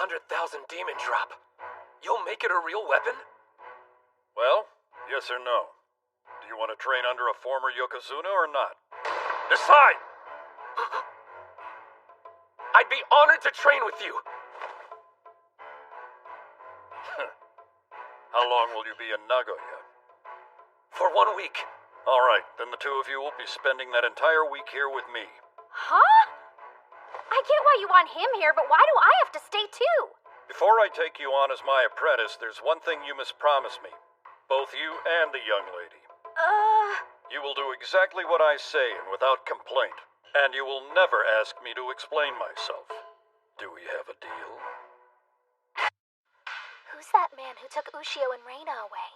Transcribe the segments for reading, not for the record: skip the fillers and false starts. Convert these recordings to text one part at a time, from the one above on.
100,000 demon drop. You'll make it a real weapon? Well, yes or no? Do you want to train under a former Yokozuna or not? Decide! I'd be honored to train with you. How long will you be in Nagoya? For 1 week. All right, then the two of you will be spending that entire week here with me. Huh? I get why you want him here, but why do I have to stay too? Before I take you on as my apprentice, there's one thing you must promise me. Both you and the young lady. You will do exactly what I say and without complaint. And you will never ask me to explain myself. Do we have a deal? Who's that man who took Ushio and Reina away?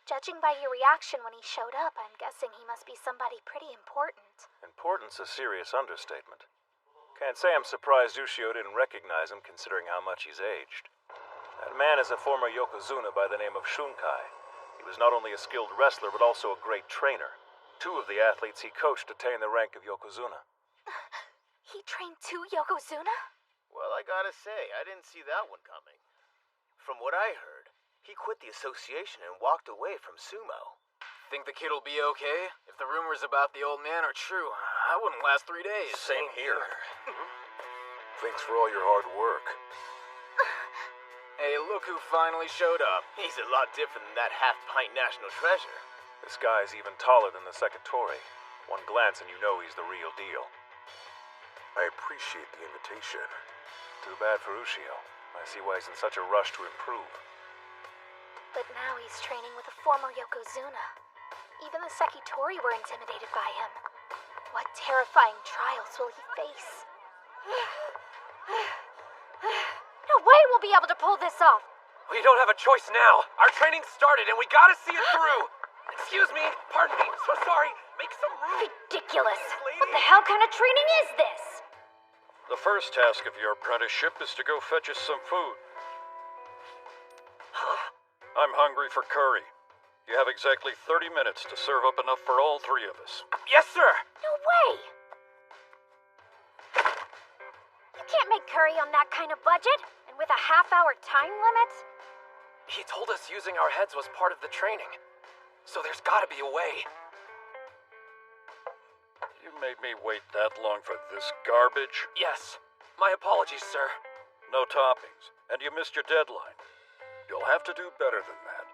Judging by your reaction when he showed up, I'm guessing he must be somebody pretty important. Important's a serious understatement. Can't say I'm surprised Ushio didn't recognize him considering how much he's aged. That man is a former Yokozuna by the name of Shunkai. He was not only a skilled wrestler, but also a great trainer. 2 of the athletes he coached attained the rank of Yokozuna. He trained 2 Yokozuna? Well, I gotta say, I didn't see that one coming. From what I heard, he quit the association and walked away from Sumo. Think the kid'll be okay? If the rumors about the old man are true, I wouldn't last 3 days. Same here. Thanks for all your hard work. Hey, look who finally showed up. He's a lot different than that half-pint national treasure. This guy's even taller than the Sekitori. One glance and you know he's the real deal. I appreciate the invitation. Too bad for Ushio. I see why he's in such a rush to improve. But now he's training with a former Yokozuna. Even the Sekitori were intimidated by him. What terrifying trials will he face? No way we'll be able to pull this off! We don't have a choice now. Our training started and we gotta see it through. Excuse me, pardon me, so sorry. Make some room. Ridiculous! What the hell kind of training is this? The first task of your apprenticeship is to go fetch us some food. Huh? I'm hungry for curry. You have exactly 30 minutes to serve up enough for all 3 of us. Yes, sir. No way! You can't make curry on that kind of budget, and with a half-hour time limit? He told us using our heads was part of the training. So there's gotta be a way. You made me wait that long for this garbage? Yes. My apologies, sir. No toppings. And you missed your deadline. You'll have to do better than that.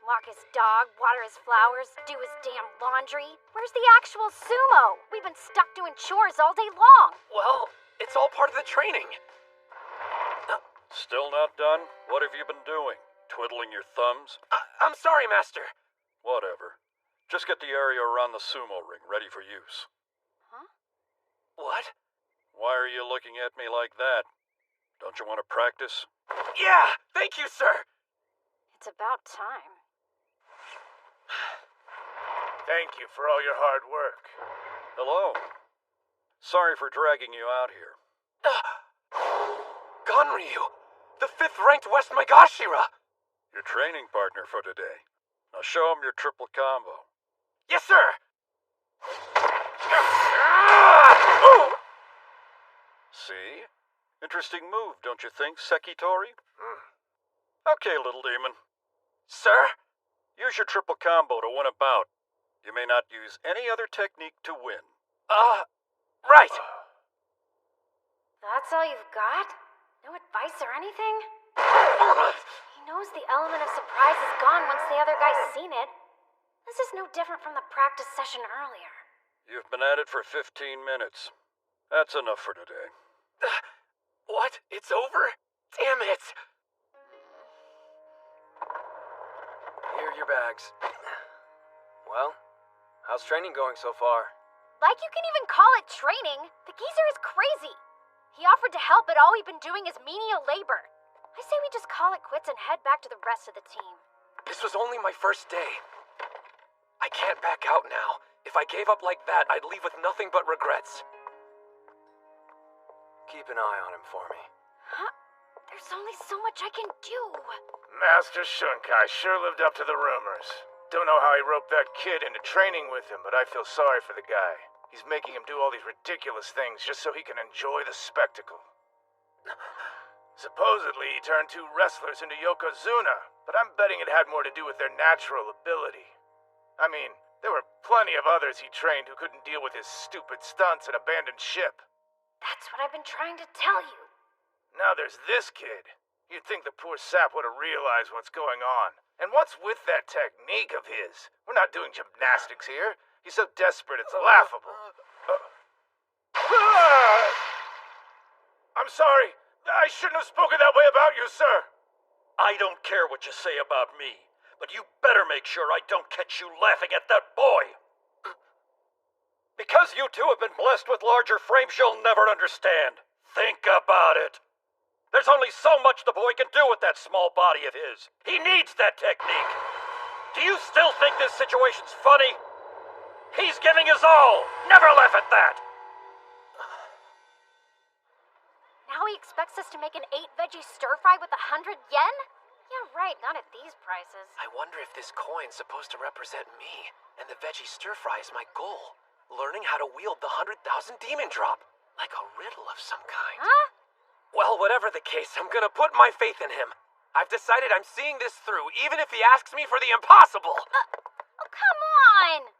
Walk his dog, water his flowers, do his damn laundry. Where's the actual sumo? We've been stuck doing chores all day long. Well, it's all part of the training. Still not done? What have you been doing? Twiddling your thumbs? I'm sorry, Master. Whatever. Just get the area around the sumo ring ready for use. Huh? What? Why are you looking at me like that? Don't you want to practice? Yeah! Thank you, sir! It's about time. Thank you for all your hard work. Hello. Sorry for dragging you out here. Ganryu! The 5th-ranked West Megashira! Your training partner for today. Now show him your triple combo. Yes, sir! See? Interesting move, don't you think, Sekitori? Okay, little demon. Sir? Use your triple combo to win a bout. You may not use any other technique to win. Right. That's all you've got? No advice or anything? He knows the element of surprise is gone once the other guy's seen it. This is no different from the practice session earlier. You've been at it for 15 minutes. That's enough for today. What? It's over? Damn it! Here are your bags. Well, how's training going so far? Like you can even call it training. The geezer is crazy. He offered to help, but all we've been doing is menial labor. I say we just call it quits and head back to the rest of the team. This was only my first day. I can't back out now. If I gave up like that, I'd leave with nothing but regrets. Keep an eye on him for me. Huh? There's only so much I can do. Master Shunkai sure lived up to the rumors. Don't know how he roped that kid into training with him, but I feel sorry for the guy. He's making him do all these ridiculous things just so he can enjoy the spectacle. Supposedly, he turned 2 wrestlers into Yokozuna, but I'm betting it had more to do with their natural ability. I mean, there were plenty of others he trained who couldn't deal with his stupid stunts and abandoned ship. That's what I've been trying to tell you. Now there's this kid. You'd think the poor sap would have realized what's going on. And what's with that technique of his? We're not doing gymnastics here. He's so desperate it's laughable. I'm sorry. I shouldn't have spoken that way about you, sir. I don't care what you say about me, but you better make sure I don't catch you laughing at that boy. Because you two have been blessed with larger frames you'll never understand. Think about it. There's only so much the boy can do with that small body of his. He needs that technique. Do you still think this situation's funny? He's giving his all. Never laugh at that. Now he expects us to make an 8-veggie stir-fry with 100 yen? Yeah, right, not at these prices. I wonder if this coin's supposed to represent me, and the veggie stir-fry is my goal. Learning how to wield the 100,000 demon drop. Like a riddle of some kind. Huh? Well, whatever the case, I'm gonna put my faith in him. I've decided I'm seeing this through, even if he asks me for the impossible. Oh, come on!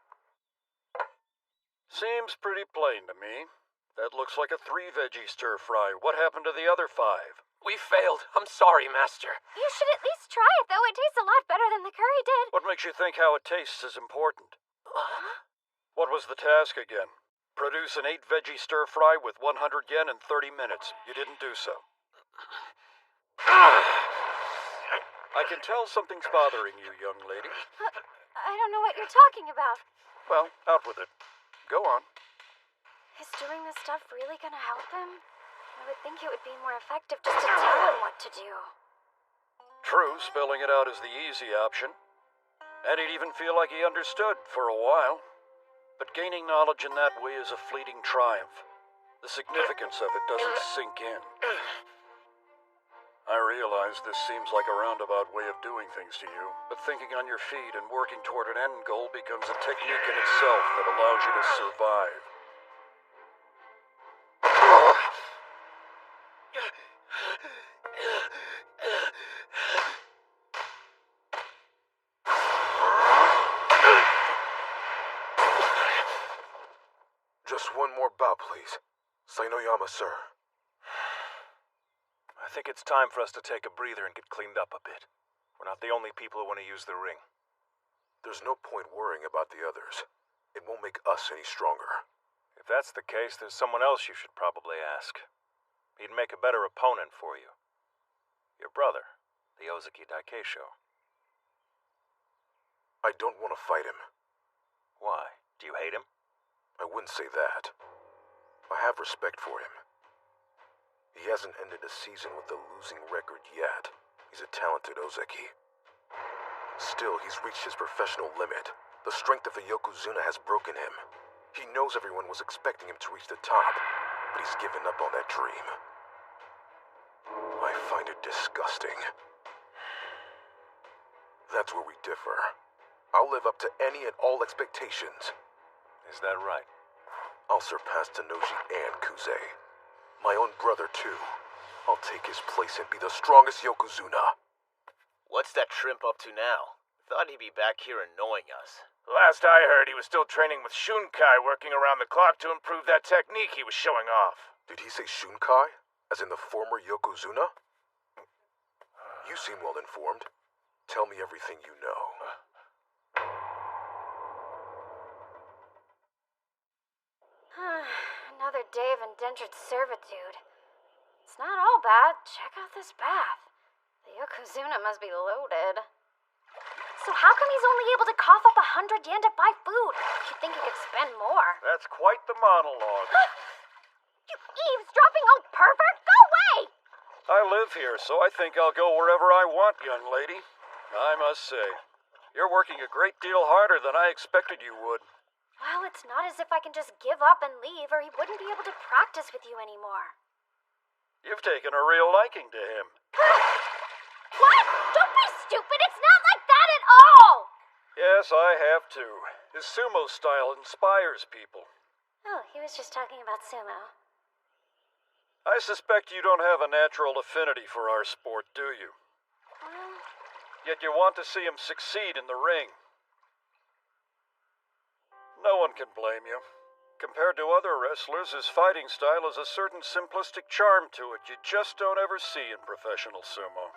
Seems pretty plain to me. That looks like a 3-veggie stir-fry. What happened to the other 5? We failed. I'm sorry, Master. You should at least try it, though. It tastes a lot better than the curry did. What makes you think how it tastes is important? Huh? What was the task again? Produce an 8-veggie stir-fry with 100 yen in 30 minutes. You didn't do so. I can tell something's bothering you, young lady. I don't know what you're talking about. Well, out with it. Go on. Is doing this stuff really gonna help him? I would think it would be more effective just to tell him what to do. True, spelling it out is the easy option. And he'd even feel like he understood for a while. But gaining knowledge in that way is a fleeting triumph. The significance of it doesn't sink in. I realize this seems like a roundabout way of doing things to you, but thinking on your feet and working toward an end goal becomes a technique in itself that allows you to survive. Just one more bout, please. Sainoyama, sir. I think it's time for us to take a breather and get cleaned up a bit. We're not the only people who want to use the ring. There's no point worrying about the others. It won't make us any stronger. If that's the case, there's someone else you should probably ask. He'd make a better opponent for you. Your brother, the Ozaki Daikeisho. I don't want to fight him. Why? Do you hate him? I wouldn't say that. I have respect for him. He hasn't ended a season with a losing record yet. He's a talented Ozeki. Still, he's reached his professional limit. The strength of the Yokozuna has broken him. He knows everyone was expecting him to reach the top, but he's given up on that dream. I find it disgusting. That's where we differ. I'll live up to any and all expectations. Is that right? I'll surpass Tenoji and Kuze. My own brother, too. I'll take his place and be the strongest Yokozuna. What's that shrimp up to now? Thought he'd be back here annoying us. Last I heard, he was still training with Shunkai, working around the clock to improve that technique he was showing off. Did he say Shunkai? As in the former Yokozuna? You seem well informed. Tell me everything you know. Another day of indentured servitude. It's not all bad. Check out this bath. The Yokozuna must be loaded. So how come he's only able to cough up 100 yen to buy food? You'd think he could spend more. That's quite the monologue. You eavesdropping old pervert! Go away! I live here, so I think I'll go wherever I want, young lady. I must say, you're working a great deal harder than I expected you would. Well, it's not as if I can just give up and leave, or he wouldn't be able to practice with you anymore. You've taken a real liking to him. What? Don't be stupid! It's not like that at all! Yes, I have too. His sumo style inspires people. was just talking about sumo. I suspect you don't have a natural affinity for our sport, do you? Well, Yet you want to see him succeed in the ring. No one can blame you. Compared to other wrestlers, his fighting style has a certain simplistic charm to it you just don't ever see in professional sumo.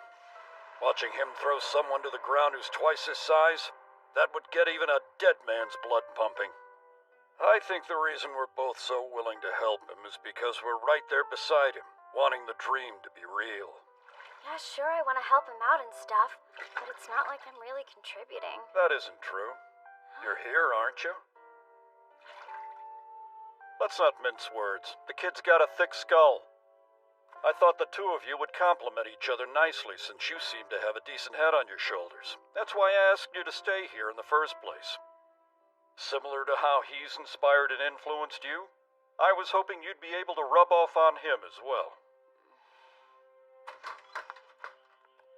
Watching him throw someone to the ground who's twice his size, that would get even a dead man's blood pumping. I think the reason we're both so willing to help him is because we're right there beside him, wanting the dream to be real. yeah, sure, I want to help him out and stuff, but it's not like I'm really contributing. That isn't true. You're here, aren't you? Let's not mince words. The kid's got a thick skull. I thought the two of you would complement each other nicely since you seem to have a decent head on your shoulders. That's why I asked you to stay here in the first place. Similar to how he's inspired and influenced you, I was hoping you'd be able to rub off on him as well.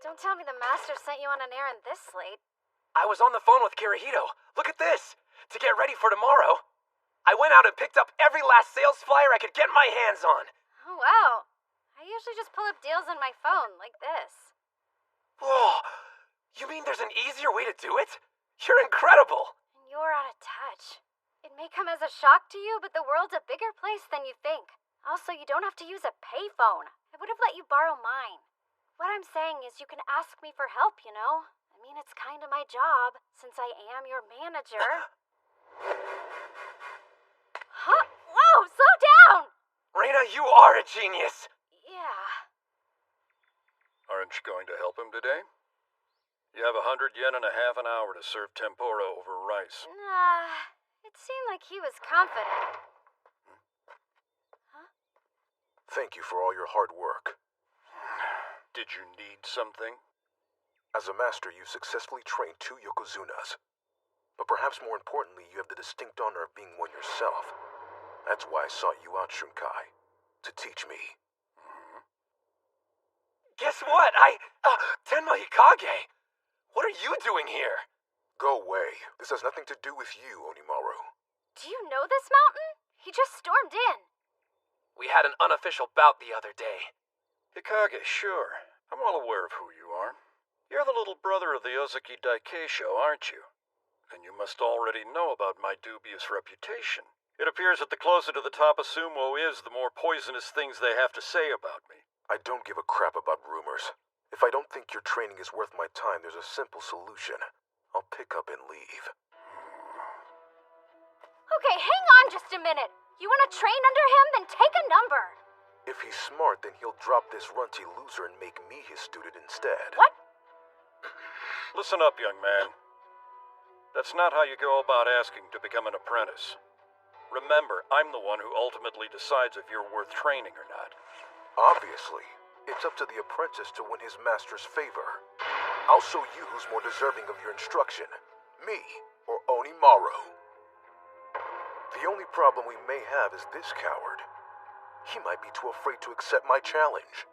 Don't tell me the master sent you on an errand this late. I was on the phone with Kirihito. Look at this. To get ready for tomorrow, I went out and picked up every last sales flyer I could get my hands on. Oh, wow. I usually just pull up deals on my phone, like this. Whoa, you mean there's an easier way to do it? You're incredible. And you're out of touch. It may come as a shock to you, but the world's a bigger place than you think. Also, you don't have to use a payphone. I would have let you borrow mine. What I'm saying is you can ask me for help, you know? I mean, it's kind of my job, since I am your manager. Huh? Whoa, slow down! Reina, you are a genius. Yeah. Aren't you going to help him today? You have 100 yen and a half an hour to serve tempura over rice. Nah, it seemed like he was confident. Huh? Thank you for all your hard work. Did you need something? As a master, you successfully trained 2 Yokozunas. But perhaps more importantly, you have the distinct honor of being one yourself. That's why I sought you out, Shunkai. To teach me. Guess what? Tenma Hikage. What are you doing here? Go away. This has nothing to do with you, Onimaru. Do you know this mountain? He just stormed in. We had an unofficial bout the other day. Hikage, sure. I'm well aware of who you are. You're the little brother of the Ozaki Daikeisho, aren't you? And you must already know about my dubious reputation. It appears that the closer to the top a sumo is, the more poisonous things they have to say about me. I don't give a crap about rumors. If I don't think your training is worth my time, there's a simple solution. I'll pick up and leave. Okay, hang on just a minute. You want to train under him? Then take a number. If he's smart, then he'll drop this runty loser and make me his student instead. What? Listen up, young man. That's not how you go about asking to become an apprentice. Remember, I'm the one who ultimately decides if you're worth training or not. Obviously, it's up to the apprentice to win his master's favor. I'll show you who's more deserving of your instruction, me or Onimaru. The only problem we may have is this coward. He might be too afraid to accept my challenge.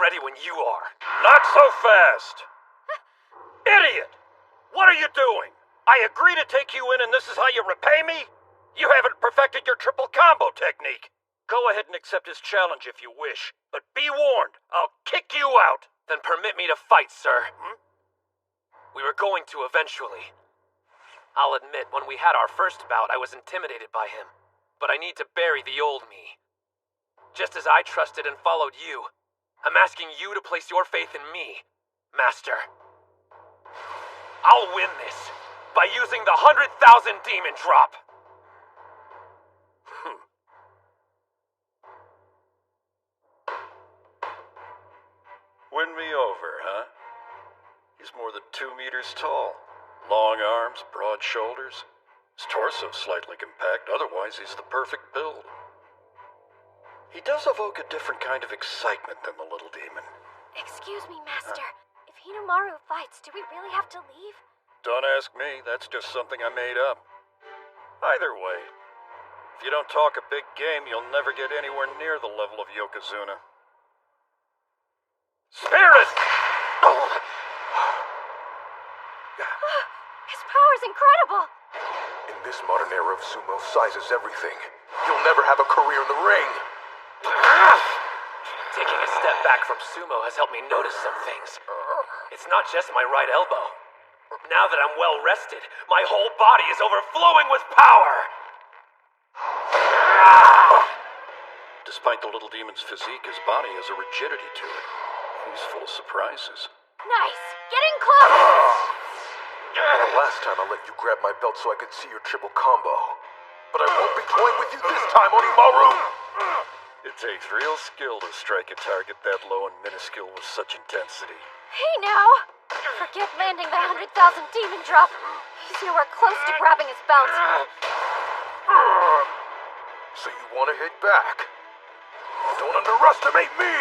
Ready when you are. Not so fast! Idiot! What are you doing? I agree to take you in and this is how you repay me? You haven't perfected your triple combo technique. Go ahead and accept his challenge if you wish, but be warned, I'll kick you out. Then permit me to fight, sir. We were going to eventually. I'll admit, when we had our first bout, I was intimidated by him. But I need to bury the old me. Just as I trusted and followed you, I'm asking you to place your faith in me, Master. I'll win this by using the 100,000 demon drop. Win me over, huh? He's more than 2 meters tall. Long arms, broad shoulders. His torso slightly compact, otherwise he's the perfect build. He does evoke a different kind of excitement than the little demon. Excuse me, Master. If Hinomaru fights, do we really have to leave? Don't ask me, that's just something I made up. Either way, if you don't talk a big game, you'll never get anywhere near the level of Yokozuna. Spirit! His power's incredible! In this modern era of sumo, size is everything. you'll never have a career in the ring. Taking a step back from sumo has helped me notice some things. It's not just my right elbow. Now that I'm well rested, my whole body is overflowing with power! Despite the little demon's physique, his body has a rigidity to it. He's full of surprises. Nice! Getting close! The last time I let you grab my belt so I could see your triple combo. But I won't be toying with you this time, Onimaru! It takes real skill to strike a target that low and minuscule with such intensity. Hey now! Forget landing the 100,000 demon drop. He's nowhere close to grabbing his belt. So you want to hit back? Don't underestimate me!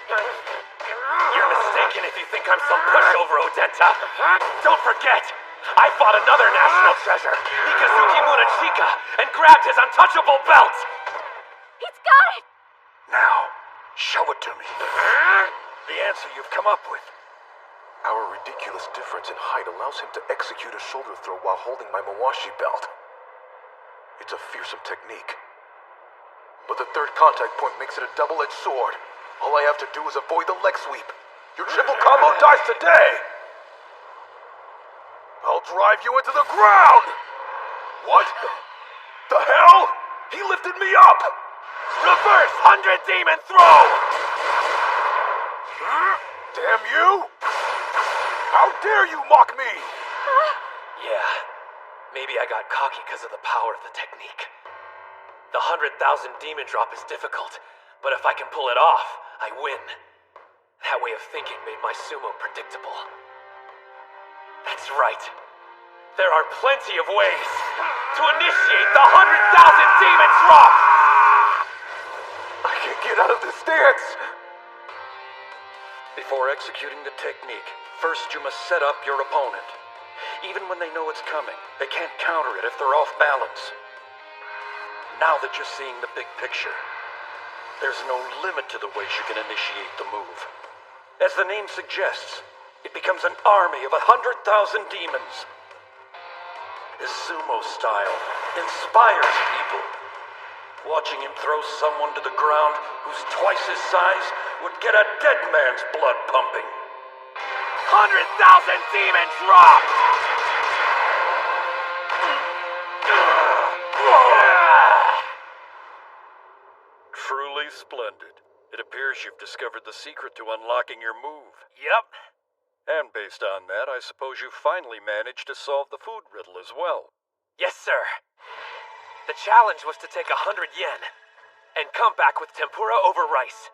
You're mistaken if you think I'm some pushover, Odenta. Don't forget, I fought another national treasure, Mikazuki Munachika, and grabbed his untouchable belt! He's got it! Now, show it to me. The answer you've come up with. Our ridiculous difference in height allows him to execute a shoulder throw while holding my Mawashi belt. It's a fearsome technique. But the third contact point makes it a double-edged sword. All I have to do is avoid the leg sweep. Your triple combo dies today! I'll drive you into the ground! What? The hell? He lifted me up! Reverse 100 demon throw! Damn you! How dare you mock me! Yeah, maybe I got cocky because of the power of the technique. The 100,000 demon drop is difficult, but if I can pull it off, I win. That way of thinking made my sumo predictable. That's right. There are plenty of ways to initiate the 100,000 demon drop! I can't get out of this stance! Before executing the technique, first you must set up your opponent. Even when they know it's coming, they can't counter it if they're off balance. Now that you're seeing the big picture, there's no limit to the ways you can initiate the move. As the name suggests, it becomes an army of 100,000 demons. His sumo style inspires people. Watching him throw someone to the ground who's twice his size would get a dead man's blood pumping. 100,000 demon drop! Truly splendid. It appears you've discovered the secret to unlocking your move. Yep. And based on that, I suppose you finally managed to solve the food riddle as well. Yes, sir. The challenge was to take 100 yen and come back with tempura over rice.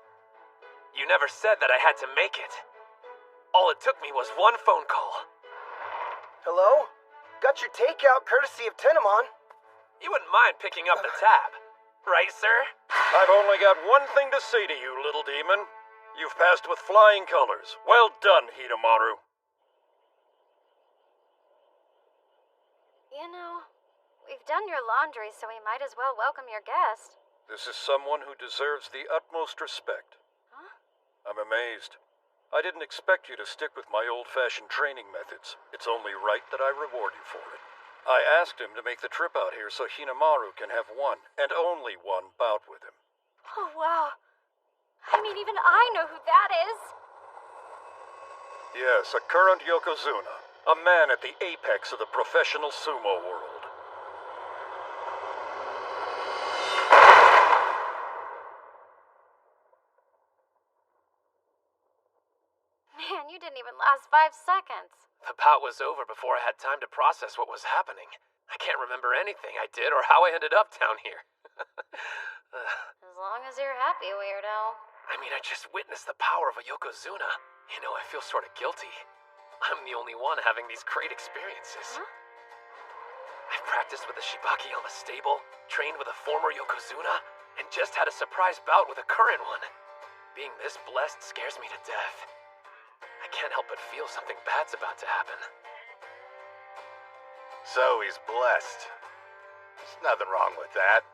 You never said that I had to make it. All it took me was one phone call. Hello? Got your takeout courtesy of Tenemon. You wouldn't mind picking up the tab, right, sir? I've only got one thing to say to you, little demon. You've passed with flying colors. Well done, Hinamaru. You know, we've done your laundry, so we might as well welcome your guest. This is someone who deserves the utmost respect. Huh? I'm amazed. I didn't expect you to stick with my old-fashioned training methods. It's only right that I reward you for it. I asked him to make the trip out here so Hinamaru can have one, and only one, bout with him. Oh, wow. I mean, even I know who that is. Yes, a current Yokozuna. A man at the apex of the professional sumo world. Man, you didn't even last 5 seconds. The bout was over before I had time to process what was happening. I can't remember anything I did or how I ended up down here. As long as you're happy, weirdo. I mean, I just witnessed the power of a Yokozuna. You know, I feel sort of guilty. I'm the only one having these great experiences. Huh? I've practiced with a Shibaki on the stable, trained with a former Yokozuna, and just had a surprise bout with a current one. Being this blessed scares me to death. I can't help but feel something bad's about to happen. So he's blessed. There's nothing wrong with that.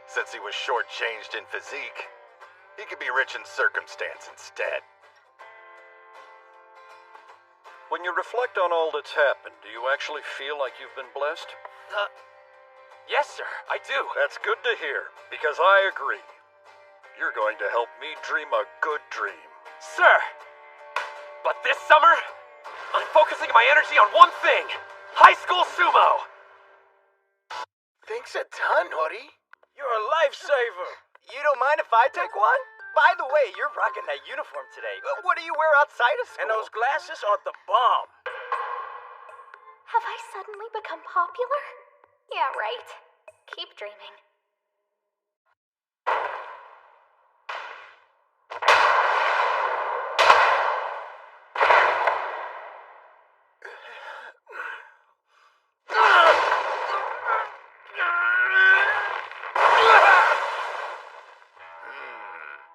Since he was shortchanged in physique, he could be rich in circumstance instead. When you reflect on all that's happened, do you actually feel like you've been blessed? Yes, sir, I do. That's good to hear, because I agree. You're going to help me dream a good dream. Sir! But this summer, I'm focusing my energy on one thing. High school sumo! Thanks a ton, Hori. You're a lifesaver. You don't mind if I take one? By the way, you're rocking that uniform today. What do you wear outside of school? And those glasses are the bomb. Have I suddenly become popular? Yeah, right. Keep dreaming.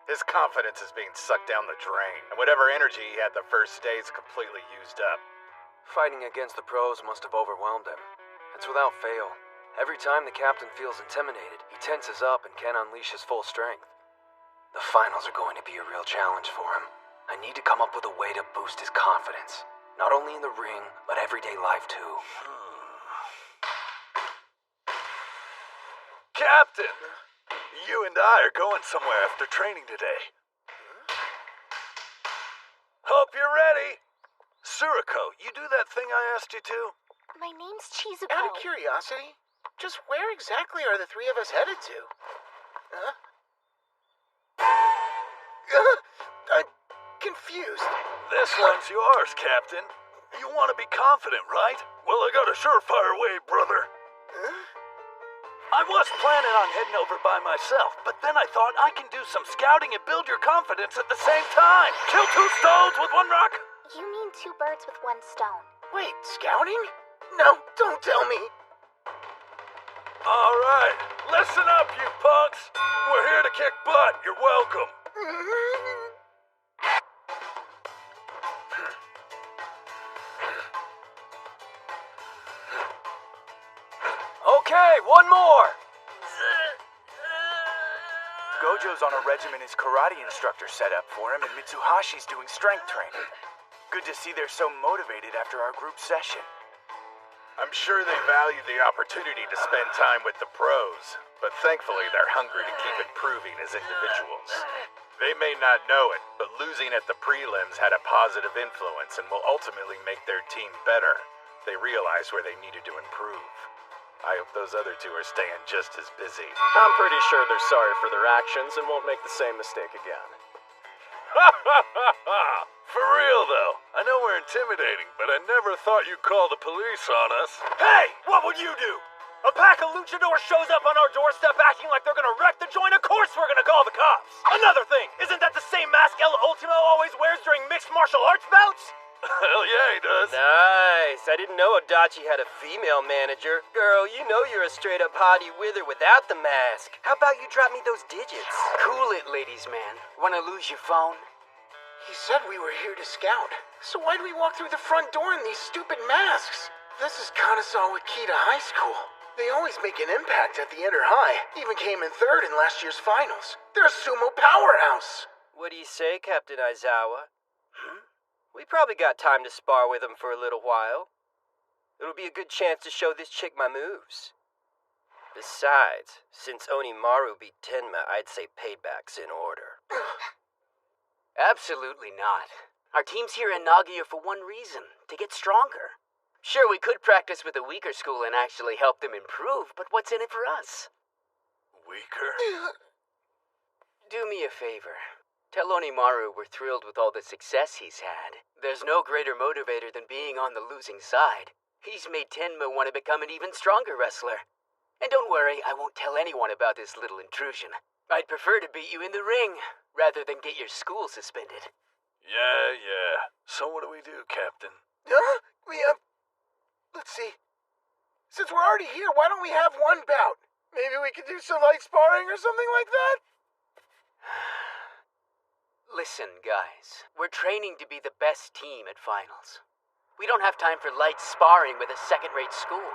His confidence is being sucked down the drain, and whatever energy he had the first day is completely used up. Fighting against the pros must have overwhelmed him. It's without fail. Every time the captain feels intimidated, he tenses up and can't unleash his full strength. The finals are going to be a real challenge for him. I need to come up with a way to boost his confidence. Not only in the ring, but everyday life too. Captain! You and I are going somewhere after training today. Hope you're ready. Suriko, you do that thing I asked you to? My name's Chizuko. Out of curiosity, just where exactly are the three of us headed to? Huh? I'm confused. This one's yours, Captain. You want to be confident, right? Well, I got a surefire way, brother. I was planning on heading over by myself, but then I thought I can do some scouting and build your confidence at the same time. Kill two stones with one rock. You mean two birds with one stone. Wait, scouting? No, don't tell me. All right, listen up, you punks. We're here to kick butt. You're welcome. Okay, one more! Gojo's on a regimen his karate instructor set up for him, and Mitsuhashi's doing strength training. Good to see they're so motivated after our group session. I'm sure they value the opportunity to spend time with the pros, but thankfully they're hungry to keep improving as individuals. They may not know it, but losing at the prelims had a positive influence and will ultimately make their team better. They realize where they needed to improve. I hope those other two are staying just as busy. I'm pretty sure they're sorry for their actions and won't make the same mistake again. For real, though. I know we're intimidating, but I never thought you'd call the police on us. Hey! What would you do? A pack of luchadors shows up on our doorstep acting like they're gonna wreck the joint. Of course we're gonna call the cops! Another thing! Isn't that the same mask El Ultimo always wears during mixed martial arts bouts? Hell yeah, he does. Nice. I didn't know Adachi had a female manager. Girl, you know you're a straight-up hottie with or without the mask. How about you drop me those digits? Cool it, ladies man. Wanna lose your phone? He said we were here to scout. So why do we walk through the front door in these stupid masks? This is Kanazawa Kita High School. They always make an impact at the Inter High. Even came in third in last year's finals. They're a sumo powerhouse. What do you say, Captain Aizawa? We probably got time to spar with him for a little while. It'll be a good chance to show this chick my moves. Besides, since Onimaru beat Tenma, I'd say payback's in order. Absolutely not. Our team's here in Nagoya for one reason, to get stronger. Sure, we could practice with a weaker school and actually help them improve, but what's in it for us? Weaker? Do me a favor. Tell Onimaru we're thrilled with all the success he's had. There's no greater motivator than being on the losing side. He's made Tenma want to become an even stronger wrestler. And don't worry, I won't tell anyone about this little intrusion. I'd prefer to beat you in the ring, rather than get your school suspended. Yeah. So what do we do, Captain? Huh? Let's see. Since we're already here, why don't we have one bout? Maybe we could do some light sparring or something like that? Listen, guys, we're training to be the best team at finals. We don't have time for light sparring with a second-rate school.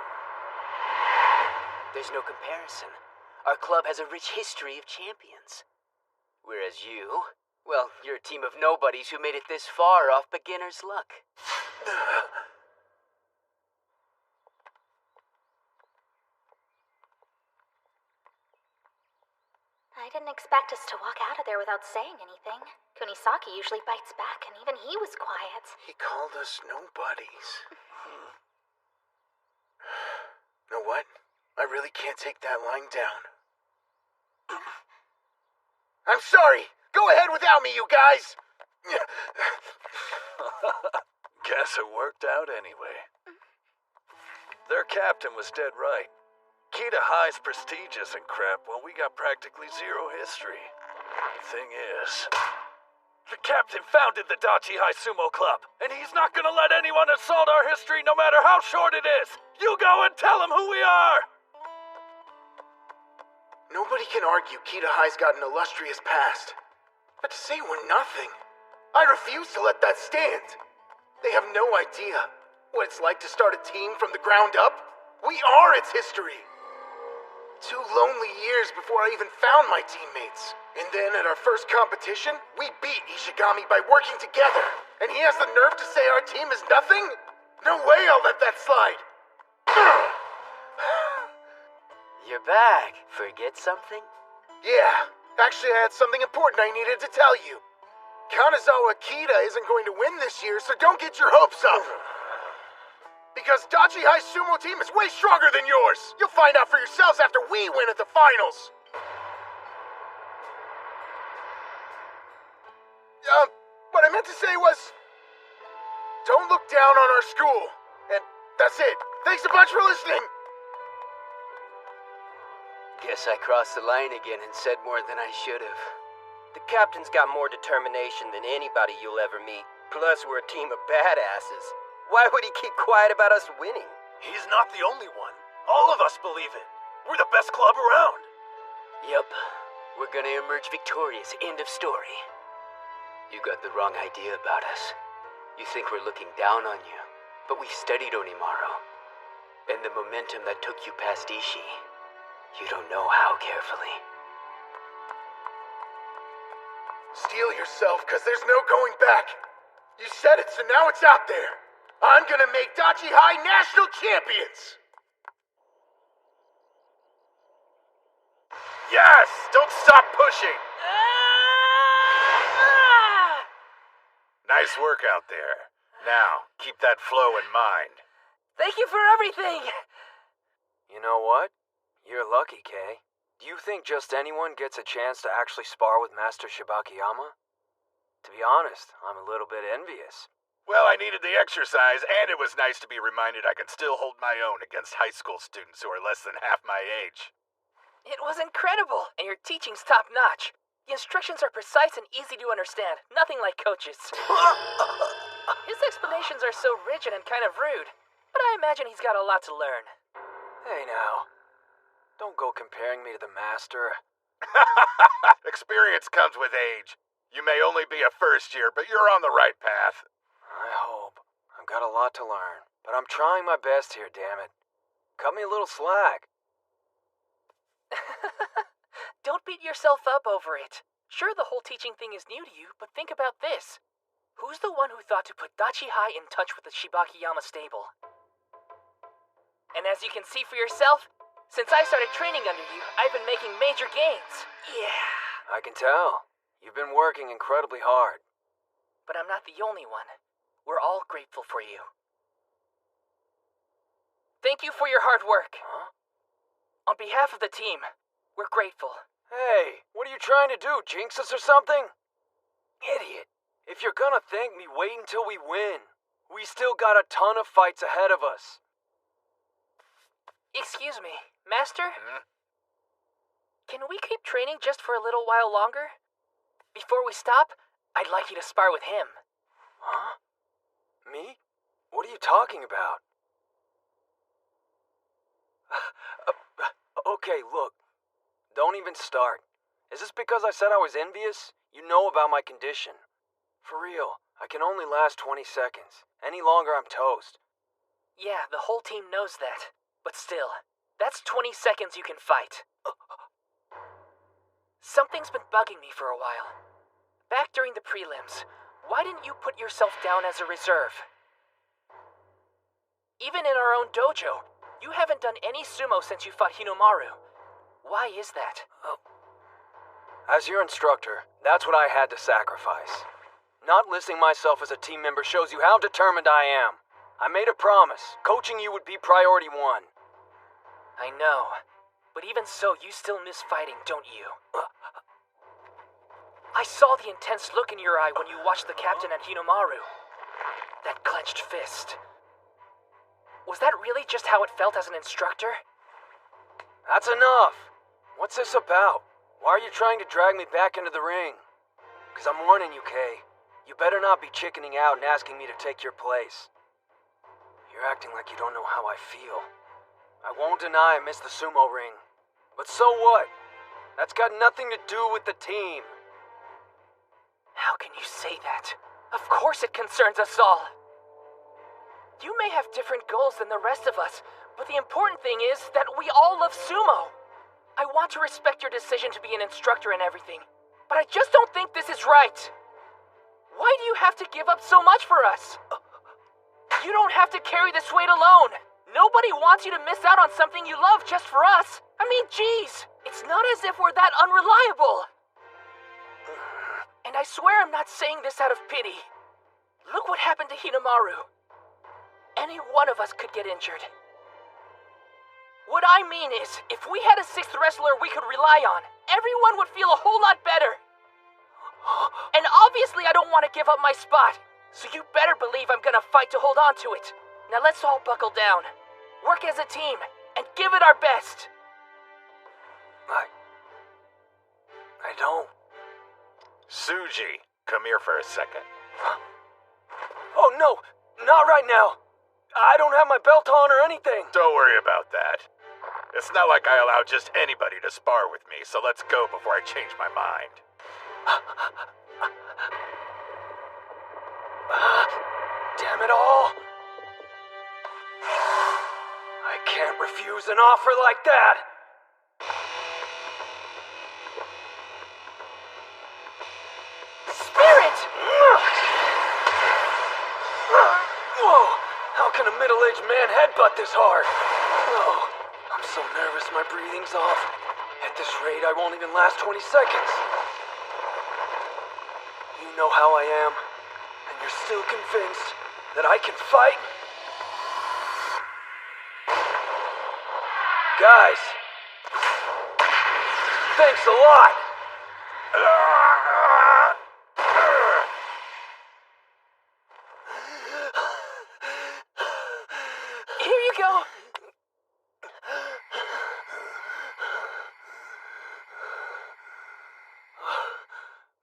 There's no comparison. Our club has a rich history of champions. Whereas you, well, you're a team of nobodies who made it this far off beginner's luck. didn't expect us to walk out of there without saying anything. Kunisaki usually bites back, and even he was quiet. He called us nobodies. Know what? I really can't take that lying down. I'm sorry! Go ahead without me, you guys! Guess it worked out anyway. Their captain was dead right. Kita High's prestigious and crap when we got practically zero history. Thing is, the captain founded the Dachi High Sumo Club, and he's not gonna let anyone assault our history no matter how short it is! You go and tell him who we are! Nobody can argue Kita High's got an illustrious past. But to say we're nothing, I refuse to let that stand. They have no idea what it's like to start a team from the ground up. We are its history. 2 lonely years before I even found my teammates. And then at our first competition, we beat Ishigami by working together. And he has the nerve to say our team is nothing? No way I'll let that slide. You're back. Forget something? Yeah, actually I had something important I needed to tell you. Kanazawa Kita isn't going to win this year, so don't get your hopes up. Because Dachi High Sumo team is way stronger than yours. You'll find out for yourselves after we win at the finals. What I meant to say was, don't look down on our school. And that's it. Thanks a bunch for listening. Guess I crossed the line again and said more than I should have. The captain's got more determination than anybody you'll ever meet. Plus, we're a team of badasses. Why would he keep quiet about us winning? He's not the only one. All of us believe it. We're the best club around. Yup. We're gonna emerge victorious. End of story. You got the wrong idea about us. You think we're looking down on you. But we studied Onimaru. And the momentum that took you past Ishii. You don't know how carefully. Steel yourself, because there's no going back. You said it, so now it's out there. I'm gonna make Dachi High national champions! Yes! Don't stop pushing! Nice work out there. Now, keep that flow in mind. Thank you for everything! You know what? You're lucky, Kay. Do you think just anyone gets a chance to actually spar with Master Shibakiyama? To be honest, I'm a little bit envious. Well, I needed the exercise, and it was nice to be reminded I can still hold my own against high school students who are less than half my age. It was incredible, and your teaching's top-notch. The instructions are precise and easy to understand, nothing like Coach's. His explanations are so rigid and kind of rude, but I imagine he's got a lot to learn. Hey now, don't go comparing me to the master. Experience comes with age. You may only be a first year, but you're on the right path. I hope. I've got a lot to learn, but I'm trying my best here, damn it. Cut me a little slack. Don't beat yourself up over it. Sure, the whole teaching thing is new to you, but think about this. Who's the one who thought to put Dachi High in touch with the Shibakiyama stable? And as you can see for yourself, since I started training under you, I've been making major gains. Yeah. I can tell. You've been working incredibly hard. But I'm not the only one. We're all grateful for you. Thank you for your hard work. Huh? On behalf of the team, we're grateful. Hey, what are you trying to do, jinx us or something? Idiot. If you're gonna thank me, wait until we win. We still got a ton of fights ahead of us. Excuse me, Master? Can we keep training just for a little while longer? Before we stop, I'd like you to spar with him. Huh? Me? What are you talking about? Okay, look. Don't even start. Is this because I said I was envious? You know about my condition. For real, I can only last 20 seconds. Any longer, I'm toast. Yeah, the whole team knows that. But still, that's 20 seconds you can fight. Something's been bugging me for a while. Back during the prelims, why didn't you put yourself down as a reserve? Even in our own dojo, you haven't done any sumo since you fought Hinomaru. Why is that? As your instructor, that's what I had to sacrifice. Not listing myself as a team member shows you how determined I am. I made a promise. Coaching you would be priority one. I know. But even so, you still miss fighting, don't you? I saw the intense look in your eye when you watched the captain at Hinomaru. That clenched fist. Was that really just how it felt as an instructor? That's enough. What's this about? Why are you trying to drag me back into the ring? Because I'm warning you, Kay. You better not be chickening out and asking me to take your place. You're acting like you don't know how I feel. I won't deny I miss the sumo ring. But so what? That's got nothing to do with the team. How can you say that? Of course it concerns us all. You may have different goals than the rest of us, but the important thing is that we all love sumo. I want to respect your decision to be an instructor and everything, but I just don't think this is right. Why do you have to give up so much for us? You don't have to carry this weight alone. Nobody wants you to miss out on something you love just for us. I mean, geez, it's not as if we're that unreliable. And I swear I'm not saying this out of pity. Look what happened to Hinomaru. Any one of us could get injured. What I mean is, if we had a sixth wrestler we could rely on, everyone would feel a whole lot better. And obviously I don't want to give up my spot, so you better believe I'm gonna fight to hold on to it. Now let's all buckle down, work as a team, and give it our best. I don't. Suji, come here for a second. Huh? Oh no, not right now. I don't have my belt on or anything. Don't worry about that. It's not like I allow just anybody to spar with me, so let's go before I change my mind. Damn it all. I can't refuse an offer like that. Spirit! Whoa! How can a middle-aged man headbutt this hard? Oh, I'm so nervous my breathing's off. At this rate, I won't even last 20 seconds. You know how I am, and you're still convinced that I can fight? Guys, thanks a lot! Here you go!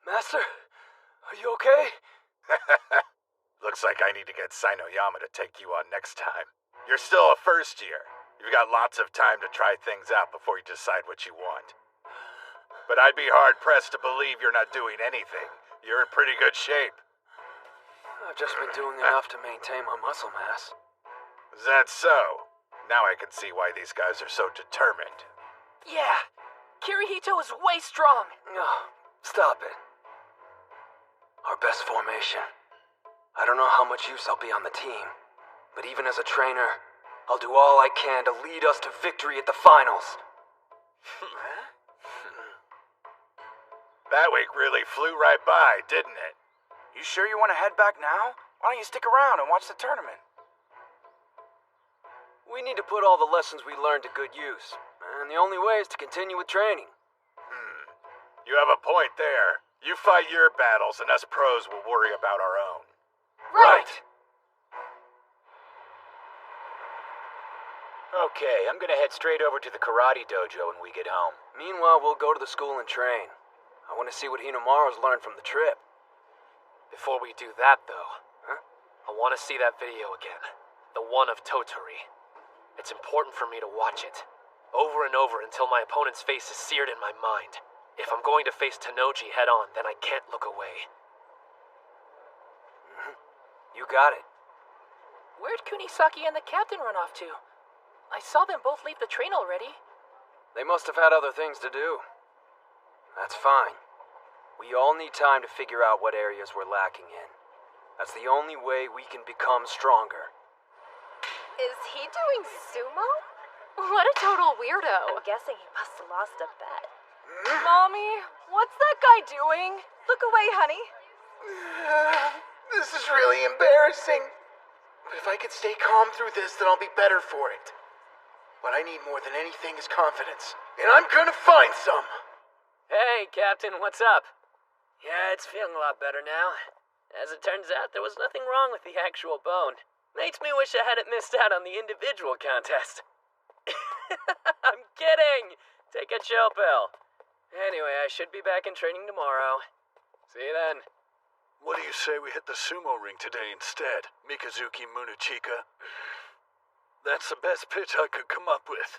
Master, are you okay? Looks like I need to get Sainoyama to take you on next time. You're still a first year. You've got lots of time to try things out before you decide what you want. But I'd be hard-pressed to believe you're not doing anything. You're in pretty good shape. I've just been doing enough to maintain my muscle mass. Is that so? Now I can see why these guys are so determined. Yeah, Kirihito is way strong. Oh, stop it. Our best formation. I don't know how much use I'll be on the team, but even as a trainer, I'll do all I can to lead us to victory at the finals. That week really flew right by, didn't it? You sure you want to head back now? Why don't you stick around and watch the tournament? We need to put all the lessons we learned to good use, and the only way is to continue with training. You have a point there. You fight your battles, and us pros will worry about our own. Right! Okay, I'm gonna head straight over to the karate dojo when we get home. Meanwhile, we'll go to the school and train. I want to see what Hinomaru's learned from the trip. Before we do that, though, I want to see that video again. The one of Totori. It's important for me to watch it. Over and over until my opponent's face is seared in my mind. If I'm going to face Tanoji head-on, then I can't look away. You got it. Where'd Kunisaki and the captain run off to? I saw them both leave the train already. They must have had other things to do. That's fine. We all need time to figure out what areas we're lacking in. That's the only way we can become stronger. Is he doing sumo? What a total weirdo. I'm guessing he must have lost a bet. Mommy, what's that guy doing? Look away, honey. This is really embarrassing. But if I could stay calm through this, then I'll be better for it. What I need more than anything is confidence. And I'm gonna find some! Hey, Captain, what's up? Yeah, it's feeling a lot better now. As it turns out, there was nothing wrong with the actual bone. Makes me wish I hadn't missed out on the individual contest. I'm kidding! Take a chill pill. Anyway, I should be back in training tomorrow. See you then. What do you say we hit the sumo ring today instead, Mikazuki Munechika? That's the best pitch I could come up with.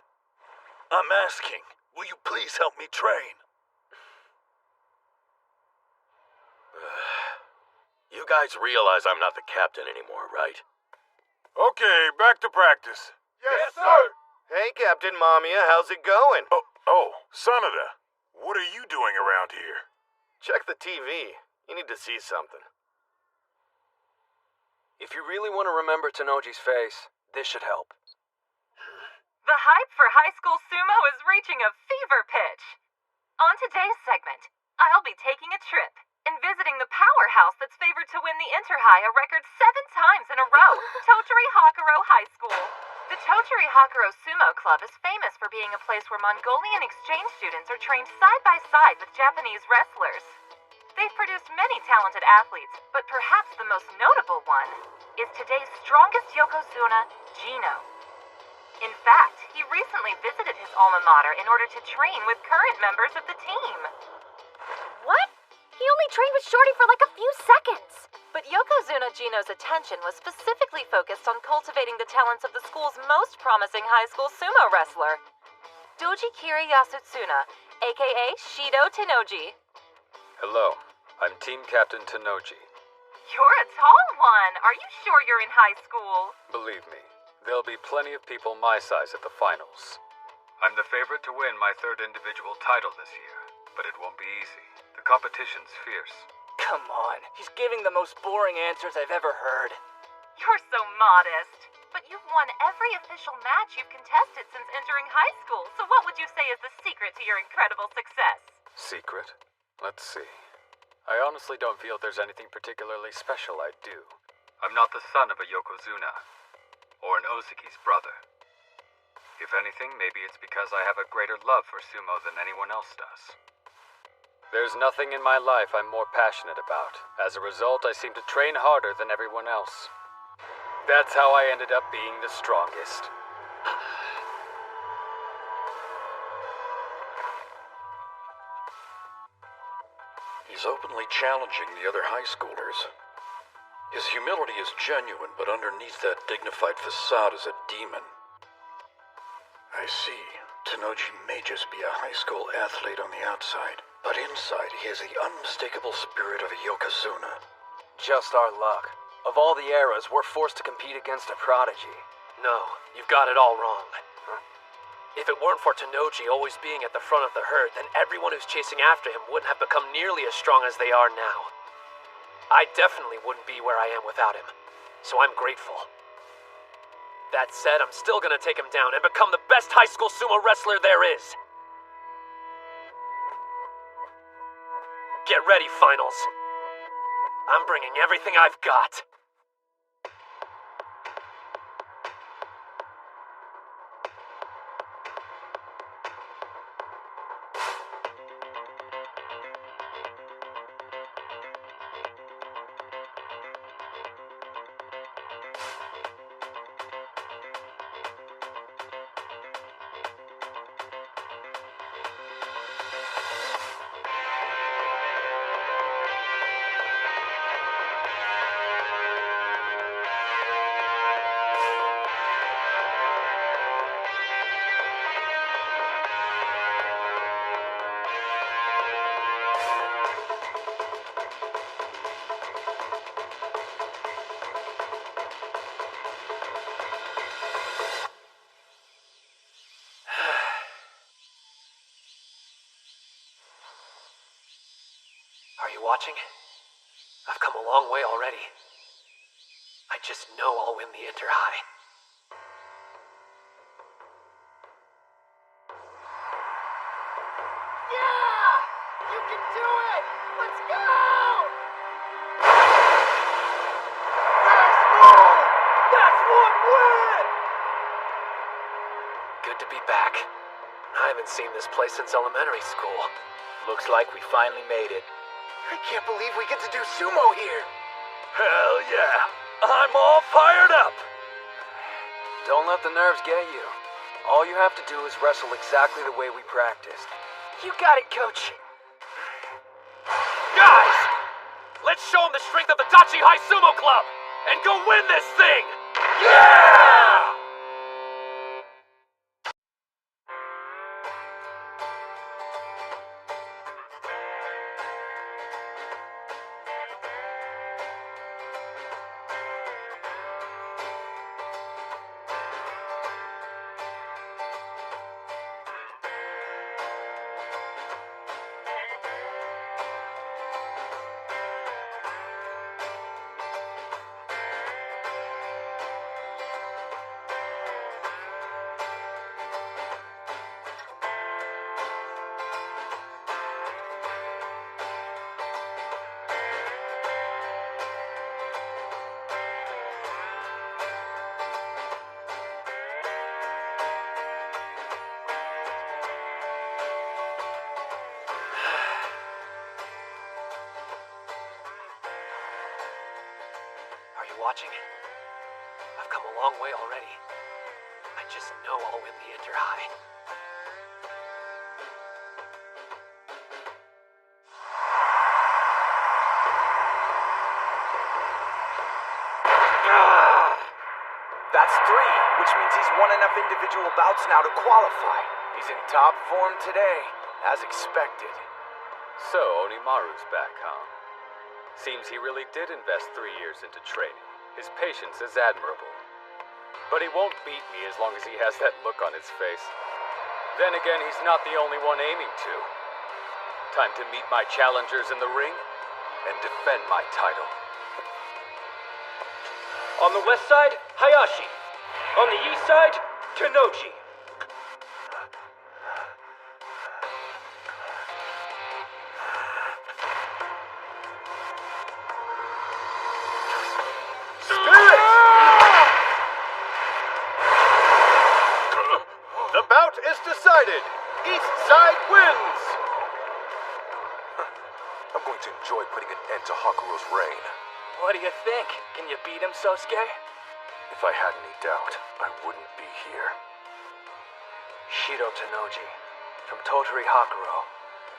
I'm asking, will you please help me train? You guys realize I'm not the captain anymore, right? Okay, back to practice. Yes, sir! Hey, Captain Mamiya, how's it going? Oh, Sanada, what are you doing around here? Check the TV. You need to see something. If you really want to remember Tenoji's face, this should help. The hype for high school sumo is reaching a fever pitch. On today's segment, I'll be taking a trip and visiting the powerhouse that's favored to win the Inter-High a record 7 times in a row, Totori Hakuro High School. The Totori Hakuro Sumo Club is famous for being a place where Mongolian exchange students are trained side by side with Japanese wrestlers. They've produced many talented athletes, but perhaps the most notable one is today's strongest yokozuna, Gino. In fact, he recently visited his alma mater in order to train with current members of the team. What? He only trained with Shorty for like a few seconds. But Yokozuna Gino's attention was specifically focused on cultivating the talents of the school's most promising high school sumo wrestler, Doji Kiri Yasutsuna, aka Shido Tenoji. Hello, I'm Team Captain Tenoji. You're a tall one. Are you sure you're in high school? Believe me, there'll be plenty of people my size at the finals. I'm the favorite to win my 3rd individual title this year, but it won't be easy. The competition's fierce. Come on, he's giving the most boring answers I've ever heard. You're so modest. But you've won every official match you've contested since entering high school, so what would you say is the secret to your incredible success? Secret? Let's see. I honestly don't feel there's anything particularly special I do. I'm not the son of a Yokozuna, or an Ozuki's brother. If anything, maybe it's because I have a greater love for sumo than anyone else does. There's nothing in my life I'm more passionate about. As a result, I seem to train harder than everyone else. That's how I ended up being the strongest. He's openly challenging the other high schoolers. His humility is genuine, but underneath that dignified facade is a demon. I see. Tenoji may just be a high school athlete on the outside, but inside he has the unmistakable spirit of a yokozuna. Just our luck. Of all the eras, we're forced to compete against a prodigy. No, you've got it all wrong. If it weren't for Tenoji always being at the front of the herd, then everyone who's chasing after him wouldn't have become nearly as strong as they are now. I definitely wouldn't be where I am without him, so I'm grateful. That said, I'm still gonna take him down and become the best high school sumo wrestler there is. Get ready, finals. I'm bringing everything I've got. Are you watching? I've come a long way already. I just know I'll win the Inter-High. Yeah! You can do it! Let's go! That's one win! Good to be back. I haven't seen this place since elementary school. Looks like we finally made it. I can't believe we get to do sumo here. Hell yeah! I'm all fired up! Don't let the nerves get you. All you have to do is wrestle exactly the way we practiced. You got it, Coach. Guys! Let's show them the strength of the Dachi High Sumo Club! And go win this thing! Yeah! Are you watching? I've come a long way already. I just know I'll win the Inter-High. That's 3, which means he's won enough individual bouts now to qualify. He's in top form today, as expected. So, Onimaru's back, huh? Seems he really did invest 3 years into training. His patience is admirable. But he won't beat me as long as he has that look on his face. Then again, he's not the only one aiming to. Time to meet my challengers in the ring and defend my title. On the west side, Hayashi. On the east side, Tenoji. The bout is decided. East side wins. I'm going to enjoy putting an end to Hakuro's reign. What do you think? Can you beat him, Sosuke? If I had any doubt, I wouldn't be here. Shido Tenoji, from Totori Hakuro,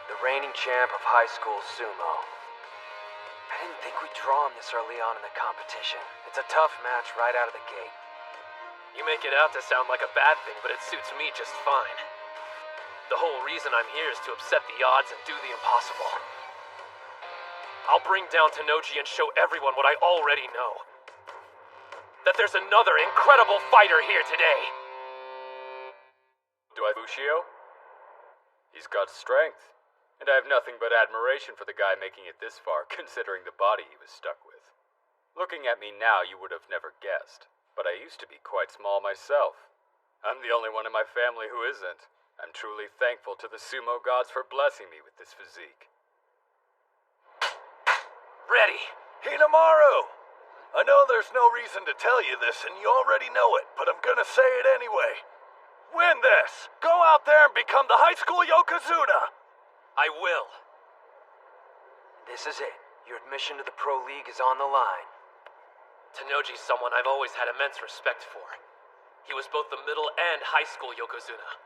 the reigning champ of high school sumo. I didn't think we'd draw him this early on in the competition. It's a tough match right out of the gate. You make it out to sound like a bad thing, but it suits me just fine. The whole reason I'm here is to upset the odds and do the impossible. I'll bring down Tenoji and show everyone what I already know. That there's another incredible fighter here today. Do I Bushio? He's got strength, and I have nothing but admiration for the guy making it this far, considering the body he was stuck with. Looking at me now, you would have never guessed, but I used to be quite small myself. I'm the only one in my family who isn't. I'm truly thankful to the sumo gods for blessing me with this physique. Ready. Hinamaru! I know there's no reason to tell you this, and you already know it, but I'm gonna say it anyway. Win this! Go out there and become the high school Yokozuna! I will. This is it. Your admission to the Pro League is on the line. Tenoji's someone I've always had immense respect for. He was both the middle and high school Yokozuna.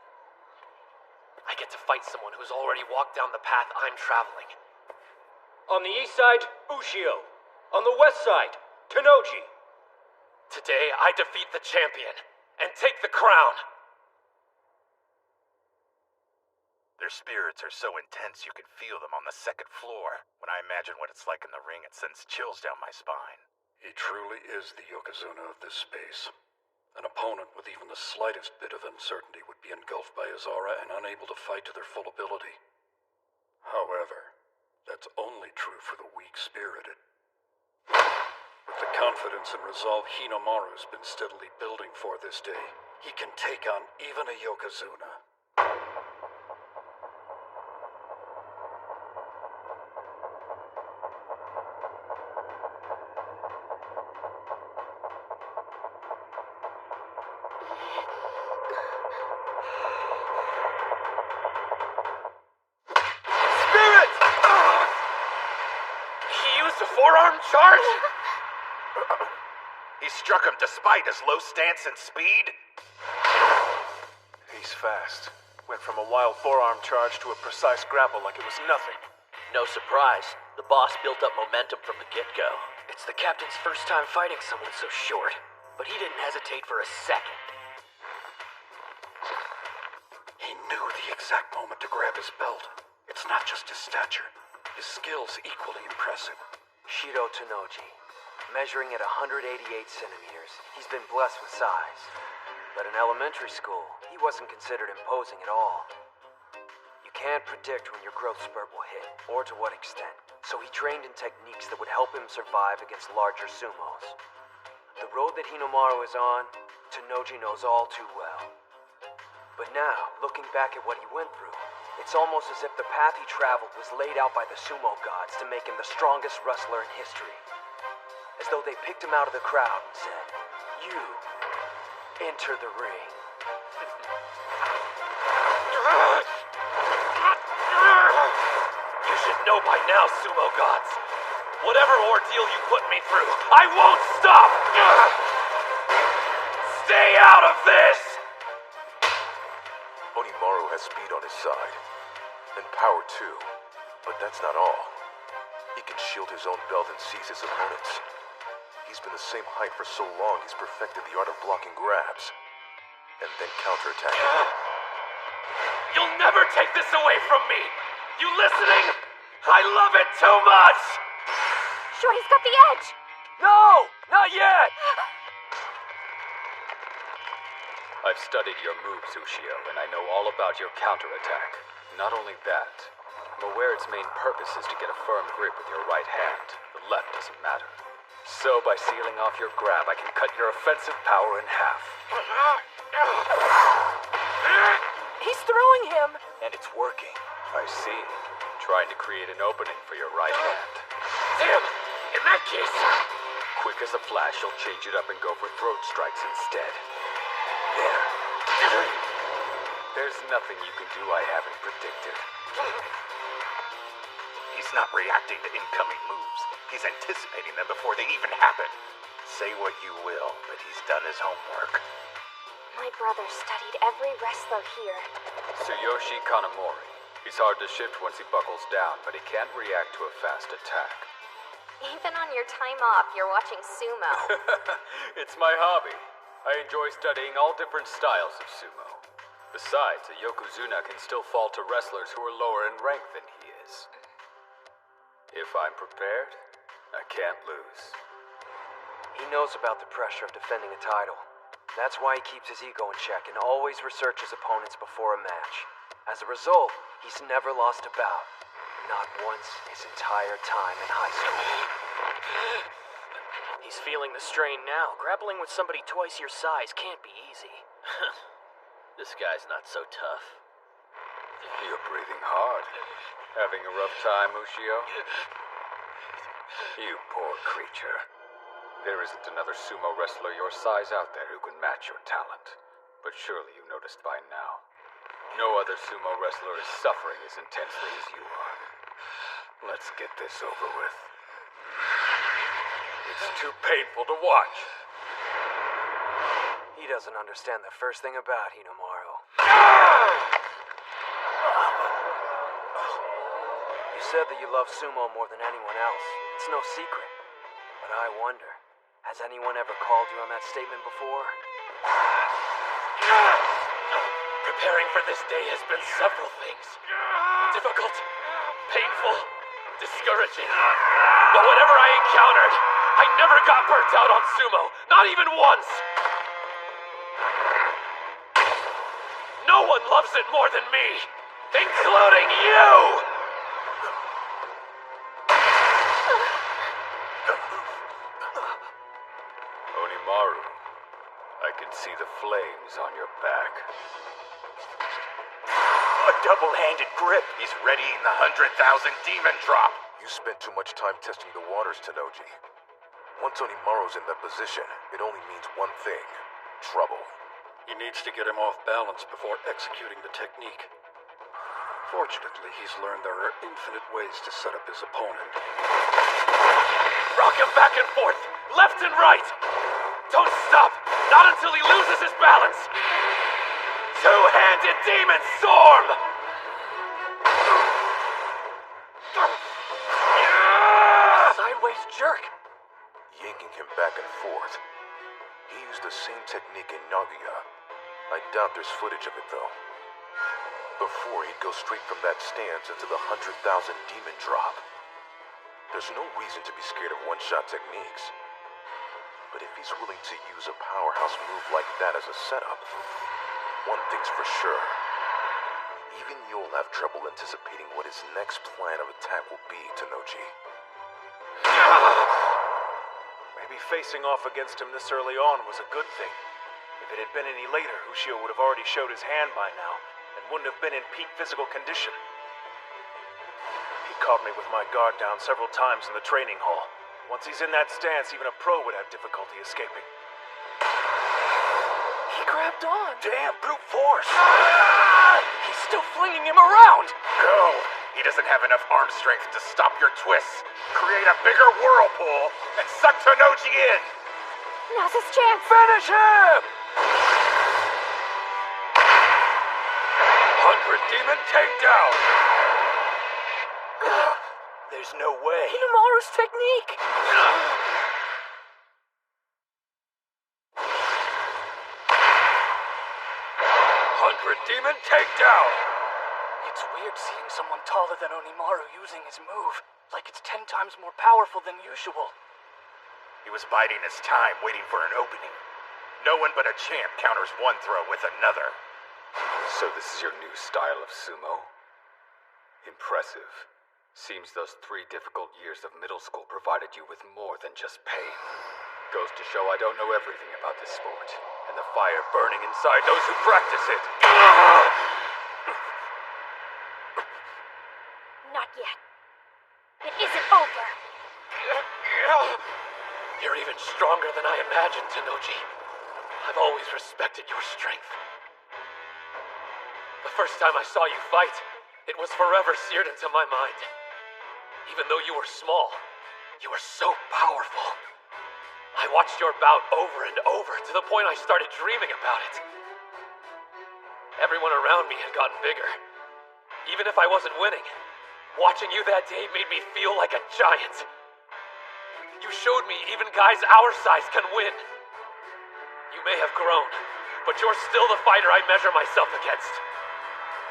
I get to fight someone who's already walked down the path I'm traveling. On the east side, Ushio. On the west side, Tenoji. Today, I defeat the champion and take the crown. Their spirits are so intense you can feel them on the second floor. When I imagine what it's like in the ring, it sends chills down my spine. He truly is the Yokozuna of this space. An opponent with even the slightest bit of uncertainty would be engulfed by his aura and unable to fight to their full ability. However, that's only true for the weak-spirited. With the confidence and resolve Hinamaru's been steadily building for this day, he can take on even a Yokozuna. forearm charge? He struck him despite his low stance and speed? He's fast. Went from a wild forearm charge to a precise grapple like it was nothing. No surprise. The boss built up momentum from the get-go. It's the captain's first time fighting someone so short, but he didn't hesitate for a second. He knew the exact moment to grab his belt. It's not just his stature. His skill's equally impressive. Shido Tanoji. Measuring at 188 centimeters, he's been blessed with size. But in elementary school, he wasn't considered imposing at all. You can't predict when your growth spurt will hit, or to what extent. So he trained in techniques that would help him survive against larger sumos. The road that Hinomaru is on, Tanoji knows all too well. But now, looking back at what he went through, it's almost as if the path he traveled was laid out by the sumo gods to make him the strongest wrestler in history. As though they picked him out of the crowd and said, "You, enter the ring." You should know by now, sumo gods. Whatever ordeal you put me through, I won't stop! Stay out of this! Onimaru has speed on his side. And power too. But that's not all. He can shield his own belt and seize his opponents. He's been the same height for so long he's perfected the art of blocking grabs. And then counterattacking. You'll never take this away from me! You listening? I love it too much! Shorty's got the edge! No! Not yet! I've studied your moves, Ushio, and I know all about your counterattack. Not only that, I'm aware its main purpose is to get a firm grip with your right hand. The left doesn't matter. So by sealing off your grab, I can cut your offensive power in half. He's throwing him! And it's working. I see. Trying to create an opening for your right hand. Damn! In that case... Quick as a flash, you'll change it up and go for throat strikes instead. There. There's nothing you can do I haven't predicted. He's not reacting to incoming moves. He's anticipating them before they even happen. Say what you will, but he's done his homework. My brother studied every wrestler here. Tsuyoshi Kanamori. He's hard to shift once he buckles down, but he can't react to a fast attack. Even on your time off, you're watching sumo. It's my hobby. I enjoy studying all different styles of sumo. Besides, a yokozuna can still fall to wrestlers who are lower in rank than he is. If I'm prepared, I can't lose. He knows about the pressure of defending a title. That's why he keeps his ego in check and always researches opponents before a match. As a result, he's never lost a bout. Not once his entire time in high school. He's feeling the strain now. Grappling with somebody twice your size can't be easy. This guy's not so tough. You're breathing hard. Having a rough time, Ushio? You poor creature. There isn't another sumo wrestler your size out there who can match your talent. But surely you noticed by now. No other sumo wrestler is suffering as intensely as you are. Let's get this over with. It's too painful to watch. He doesn't understand the first thing about Hinomaru. You said that you love sumo more than anyone else. It's no secret. But I wonder, has anyone ever called you on that statement before? Preparing for this day has been several things. Difficult, painful, discouraging. But whatever I encountered, I never got burnt out on sumo. Not even once. No one loves it more than me, including you! Onimaru, I can see the flames on your back. A double-handed grip. He's readying the 100,000 demon drop. You spent too much time testing the waters, Tanoji. Once Onimaru's in that position, it only means one thing. Trouble. He needs to get him off balance before executing the technique. Fortunately, he's learned there are infinite ways to set up his opponent. Rock him back and forth, left and right! Don't stop! Not until he loses his balance! Two-handed demon storm! Sideways jerk! Yanking him back and forth. He used the same technique in Naguya. I doubt there's footage of it, though. Before, he'd go straight from that stance into the 100,000 demon drop. There's no reason to be scared of one-shot techniques. But if he's willing to use a powerhouse move like that as a setup, one thing's for sure. Even you'll have trouble anticipating what his next plan of attack will be, Tenochi. Maybe facing off against him this early on was a good thing. If it had been any later, Ushio would have already showed his hand by now, and wouldn't have been in peak physical condition. He caught me with my guard down several times in the training hall. Once he's in that stance, even a pro would have difficulty escaping. He grabbed on! Damn, brute force! He's still flinging him around! Go! He doesn't have enough arm strength to stop your twists. Create a bigger whirlpool and suck Tenochi in! Now's his chance! Finish him! 100 demon takedown! There's no way. Hinamaru's technique! 100 demon takedown! It's weird seeing someone taller than Onimaru using his move, like it's 10 times more powerful than usual. He was biding his time, waiting for an opening. No one but a champ counters one throw with another. So this is your new style of sumo? Impressive. Seems those 3 difficult years of middle school provided you with more than just pain. Goes to show I don't know everything about this sport, and the fire burning inside those who practice it. Not yet. It isn't over. You're even stronger than I imagined, Tenochi. I've always respected your strength. The first time I saw you fight, it was forever seared into my mind. Even though you were small, you were so powerful. I watched your bout over and over to the point I started dreaming about it. Everyone around me had gotten bigger. Even if I wasn't winning, watching you that day made me feel like a giant. You showed me even guys our size can win. You may have grown, but you're still the fighter I measure myself against.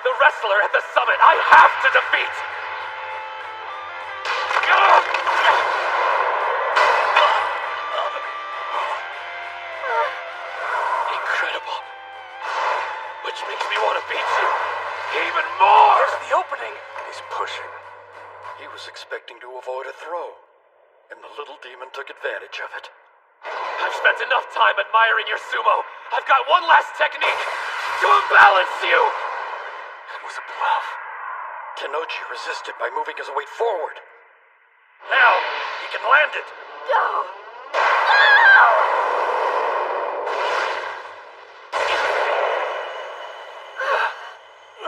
The wrestler at the summit I have to defeat! Incredible. Which makes me want to beat you even more! Where's the opening? He's pushing. He was expecting to avoid a throw, and the little demon took advantage of it. I've spent enough time admiring your sumo. I've got one last technique to imbalance you! It was a bluff. Tenochi resisted by moving his weight forward. Now, he can land it! No!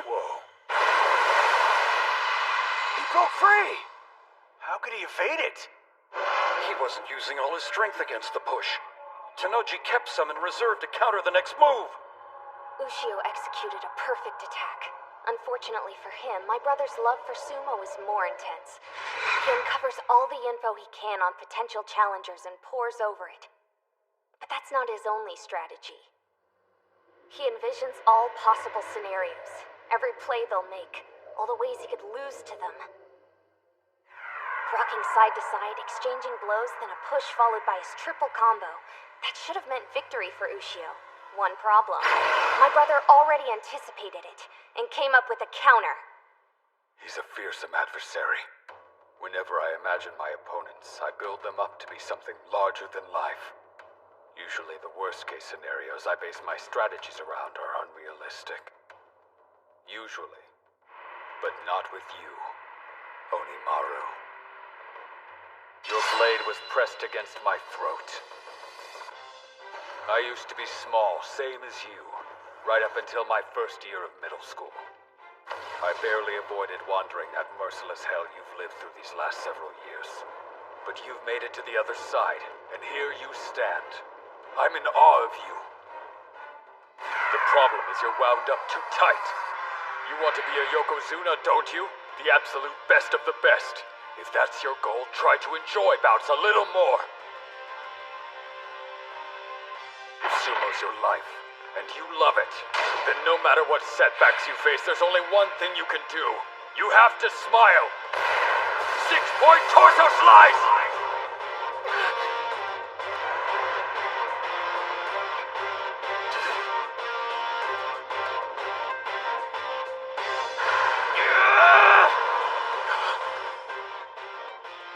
Whoa. He broke free! How could he evade it? He wasn't using all his strength against the push. Tenochi kept some in reserve to counter the next move. Ushio executed a perfect attack. Unfortunately for him, my brother's love for sumo is more intense. He uncovers all the info he can on potential challengers and pores over it. But that's not his only strategy. He envisions all possible scenarios, every play they'll make, all the ways he could lose to them. Rocking side to side, exchanging blows, then a push followed by his triple combo. That should have meant victory for Ushio. One problem. My brother already anticipated it and came up with a counter. He's a fearsome adversary. Whenever I imagine my opponents, I build them up to be something larger than life. Usually the worst-case scenarios I base my strategies around are unrealistic. Usually. But not with you, Onimaru. Your blade was pressed against my throat. I used to be small, same as you, right up until my first year of middle school. I barely avoided wandering that merciless hell you've lived through these last several years. But you've made it to the other side, and here you stand. I'm in awe of you. The problem is you're wound up too tight. You want to be a Yokozuna, don't you? The absolute best of the best. If that's your goal, try to enjoy bouts a little more. If sumo's your life, and you love it, then no matter what setbacks you face, there's only one thing you can do. You have to smile. 6-point torso slice!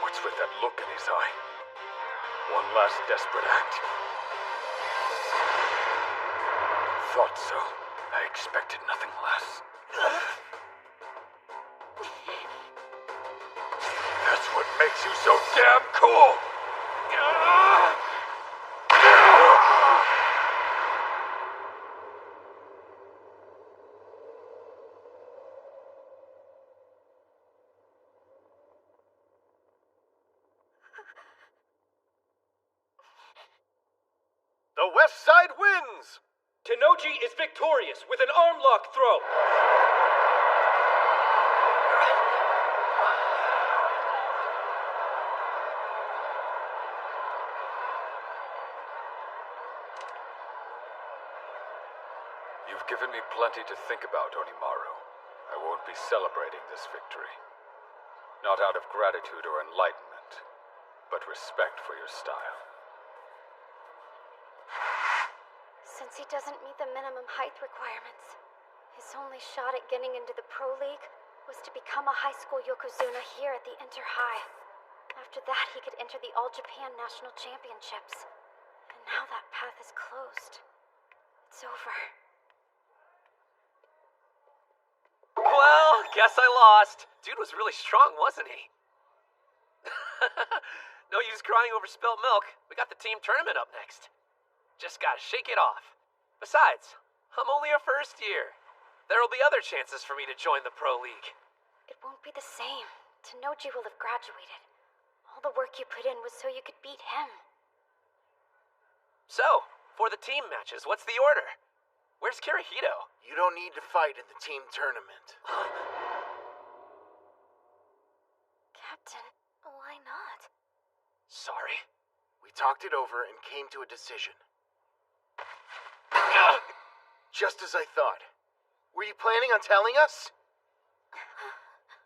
What's with that look in his eye? One last desperate act. Thought so. I expected nothing less. That's what makes you so damn cool! The West Side wins! Tenoji is victorious with an arm lock throw. You've given me plenty to think about, Onimaru. I won't be celebrating this victory. Not out of gratitude or enlightenment, but respect for your style. Since he doesn't meet the minimum height requirements, his only shot at getting into the Pro League was to become a high school Yokozuna here at the Inter-High. After that, he could enter the All-Japan National Championships. And now that path is closed. It's over. Well, guess I lost. Dude was really strong, wasn't he? No use crying over spilt milk. We got the team tournament up next. Just gotta shake it off. Besides, I'm only a first year. There'll be other chances for me to join the Pro League. It won't be the same. Tenoji will have graduated. All the work you put in was so you could beat him. So, for the team matches, what's the order? Where's Kirihito? You don't need to fight in the team tournament. Captain, why not? Sorry? We talked it over and came to a decision. Just as I thought. Were you planning on telling us?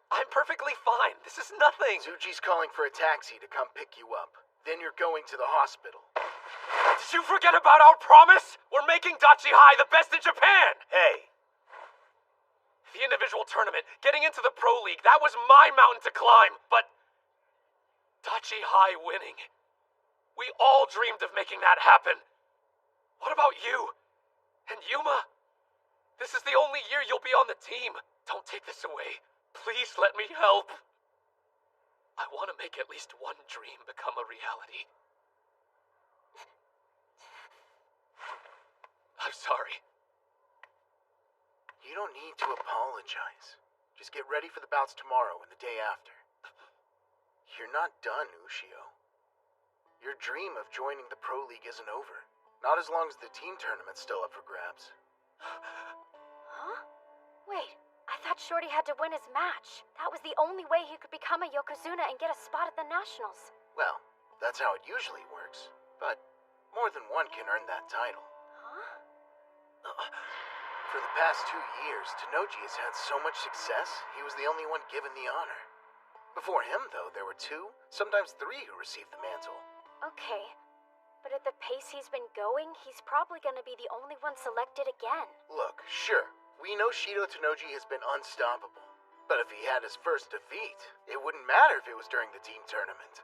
I'm perfectly fine. This is nothing. Tsuji's calling for a taxi to come pick you up. Then you're going to the hospital. Did you forget about our promise? We're making Dachi High the best in Japan! Hey. The individual tournament, getting into the Pro League, that was my mountain to climb, but Dachi High winning. We all dreamed of making that happen. What about you? And Yuma? This is the only year you'll be on the team. Don't take this away. Please let me help. I want to make at least one dream become a reality. I'm sorry. You don't need to apologize. Just get ready for the bouts tomorrow and the day after. You're not done, Ushio. Your dream of joining the Pro League isn't over. Not as long as the team tournament's still up for grabs. Huh? Wait, I thought Shorty had to win his match. That was the only way he could become a Yokozuna and get a spot at the Nationals. Well, that's how it usually works. But more than one can earn that title. Huh? For the past 2 years, Tenoji has had so much success, he was the only one given the honor. Before him, though, there were 2, sometimes 3 who received the mantle. Okay, but at the pace he's been going, he's probably gonna be the only one selected again. Look, sure, we know Shido Tenoji has been unstoppable. But if he had his first defeat, it wouldn't matter if it was during the team tournament.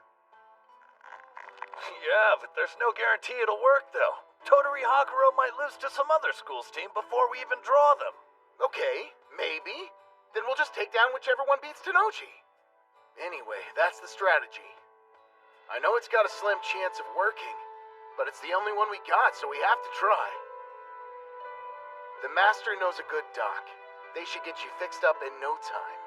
Yeah, but there's no guarantee it'll work, though. Tottori Hakuro might lose to some other school's team before we even draw them. Okay, maybe. Then we'll just take down whichever one beats Tenoji. Anyway, that's the strategy. I know it's got a slim chance of working, but it's the only one we got, so we have to try. The Master knows a good doc. They should get you fixed up in no time.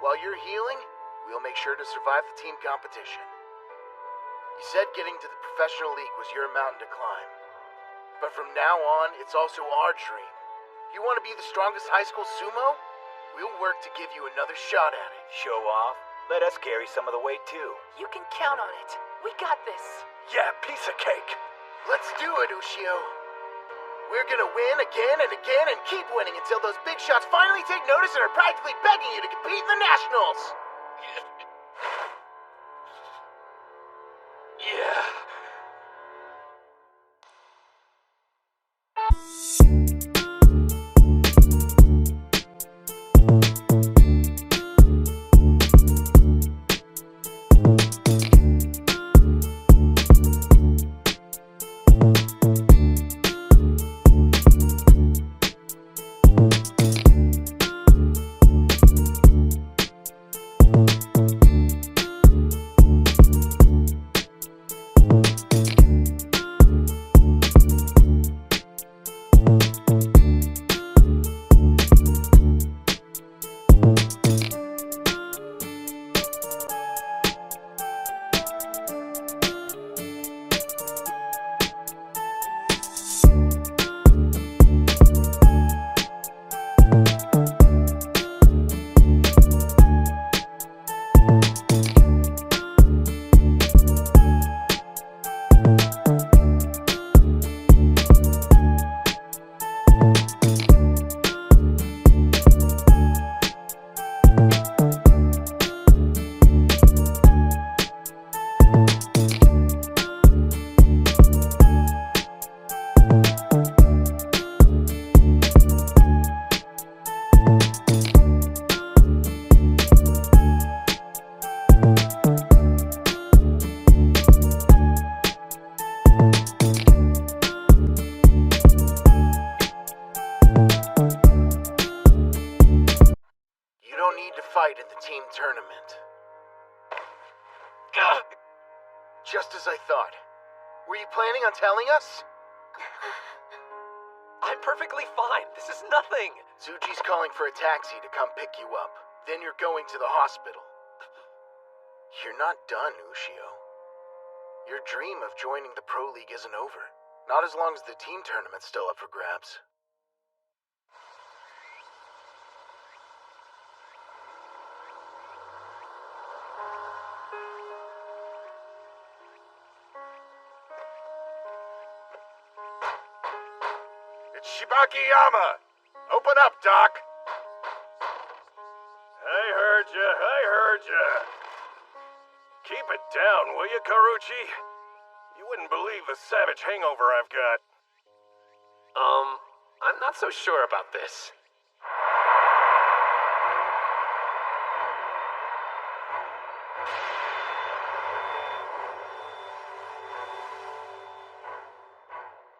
While you're healing, we'll make sure to survive the team competition. You said getting to the professional league was your mountain to climb. But from now on, it's also our dream. You want to be the strongest high school sumo? We'll work to give you another shot at it. Show off? Let us carry some of the weight, too. You can count on it. We got this. Yeah, piece of cake. Let's do it, Ushio. We're gonna win again and again and keep winning until those big shots finally take notice and are practically begging you to compete in the Nationals. Yeah. fight in the team tournament. Just as I thought. Were you planning on telling us? I'm perfectly fine. This is nothing. Tsuchi's calling for a taxi to come pick you up. Then you're going to the hospital. You're not done, Ushio. Your dream of joining the Pro League isn't over. Not as long as the team tournament's still up for grabs. It's Shibakiyama! Open up, Doc! I heard ya. Keep it down, will you, Karuchi? You wouldn't believe the savage hangover I've got. I'm not so sure about this.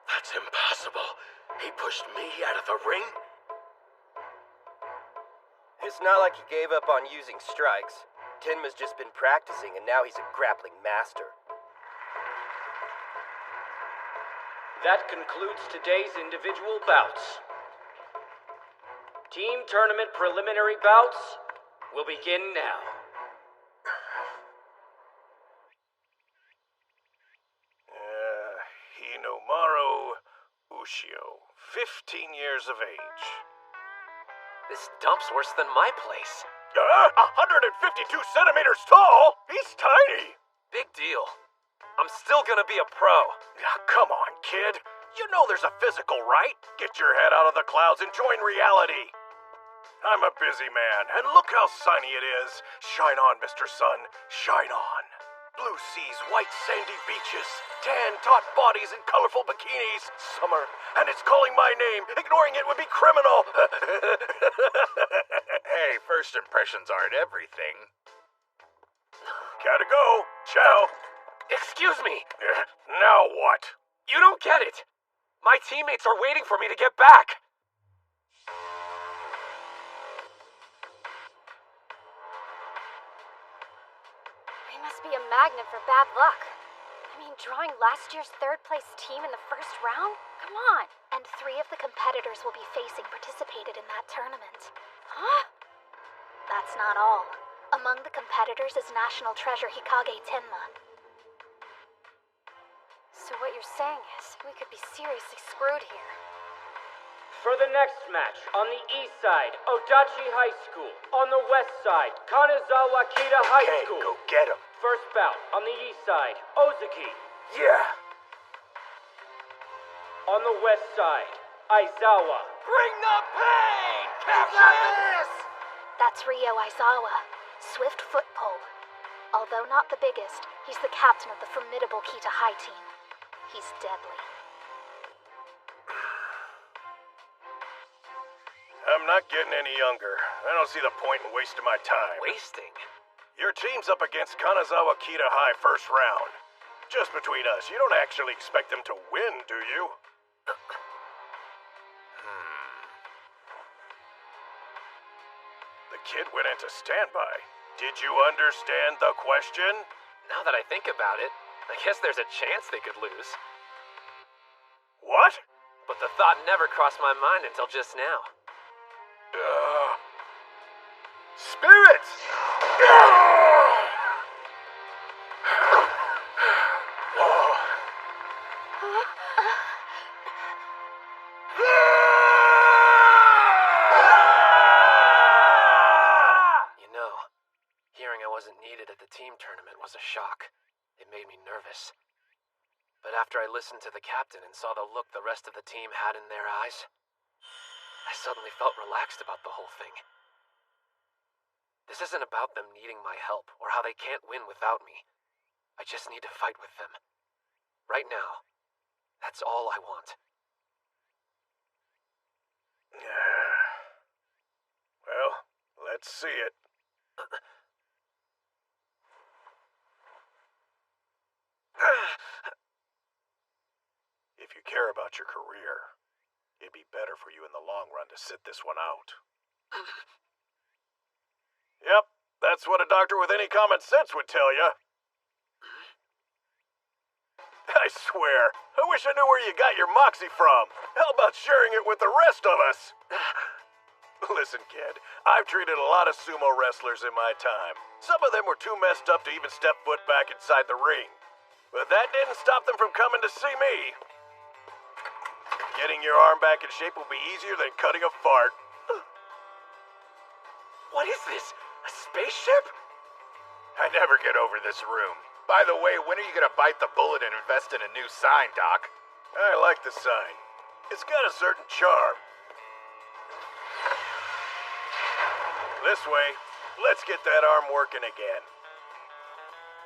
That's impossible. He pushed me out of the ring? It's not like he gave up on using strikes. Tenma's just been practicing, and now he's a grappling master. That concludes today's individual bouts. Team tournament preliminary bouts will begin now. Hinomaru Ushio, 15 years of age. This dump's worse than my place. 152 centimeters tall? He's tiny. Big deal. I'm still gonna be a pro. Come on, kid. You know there's a physical, right? Get your head out of the clouds and join reality. I'm a busy man, and look how sunny it is. Shine on, Mr. Sun. Shine on. Blue seas, white sandy beaches, tan taut bodies in colorful bikinis. Summer, and it's calling my name. Ignoring it would be criminal. Hey, first impressions aren't everything. Gotta go. Ciao. Excuse me. Now what? You don't get it. My teammates are waiting for me to get back. He must be a magnet for bad luck. I mean, drawing last year's third place team in the first round? Come on. and 3 of the competitors we'll be facing participated in that tournament. Huh? That's not all. Among the competitors is National Treasure Hikage Tenma. So what you're saying is, we could be seriously screwed here. For the next match, on the east side, Odachi High School. On the west side, Kanazawa Kita High School. Go get him. First bout, on the east side, Ozaki. Yeah. On the west side, Aizawa. Bring the pain! Capture this! That's Ryo Aizawa, swift foot pole. Although not the biggest, he's the captain of the formidable Kita High team. He's deadly. I'm not getting any younger. I don't see the point in wasting my time. Wasting? Your team's up against Kanazawa Kita High first round. Just between us, you don't actually expect them to win, do you? The kid went into standby. Did you understand the question? Now that I think about it, I guess there's a chance they could lose. What? But the thought never crossed my mind until just now. Spirits! You know, hearing I wasn't needed at the team tournament was a shock. It made me nervous. But after I listened to the captain and saw the look the rest of the team had in their eyes, I suddenly felt relaxed about the whole thing. This isn't about them needing my help or how they can't win without me. I just need to fight with them. Right now, that's all I want. Well, let's see it. If you care about your career, it'd be better for you in the long run to sit this one out. Yep, that's what a doctor with any common sense would tell you. I swear, I wish I knew where you got your moxie from. How about sharing it with the rest of us? Listen, kid, I've treated a lot of sumo wrestlers in my time. Some of them were too messed up to even step foot back inside the ring. But that didn't stop them from coming to see me. Getting your arm back in shape will be easier than cutting a fart. What is this? A spaceship? I never get over this room. By the way, when are you gonna bite the bullet and invest in a new sign, Doc? I like the sign. It's got a certain charm. This way, let's get that arm working again.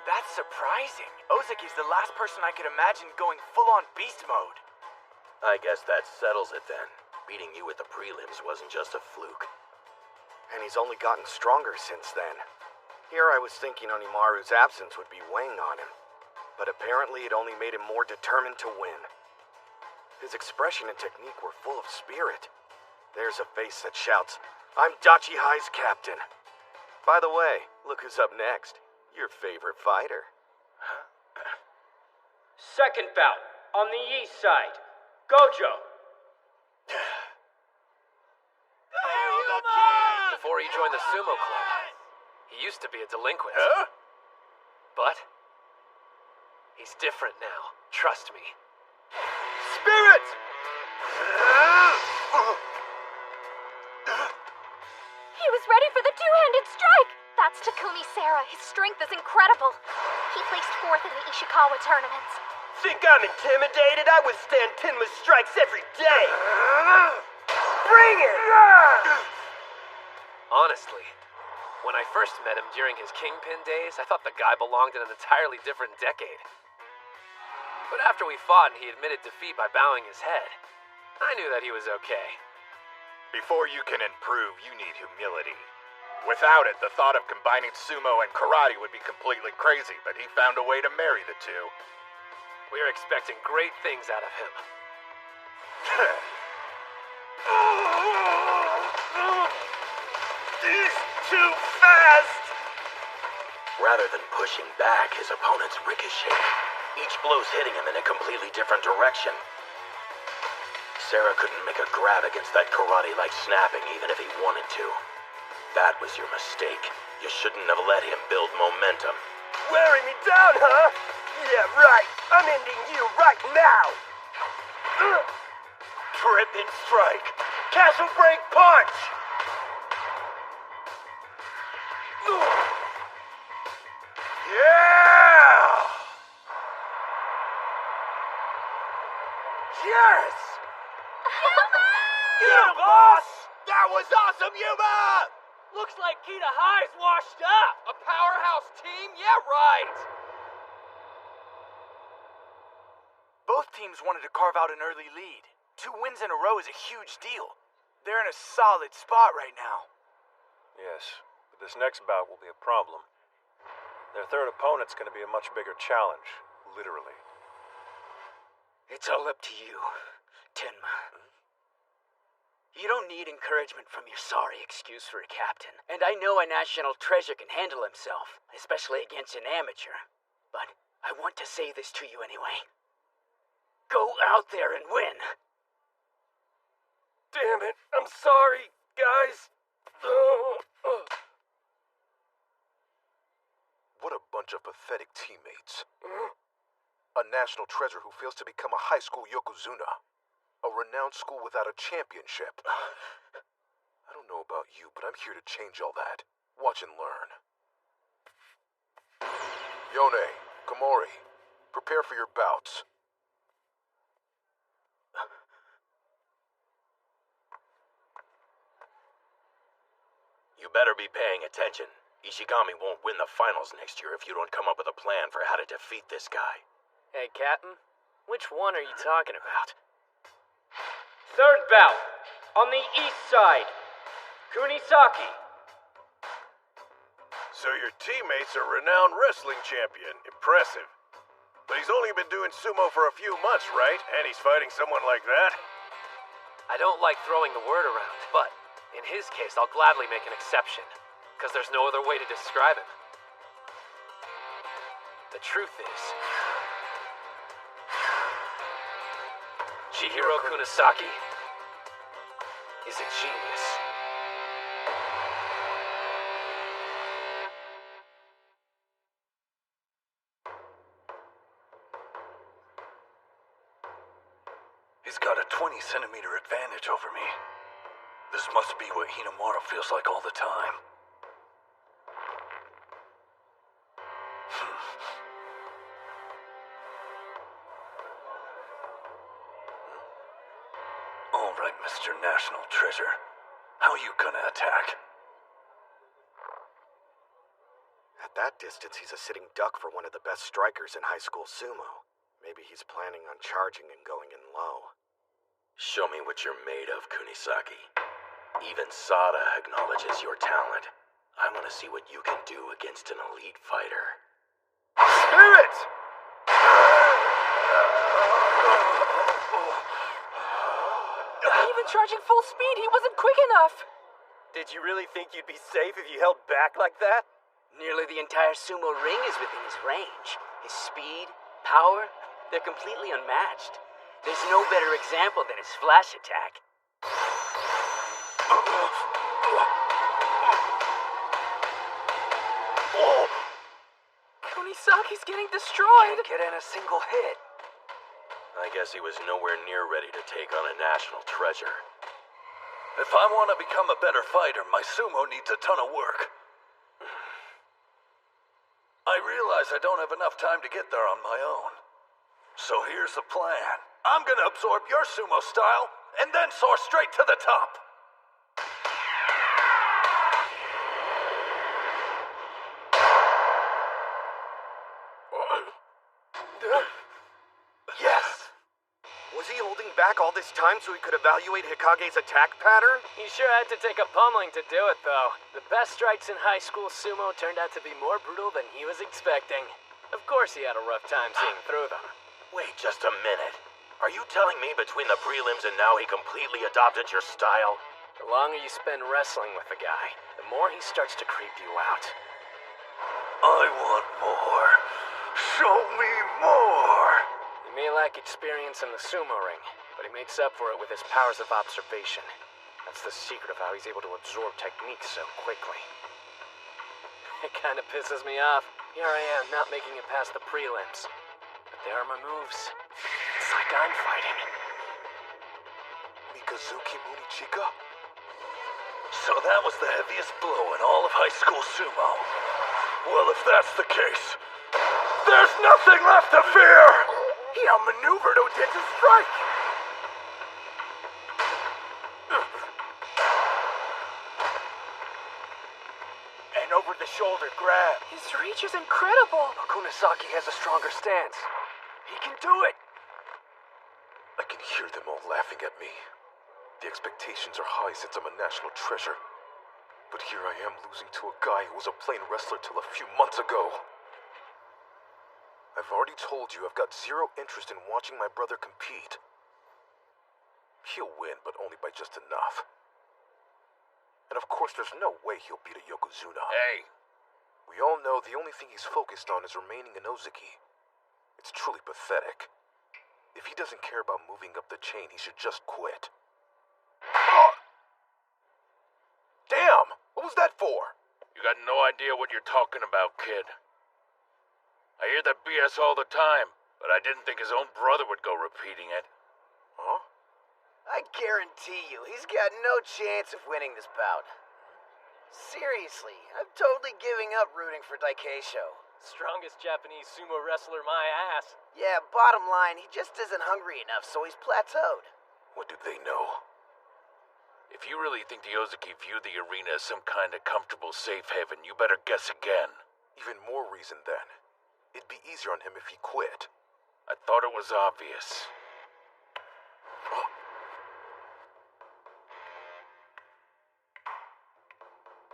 That's surprising. Ozaki's the last person I could imagine going full-on beast mode. I guess that settles it then. Beating you at the prelims wasn't just a fluke. And he's only gotten stronger since then. Here I was thinking Onimaru's absence would be weighing on him, but apparently it only made him more determined to win. His expression and technique were full of spirit. There's a face that shouts, "I'm Dachi High's captain." By the way, look who's up next. Your favorite fighter. Second bout, on the east side, Gojo. Before he joined the Sumo Club, he used to be a delinquent. Huh? But he's different now. Trust me. Spirit! He was ready for the two-handed strike! That's Takumi Sara. His strength is incredible. He placed 4th in the Ishikawa tournaments. Think I'm intimidated? I withstand Tenma's strikes every day! Bring it! Honestly, when I first met him during his Kingpin days, I thought the guy belonged in an entirely different decade. But after we fought and he admitted defeat by bowing his head, I knew that he was okay. Before you can improve, you need humility. Without it, the thought of combining sumo and karate would be completely crazy, but he found a way to marry the two. We're expecting great things out of him. He's too fast! Rather than pushing back, his opponents ricochet. Each blow's hitting him in a completely different direction. Sarah couldn't make a grab against that karate-like snapping even if he wanted to. That was your mistake. You shouldn't have let him build momentum. Wearing me down, huh? Yeah, right. I'm ending you right now. Trip and strike. Castle break punch! Yeah! Yes! Yeah, boss! That was awesome, Yuma! Looks like Kita High's washed up. A powerhouse team? Yeah, right. Both teams wanted to carve out an early lead. 2 wins in a row is a huge deal. They're in a solid spot right now. Yes, but this next bout will be a problem. Their third opponent's going to be a much bigger challenge, literally. It's all up to you, Tenma. You don't need encouragement from your sorry excuse for a captain. And I know a national treasure can handle himself, especially against an amateur. But I want to say this to you anyway. Go out there and win. Damn it, I'm sorry, guys. What a bunch of pathetic teammates. A national treasure who fails to become a high school Yokozuna. A renowned school without a championship. I don't know about you, but I'm here to change all that. Watch and learn. Yone, Komori, prepare for your bouts. You better be paying attention. Ishigami won't win the finals next year if you don't come up with a plan for how to defeat this guy. Hey, Captain. Which one are you talking about? Third bout, on the east side, Kunisaki. So your teammate's a renowned wrestling champion. Impressive. But he's only been doing sumo for a few months, right? And he's fighting someone like that? I don't like throwing the word around, but in his case, I'll gladly make an exception, because there's no other way to describe him. The truth is, Chihiro Kunisaki is a genius. He's got a 20-centimeter advantage over me. This must be what Hinamura feels like all the time. All right, Mr. National Treasure. How you gonna attack? At that distance, he's a sitting duck for one of the best strikers in high school sumo. Maybe he's planning on charging and going in low. Show me what you're made of, Kunisaki. Even Sada acknowledges your talent. I want to see what you can do against an elite fighter. Spirit! Even charging full speed, he wasn't quick enough. Did you really think you'd be safe if you held back like that? Nearly the entire sumo ring is within his range. His speed, power, they're completely unmatched. There's no better example than his flash attack. Kunisaki's getting destroyed. Can't get in a single hit. I guess he was nowhere near ready to take on a national treasure. If I want to become a better fighter, my sumo needs a ton of work. I realize I don't have enough time to get there on my own. So here's the plan. I'm gonna absorb your sumo style, and then soar straight to the top. Yes! Was he holding back all this time so he could evaluate Hikage's attack pattern? He sure had to take a pummeling to do it, though. The best strikes in high school sumo turned out to be more brutal than he was expecting. Of course he had a rough time seeing through them. Wait just a minute. Are you telling me between the prelims and now he completely adopted your style? The longer you spend wrestling with the guy, the more he starts to creep you out. I want more. Show me more. You may lack experience in the sumo ring, but he makes up for it with his powers of observation. That's the secret of how he's able to absorb techniques so quickly. It kind of pisses me off. Here I am, not making it past the prelims. But there are my moves. It's like I'm fighting. Mikazuki Munichika? So that was the heaviest blow in all of high school sumo. Well, if that's the case, there's nothing left to fear! He outmaneuvered Odeta's strike! An over-the-shoulder grab. His reach is incredible. Kunisaki has a stronger stance. He can do it! I can hear them all laughing at me. The expectations are high since I'm a national treasure. But here I am losing to a guy who was a plain wrestler till a few months ago. I've already told you I've got zero interest in watching my brother compete. He'll win, but only by just enough. And of course, there's no way he'll beat a Yokozuna. Hey! We all know the only thing he's focused on is remaining in Ozeki. It's truly pathetic. If he doesn't care about moving up the chain, he should just quit. Damn! What was that for? You got no idea what you're talking about, kid. I hear that BS all the time, but I didn't think his own brother would go repeating it. Huh? I guarantee you, he's got no chance of winning this bout. Seriously, I'm totally giving up rooting for Daikeisho. Strongest Japanese sumo wrestler my ass. Yeah, bottom line, he just isn't hungry enough, so he's plateaued. What do they know? If you really think the Ozeki view the arena as some kind of comfortable safe haven, you better guess again. Even more reason then. It'd be easier on him if he quit. I thought it was obvious.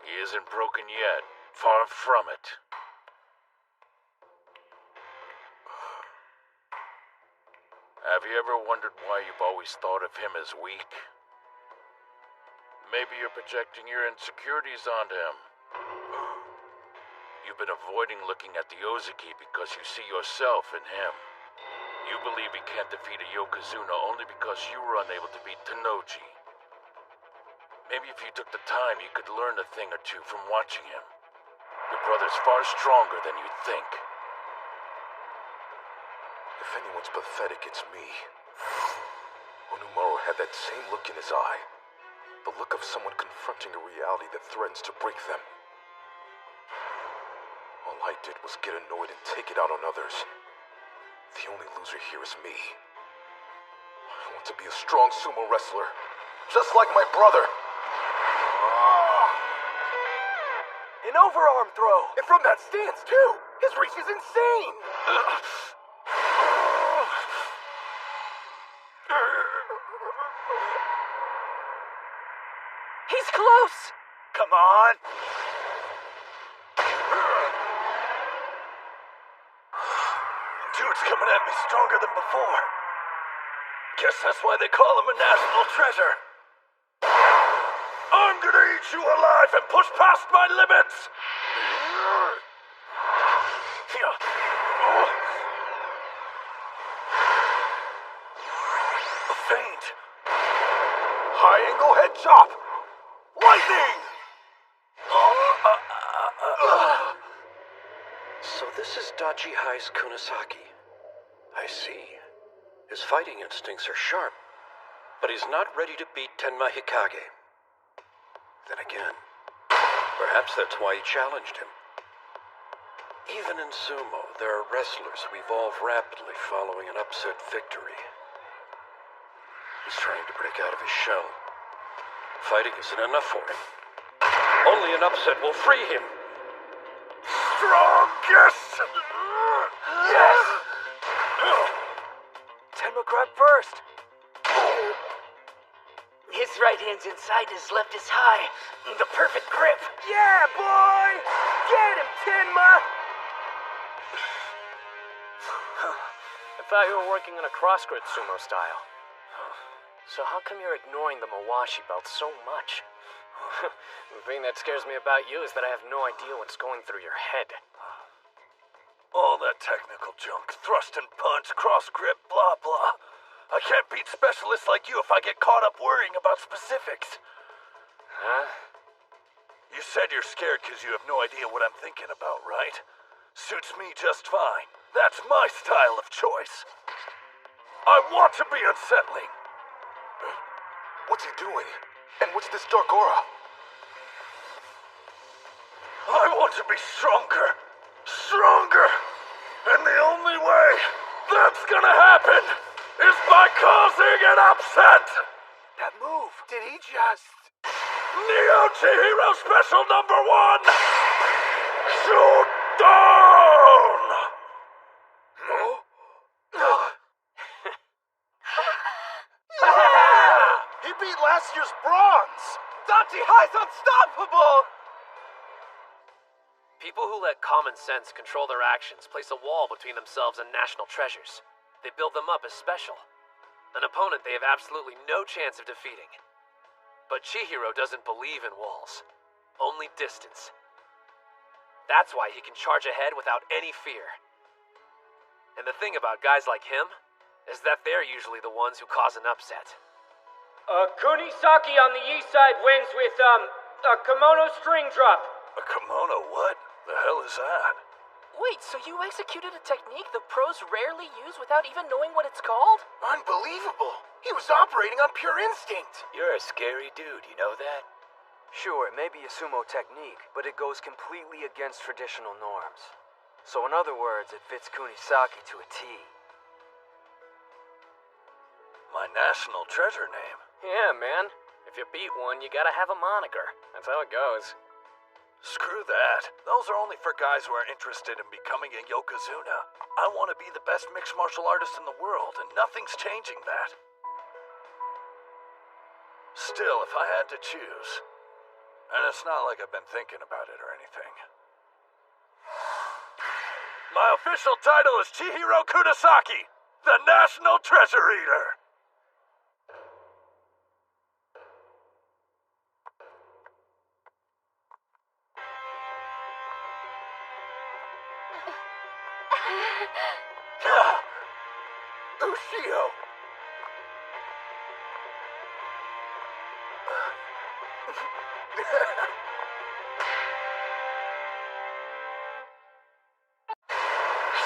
He isn't broken yet. Far from it. Have you ever wondered why you've always thought of him as weak? Maybe you're projecting your insecurities onto him. You've been avoiding looking at the Ozeki because you see yourself in him. You believe he can't defeat a Yokozuna only because you were unable to beat Tennoji. Maybe if you took the time, you could learn a thing or two from watching him. Your brother's far stronger than you think. If anyone's pathetic, it's me. Onumaru had that same look in his eye. The look of someone confronting a reality that threatens to break them. All I did was get annoyed and take it out on others. The only loser here is me. I want to be a strong sumo wrestler, just like my brother. An overarm throw! And from that stance, too! His reach is insane! He's close! Come on! Dude's coming at me stronger than before. Guess that's why they call him a national treasure. I'm gonna eat you alive and push past my limits! A feint. High angle head chop! Lightning! So this is Dachi Hai's Kunisaki. I see. His fighting instincts are sharp, but he's not ready to beat Tenma Hikage. Then again, perhaps that's why he challenged him. Even in sumo, there are wrestlers who evolve rapidly following an upset victory. He's trying to break out of his shell. Fighting isn't enough for him. Only an upset will free him. Strongest! Yes! Tenma grab first. His right hand's inside, his left is high. The perfect grip. Yeah, boy! Get him, Tenma! I thought you were working on a cross-grip sumo style. So how come you're ignoring the Mawashi belt so much? The thing that scares me about you is that I have no idea what's going through your head. All that technical junk, thrust and punch, cross grip, blah blah. I can't beat specialists like you if I get caught up worrying about specifics. Huh? You said you're scared because you have no idea what I'm thinking about, right? Suits me just fine. That's my style of choice. I want to be unsettling. What's he doing? And what's this dark aura? I want to be stronger. Stronger. And the only way that's gonna happen is by causing an upset. That move. Did he just... Neo Chihiro Special Number 1! Shoot down! He beat last year's bronze! Dachi High's unstoppable! People who let common sense control their actions place a wall between themselves and national treasures. They build them up as special. An opponent they have absolutely no chance of defeating. But Chihiro doesn't believe in walls, only distance. That's why he can charge ahead without any fear. And the thing about guys like him is that they're usually the ones who cause an upset. Kunisaki on the east side wins with, a kimono string drop. A kimono what? The hell is that? Wait, so you executed a technique the pros rarely use without even knowing what it's called? Unbelievable! He was operating on pure instinct! You're a scary dude, you know that? Sure, it may be a sumo technique, but it goes completely against traditional norms. So in other words, it fits Kunisaki to a T. My national treasure name. Yeah, man. If you beat one, you gotta have a moniker. That's how it goes. Screw that. Those are only for guys who are interested in becoming a Yokozuna. I want to be the best mixed martial artist in the world, and nothing's changing that. Still, if I had to choose, and it's not like I've been thinking about it or anything. My official title is Chihiro Kunisaki, the National Treasure Eater. Ushio!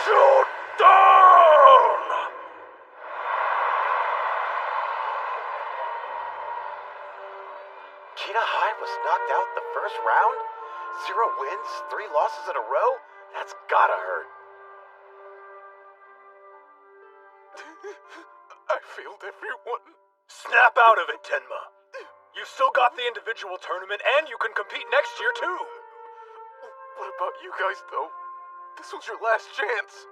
Shoot down! Kita High was knocked out the first round? 0 wins, 3 losses in a row? That's gotta hurt. I failed everyone. Snap out of it, Tenma. You've still got the individual tournament, and you can compete next year, too. What about you guys, though? This was your last chance.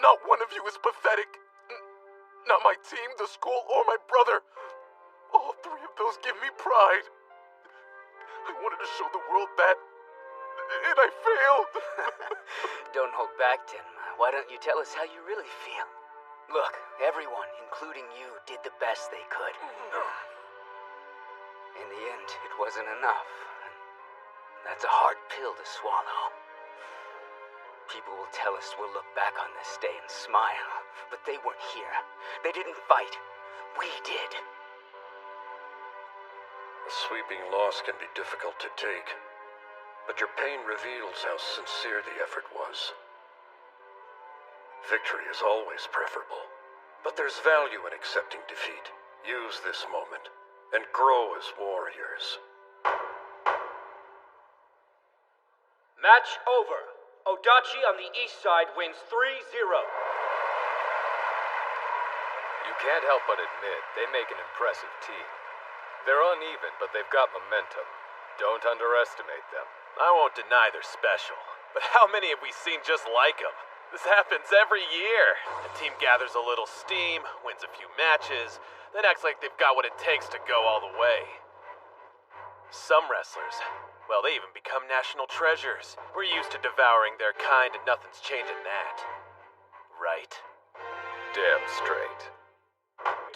Not one of you is pathetic. Not my team, the school, or my brother. All 3 of those give me pride. I wanted to show the world that, and I failed. Don't hold back, Tenma. Why don't you tell us how you really feel? Look, everyone, including you, did the best they could. In the end, it wasn't enough. That's a hard pill to swallow. People will tell us we'll look back on this day and smile, but they weren't here. They didn't fight. We did. A sweeping loss can be difficult to take, but your pain reveals how sincere the effort was. Victory is always preferable, but there's value in accepting defeat. Use this moment and grow as warriors. Match over. Odachi on the east side wins 3-0. You can't help but admit they make an impressive team. They're uneven, but they've got momentum. Don't underestimate them. I won't deny they're special, but how many have we seen just like them? This happens every year. A team gathers a little steam, wins a few matches, then acts like they've got what it takes to go all the way. Some wrestlers, well, they even become national treasures. We're used to devouring their kind and nothing's changing that. Right? Damn straight.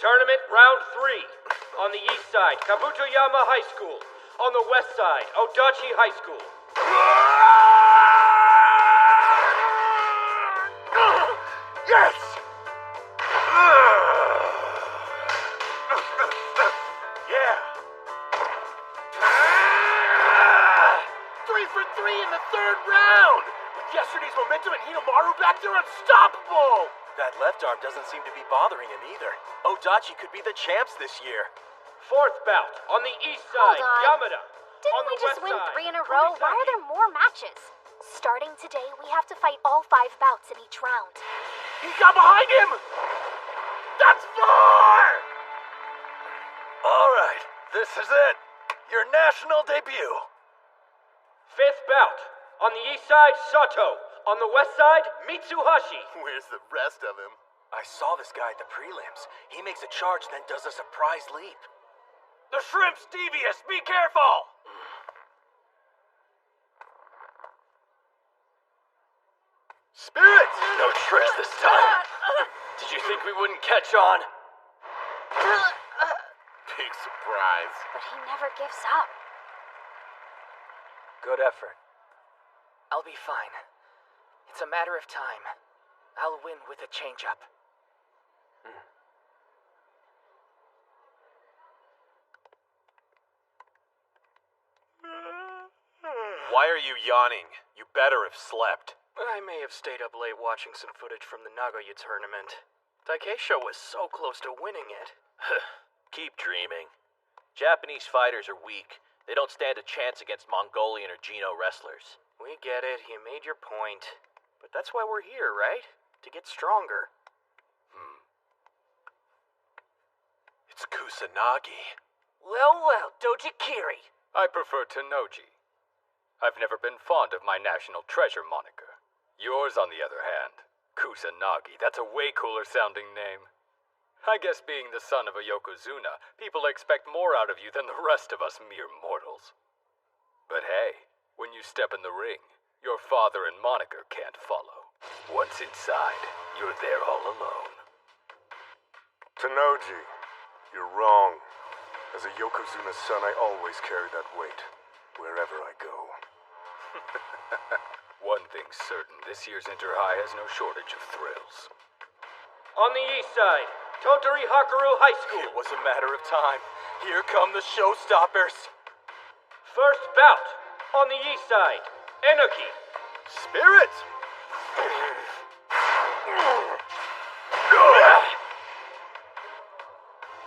Tournament round 3. On the east side, Kabutoyama High School. On the west side, Odachi High School. Yes! 3 in the 3rd round! With yesterday's momentum and Hinamaru back there, unstoppable! That left arm doesn't seem to be bothering him either. Odachi could be the champs this year. 4th bout, on the east side, Hold on. Yamada. Didn't On we the just west win side, 3 in a row? Why are there more matches? Starting today, we have to fight all 5 bouts in each round. He got behind him! That's 4! All right, this is it. Your national debut. 5th bout, on the east side, Sato. On the west side, Mitsuhashi. Where's the rest of him? I saw this guy at the prelims. He makes a charge, then does a surprise leap. The shrimp's devious! Be careful! Spirits! No tricks this time. Did you think we wouldn't catch on? Big surprise. But he never gives up. Good effort. I'll be fine. It's a matter of time. I'll win with a change-up. Why are you yawning? You better have slept. I may have stayed up late watching some footage from the Nagoya tournament. Takeisho was so close to winning it. Keep dreaming. Japanese fighters are weak. They don't stand a chance against Mongolian or Gino wrestlers. We get it, you made your point. But that's why we're here, right? To get stronger. It's Kusanagi. Well, well, Dojikiri. I prefer Tenoji. I've never been fond of my national treasure moniker. Yours, on the other hand, Kusanagi, that's a way cooler sounding name. I guess being the son of a Yokozuna, people expect more out of you than the rest of us mere mortals. But hey, when you step in the ring, your father and moniker can't follow. Once inside, you're there all alone. Tenoji, you're wrong. As a Yokozuna's son, I always carry that weight, wherever I go. One thing's certain, this year's Inter-High has no shortage of thrills. On the east side, Totori Hakaru High School. It was a matter of time. Here come the showstoppers. 1st bout, on the east side, Enoki. Spirits!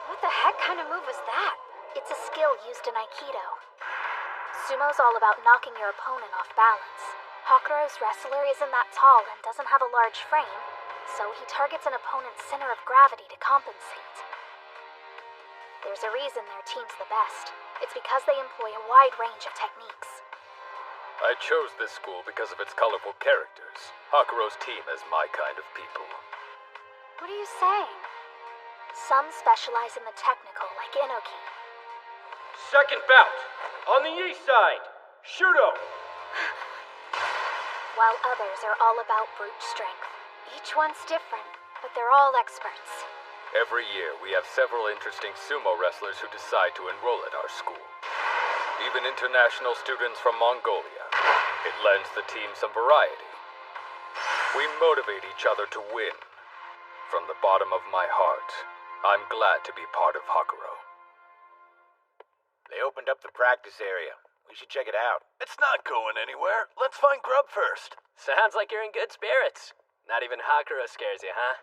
What the heck kind of move was that? It's a skill used in Aikido. Sumo's all about knocking your opponent off balance. Hakuro's wrestler isn't that tall and doesn't have a large frame, so he targets an opponent's center of gravity to compensate. There's a reason their team's the best. It's because they employ a wide range of techniques. I chose this school because of its colorful characters. Hakuro's team has my kind of people. What are you saying? Some specialize in the technical, like Inoki. 2nd bout, on the east side, Shudo. While others are all about brute strength. Each one's different, but they're all experts. Every year, we have several interesting sumo wrestlers who decide to enroll at our school. Even international students from Mongolia. It lends the team some variety. We motivate each other to win. From the bottom of my heart, I'm glad to be part of Hakuro. They opened up the practice area. We should check it out. It's not going anywhere. Let's find grub first. Sounds like you're in good spirits. Not even Hakuro scares you, huh?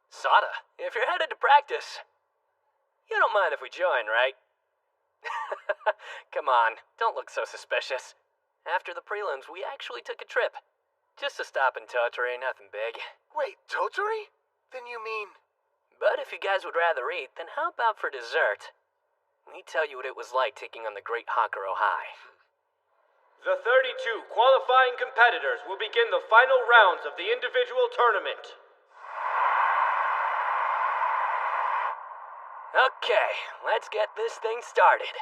Sada, if you're headed to practice, you don't mind if we join, right? Come on, don't look so suspicious. After the prelims, we actually took a trip. Just to stop in Totori, nothing big. Wait, Totori? Then you mean... But if you guys would rather eat, then how about for dessert? Let me tell you what it was like taking on the great Hakuro High. The 32 qualifying competitors will begin the final rounds of the individual tournament. Okay, let's get this thing started.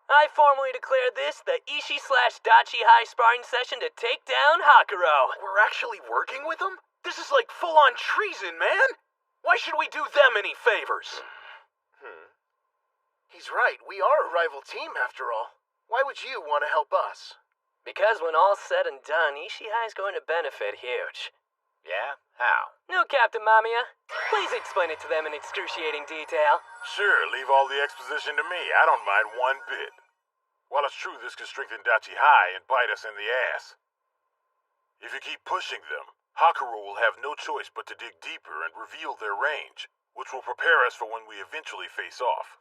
I formally declare this the Ishi/Dachi High sparring session to take down Hakuro. We're actually working with them? This is like full-on treason, man! Why should we do them any favors? He's right. We are a rival team, after all. Why would you want to help us? Because when all's said and done, Ishihai's going to benefit huge. Yeah? How? No, Captain Mamiya. Please explain it to them in excruciating detail. Sure, leave all the exposition to me. I don't mind one bit. While it's true this could strengthen Dachi High and bite us in the ass, if you keep pushing them, Hakuro will have no choice but to dig deeper and reveal their range, which will prepare us for when we eventually face off.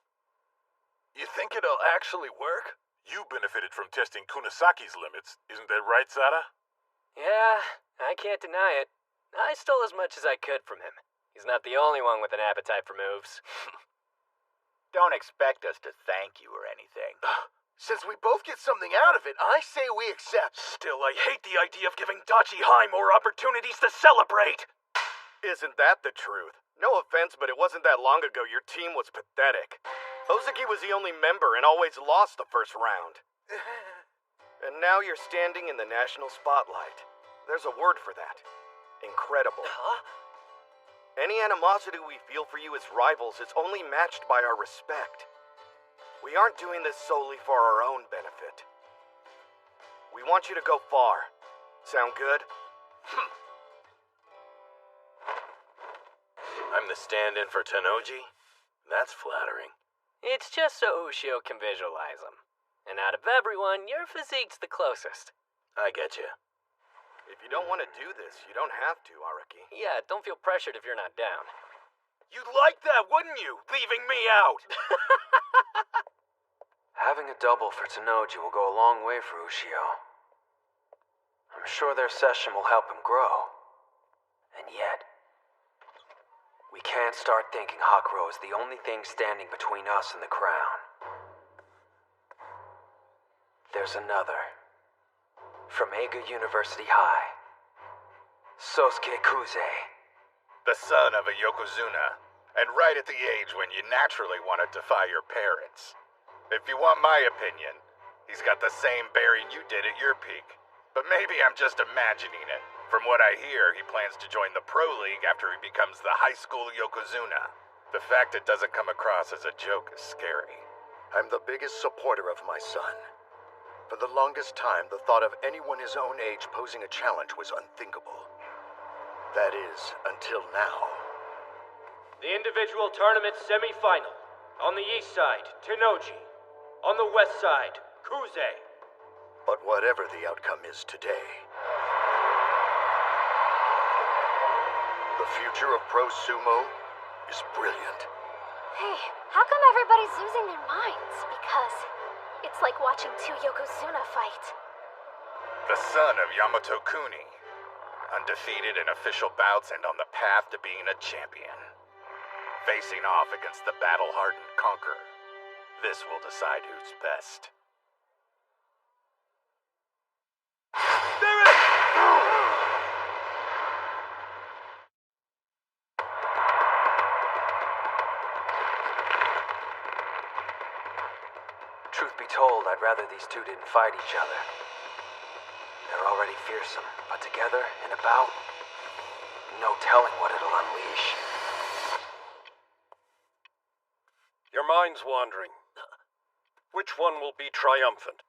You think it'll actually work? You benefited from testing Kunasaki's limits, isn't that right, Sada? Yeah, I can't deny it. I stole as much as I could from him. He's not the only one with an appetite for moves. Don't expect us to thank you or anything. Since we both get something out of it, I say we accept. Still, I hate the idea of giving Dachi High more opportunities to celebrate. Isn't that the truth? No offense, but it wasn't that long ago your team was pathetic. Ozuki was the only member and always lost the first round. And now you're standing in the national spotlight. There's a word for that. Incredible. Huh? Any animosity we feel for you as rivals is only matched by our respect. We aren't doing this solely for our own benefit. We want you to go far. Sound good? I'm the stand-in for Tennoji? That's flattering. It's just so Ushio can visualize him. And out of everyone, your physique's the closest. I get you. If you don't want to do this, you don't have to, Araki. Yeah, don't feel pressured if you're not down. You'd like that, wouldn't you? Leaving me out. Having a double for Tennoji will go a long way for Ushio. I'm sure their session will help him grow. And yet, we can't start thinking Hakuro is the only thing standing between us and the crown. There's another. From Eiga University High. Sosuke Kuze. The son of a Yokozuna, and right at the age when you naturally want to defy your parents. If you want my opinion, he's got the same bearing you did at your peak. But maybe I'm just imagining it. From what I hear, he plans to join the Pro League after he becomes the high school Yokozuna. The fact it doesn't come across as a joke is scary. I'm the biggest supporter of my son. For the longest time, the thought of anyone his own age posing a challenge was unthinkable. That is, until now. The individual tournament semi-final. On the east side, Tennoji. On the west side, Kuze. But whatever the outcome is today, the future of pro sumo is brilliant. Hey, how come everybody's losing their minds? Because it's like watching two Yokozuna fight. The son of Yamato Kuni. Undefeated in official bouts and on the path to being a champion. Facing off against the battle-hardened conqueror. This will decide who's best. There it is! Truth be told, I'd rather these two didn't fight each other. They're already fearsome, but together, in a bout, no telling what it'll unleash. Your mind's wandering. Which one will be triumphant?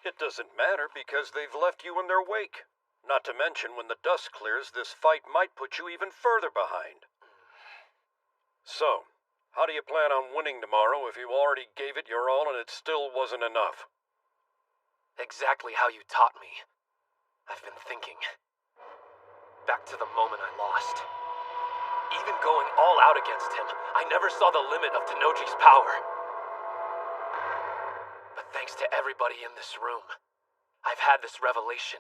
It doesn't matter because they've left you in their wake. Not to mention, when the dust clears, this fight might put you even further behind. So, how do you plan on winning tomorrow if you already gave it your all and it still wasn't enough? Exactly how you taught me. I've been thinking. Back to the moment I lost. Even going all out against him, I never saw the limit of Tennoji's power. But thanks to everybody in this room, I've had this revelation.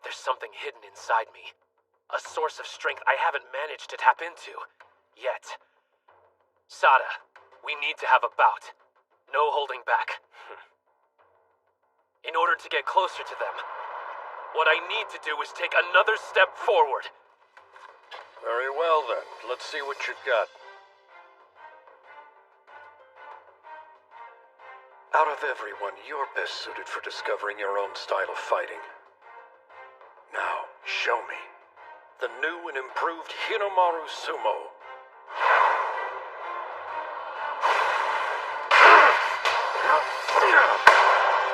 There's something hidden inside me. A source of strength I haven't managed to tap into. Yet. Sada, we need to have a bout. No holding back. In order to get closer to them, what I need to do is take another step forward. Very well then, let's see what you've got. Out of everyone, you're best suited for discovering your own style of fighting. Now, show me. The new and improved Hinomaru Sumo.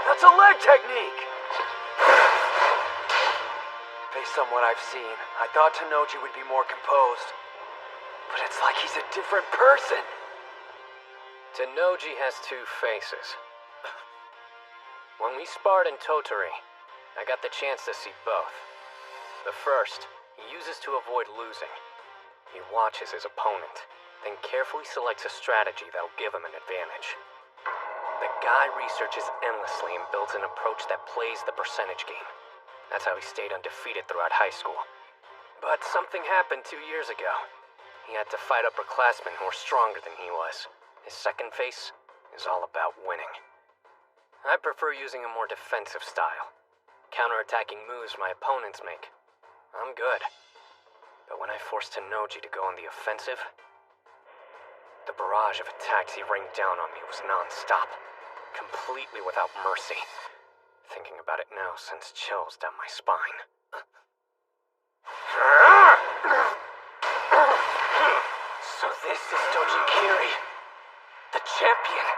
That's a leg technique! Based on what I've seen, I thought Tennoji would be more composed. But it's like he's a different person. Tennoji has two faces. When we sparred in Totori, I got the chance to see both. The first, he uses to avoid losing. He watches his opponent, then carefully selects a strategy that'll give him an advantage. The guy researches endlessly and builds an approach that plays the percentage game. That's how he stayed undefeated throughout high school. But something happened 2 years ago. He had to fight upperclassmen who were stronger than he was. His second face is all about winning. I prefer using a more defensive style, counterattacking moves my opponents make. I'm good. But when I forced Tennoji to go on the offensive, the barrage of attacks he rained down on me was non-stop, completely without mercy. Thinking about it now sends chills down my spine. So this is Dojikiri, the champion,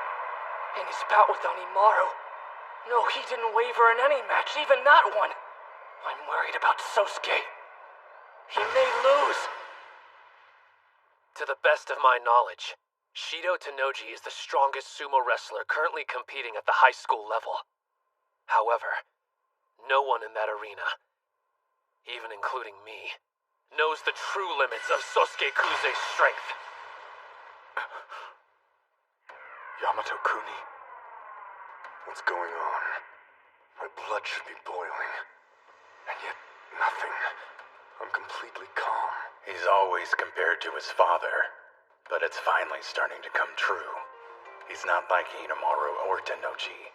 in his bout with Onimaru. No, he didn't waver in any match, even that one. I'm worried about Sosuke. He may lose. To the best of my knowledge, Shido Tennoji is the strongest sumo wrestler currently competing at the high school level. However, no one in that arena, even including me, knows the true limits of Sosuke Kuze's strength. Yamato Kuni, what's going on? My blood should be boiling, and yet nothing. I'm completely calm. He's always compared to his father, but it's finally starting to come true. He's not like Hinamaru or Tennoji.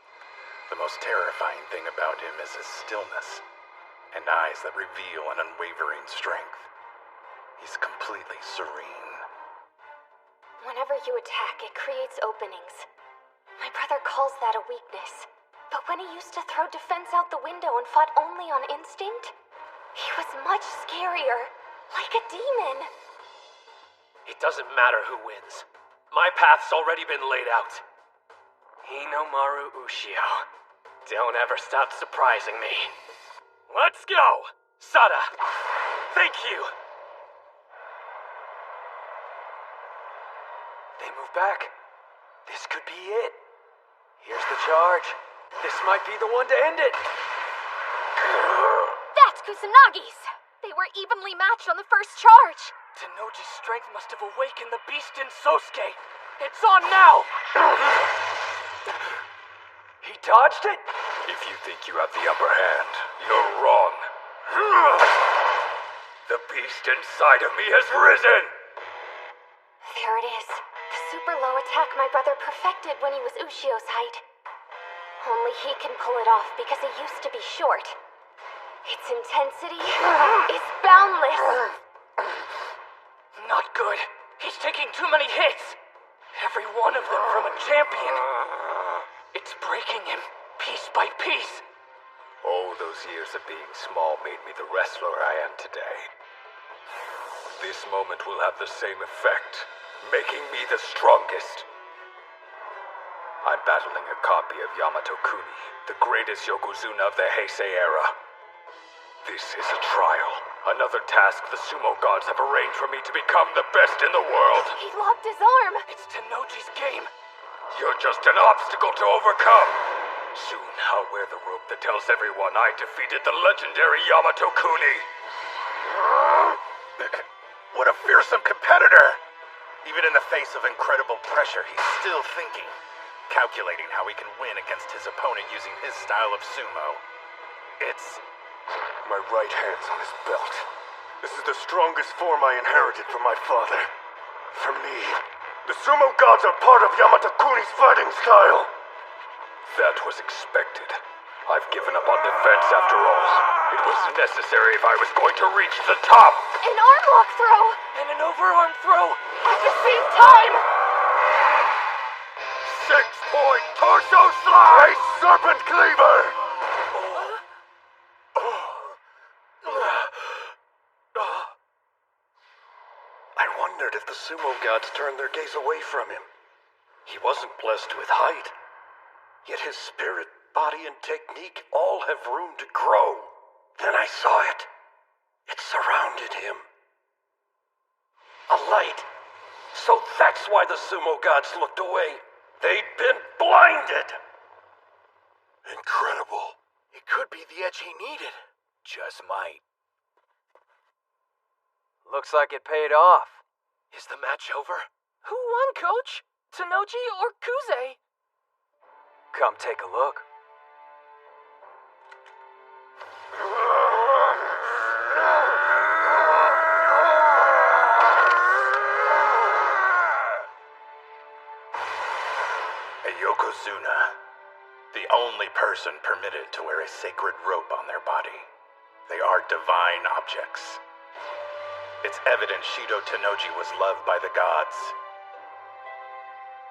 The most terrifying thing about him is his stillness, and eyes that reveal an unwavering strength. He's completely serene. Whenever you attack, it creates openings. My brother calls that a weakness. But when he used to throw defense out the window and fought only on instinct, he was much scarier, like a demon. It doesn't matter who wins. My path's already been laid out. Hinamaru Ushio, don't ever stop surprising me. Let's go! Sada, thank you! They move back. This could be it. Here's the charge. This might be the one to end it. That's Kusanagi's! They were evenly matched on the first charge. Tennoji's strength must have awakened the beast in Sosuke. It's on now! He dodged it? If you think you have the upper hand, you're wrong. The beast inside of me has risen! There it is. The super low attack my brother perfected when he was Ushio's height. Only he can pull it off because he used to be short. Its intensity is boundless. Not good. He's taking too many hits. Every one of them from a champion. It's breaking him, piece by piece. Oh, those years of being small made me the wrestler I am today. This moment will have the same effect, making me the strongest. I'm battling a copy of Yamato Kuni, the greatest Yokozuna of the Heisei era. This is a trial, another task the sumo gods have arranged for me to become the best in the world. He locked his arm. It's Tennoji's game. You're just an obstacle to overcome. Soon I'll wear the robe that tells everyone I defeated the legendary Yamato Kuni. What a fearsome competitor! Even in the face of incredible pressure, he's still thinking, calculating how he can win against his opponent using his style of sumo. It's... My right hand's on his belt. This is the strongest form I inherited from my father. For me, the sumo gods are part of Yamato Kuni's fighting style. That was expected. I've given up on defense after all. It was necessary if I was going to reach the top. An arm lock throw! And an overarm throw! At the same time! 6-point torso slide! Great serpent cleaver! I wondered if the sumo gods turned their gaze away from him. He wasn't blessed with height. Yet his spirit, body, and technique all have room to grow. Then I saw it. It surrounded him. A light. So that's why the sumo gods looked away. They'd been blinded! Incredible. It could be the edge he needed. Just might. Looks like it paid off. Is the match over? Who won, Coach? Tanoji or Kuze? Come take a look. A Yokozuna, the only person permitted to wear a sacred rope on their body. They are divine objects. It's evident Shido Tanoji was loved by the gods.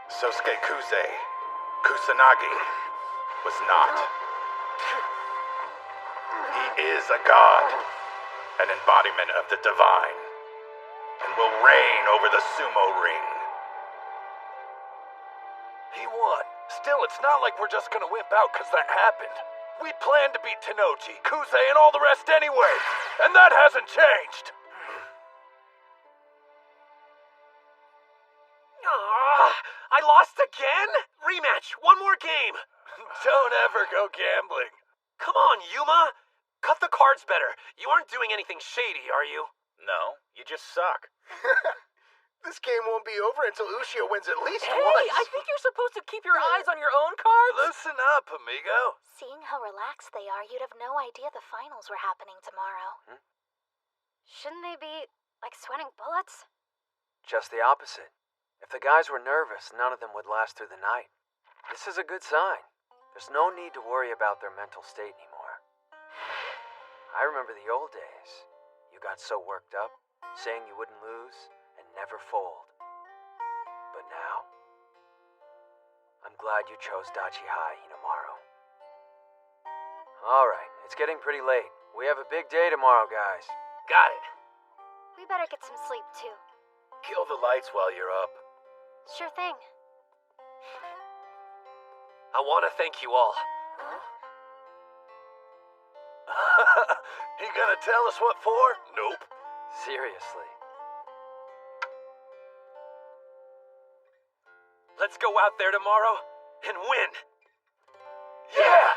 Sosuke Kusanagi, was not. He is a god, an embodiment of the divine, and will reign over the sumo ring. He won. Still, it's not like we're just gonna wimp out because that happened. We planned to beat Tenochi, Kuze, and all the rest anyway, and that hasn't changed. I lost again? Rematch, one more game. Don't ever go gambling. Come on, Yuma. Cut the cards better. You aren't doing anything shady, are you? No, you just suck. This game won't be over until Ushio wins at least Hey, once. I think you're supposed to keep your eyes on your own cards. Listen up, amigo. Seeing how relaxed they are, you'd have no idea the finals were happening tomorrow. Shouldn't they be, like, sweating bullets? Just the opposite. If the guys were nervous, none of them would last through the night. This is a good sign. There's no need to worry about their mental state anymore. I remember the old days. You got so worked up, saying you wouldn't lose and never fold. But now, I'm glad you chose Dachi High, Hinamaru. Alright, it's getting pretty late. We have a big day tomorrow, guys. Got it. We better get some sleep, too. Kill the lights while you're up. Sure thing. I want to thank you all. He gonna tell us what for? Nope. Seriously. Let's go out there tomorrow and win. Yeah!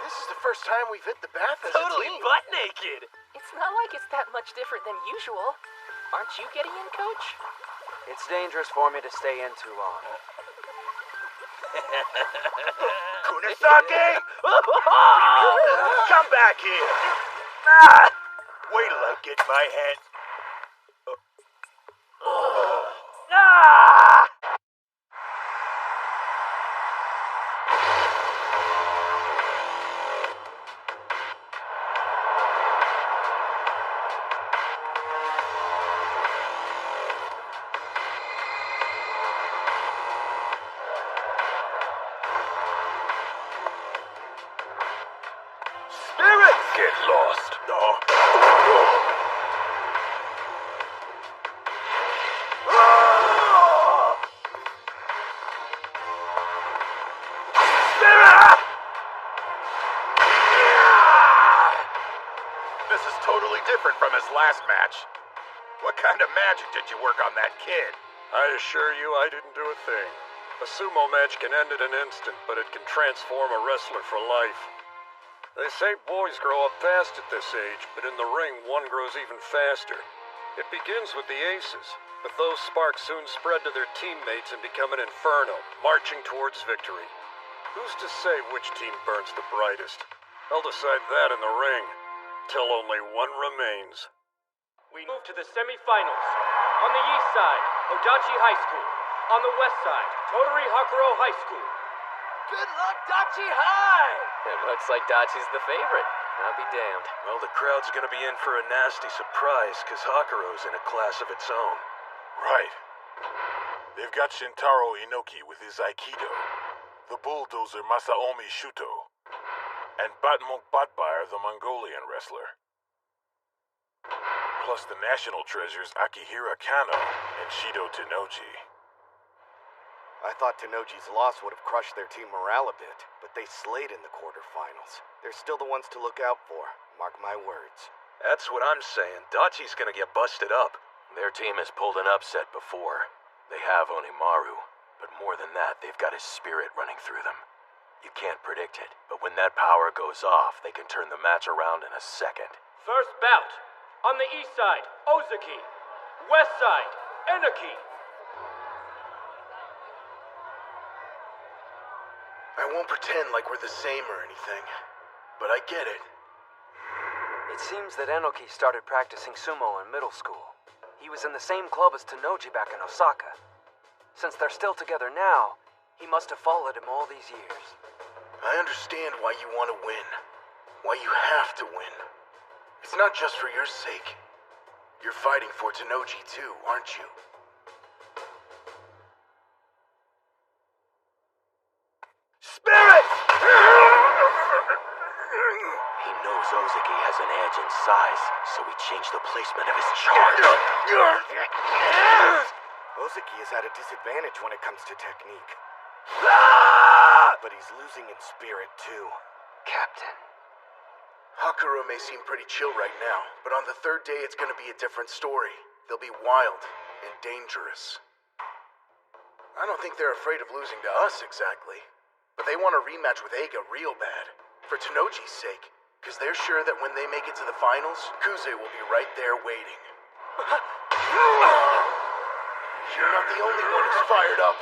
This is the first time we've hit the bath as Totally a team. butt naked. It's not like it's that much different than usual. Aren't you getting in, Coach? It's dangerous for me to stay in too long. Kunisake! Come back here! Wait till I get my hand. Spirits! Get lost. This is totally different from his last match. What kind of magic did you work on that kid? I assure you I didn't do a thing. A sumo match can end in an instant, but it can transform a wrestler for life. They say boys grow up fast at this age, but in the ring one grows even faster. It begins with the aces, but those sparks soon spread to their teammates and become an inferno, marching towards victory. Who's to say which team burns the brightest? They'll decide that in the ring, till only one remains. We move to the semifinals. On the east side, Odachi High School. On the west side, Totori Hakuro High School. Good luck, Dachi High! It looks like Dachi's the favorite. I'll be damned. Well, the crowd's gonna be in for a nasty surprise, because Hakuro's in a class of its own. Right. They've got Shintaro Inoki with his Aikido, the bulldozer Masaomi Shuto, and Batmok Batbar, the Mongolian wrestler. Plus the national treasures Akihira Kano and Shido Tenoji. I thought Tenoji's loss would have crushed their team morale a bit, but they slayed in the quarterfinals. They're still the ones to look out for, mark my words. That's what I'm saying. Dachi's gonna get busted up. Their team has pulled an upset before. They have Onimaru, but more than that, they've got his spirit running through them. You can't predict it, but when that power goes off, they can turn the match around in a second. First bout. On the east side, Ozaki. West side, Enoki. I won't pretend like we're the same or anything, but I get it. It seems that Enoki started practicing sumo in middle school. He was in the same club as Tanoji back in Osaka. Since they're still together now, he must have followed him all these years. I understand why you want to win. Why you have to win. It's not just for your sake. You're fighting for Tanoji too, aren't you? Spirit! He knows Ozaki has an edge in size, so he changed the placement of his charge. Ozaki is at a disadvantage when it comes to technique. But he's losing in spirit too. Captain. Hakuro may seem pretty chill right now, but on the third day it's gonna be a different story. They'll be wild and dangerous. I don't think they're afraid of losing to us exactly, but they want a rematch with Eiga real bad. For Tanoji's sake, because they're sure that when they make it to the finals, Kuze will be right there waiting. You're not the only one who's fired up.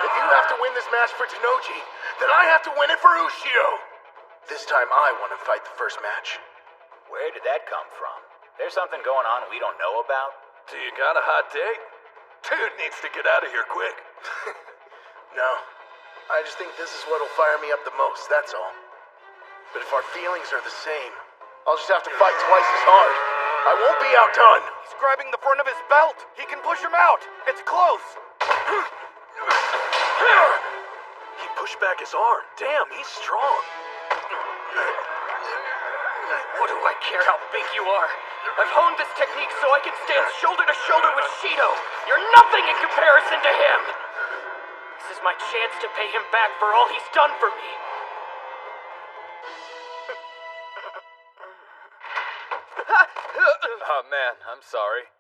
If you have to win this match for Tanoji, then I have to win it for Ushio! This time I want to fight the first match. Where did that come from? There's something going on we don't know about? Do you got a hot date? Dude needs to get out of here quick. No. I just think this is what'll fire me up the most, that's all. But if our feelings are the same, I'll just have to fight twice as hard. I won't be outdone! He's grabbing the front of his belt! He can push him out! It's close! He pushed back his arm. Damn, he's strong. What do I care how big you are? I've honed this technique so I can stand shoulder to shoulder with Shido. You're nothing in comparison to him! This is my chance to pay him back for all he's done for me. Oh man, I'm sorry.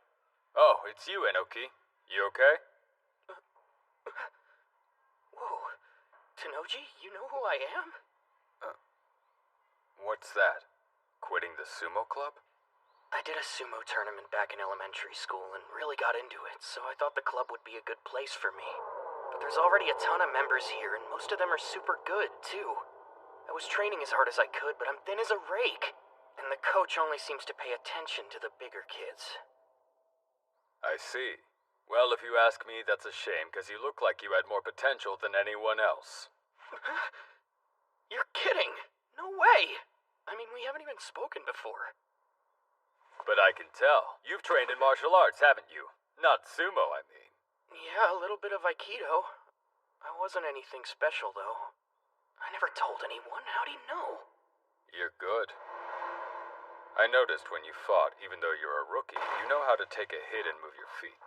Oh, it's you, Enoki. You okay? Whoa. Tanoji, you know who I am? What's that? Quitting the sumo club? I did a sumo tournament back in elementary school and really got into it, so I thought the club would be a good place for me. But there's already a ton of members here, and most of them are super good, too. I was training as hard as I could, but I'm thin as a rake. And the coach only seems to pay attention to the bigger kids. I see. Well, if you ask me, that's a shame, because you look like you had more potential than anyone else. You're kidding! No way! I mean, we haven't even spoken before. But I can tell. You've trained in martial arts, haven't you? Not sumo, I mean. Yeah, a little bit of Aikido. I wasn't anything special, though. I never told anyone. How'd he know? You're good. I noticed when you fought, even though you're a rookie, you know how to take a hit and move your feet.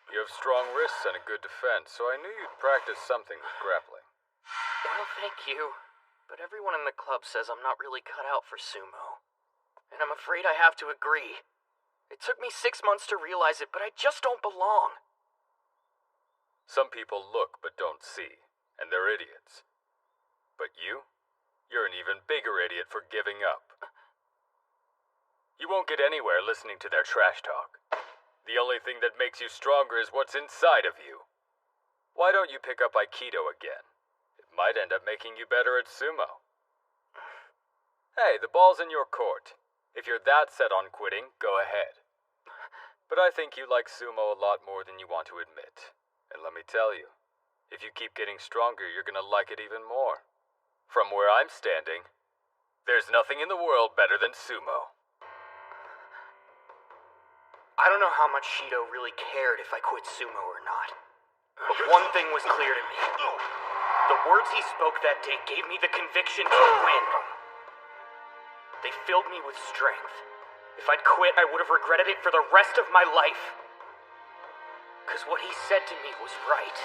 You have strong wrists and a good defense, so I knew you'd practice something with grappling. Well, thank you. But everyone in the club says I'm not really cut out for sumo. And I'm afraid I have to agree. It took me 6 months to realize it, but I just don't belong. Some people look but don't see, and they're idiots. But you're an even bigger idiot for giving up. You won't get anywhere listening to their trash talk. The only thing that makes you stronger is what's inside of you. Why don't you pick up Aikido again? It might end up making you better at sumo. Hey, the ball's in your court. If you're that set on quitting, go ahead. But I think you like sumo a lot more than you want to admit. And let me tell you, if you keep getting stronger, you're gonna like it even more. From where I'm standing, there's nothing in the world better than sumo. I don't know how much Shido really cared if I quit sumo or not. But one thing was clear to me. The words he spoke that day gave me the conviction to win. They filled me with strength. If I'd quit, I would have regretted it for the rest of my life. 'Cause what he said to me was right.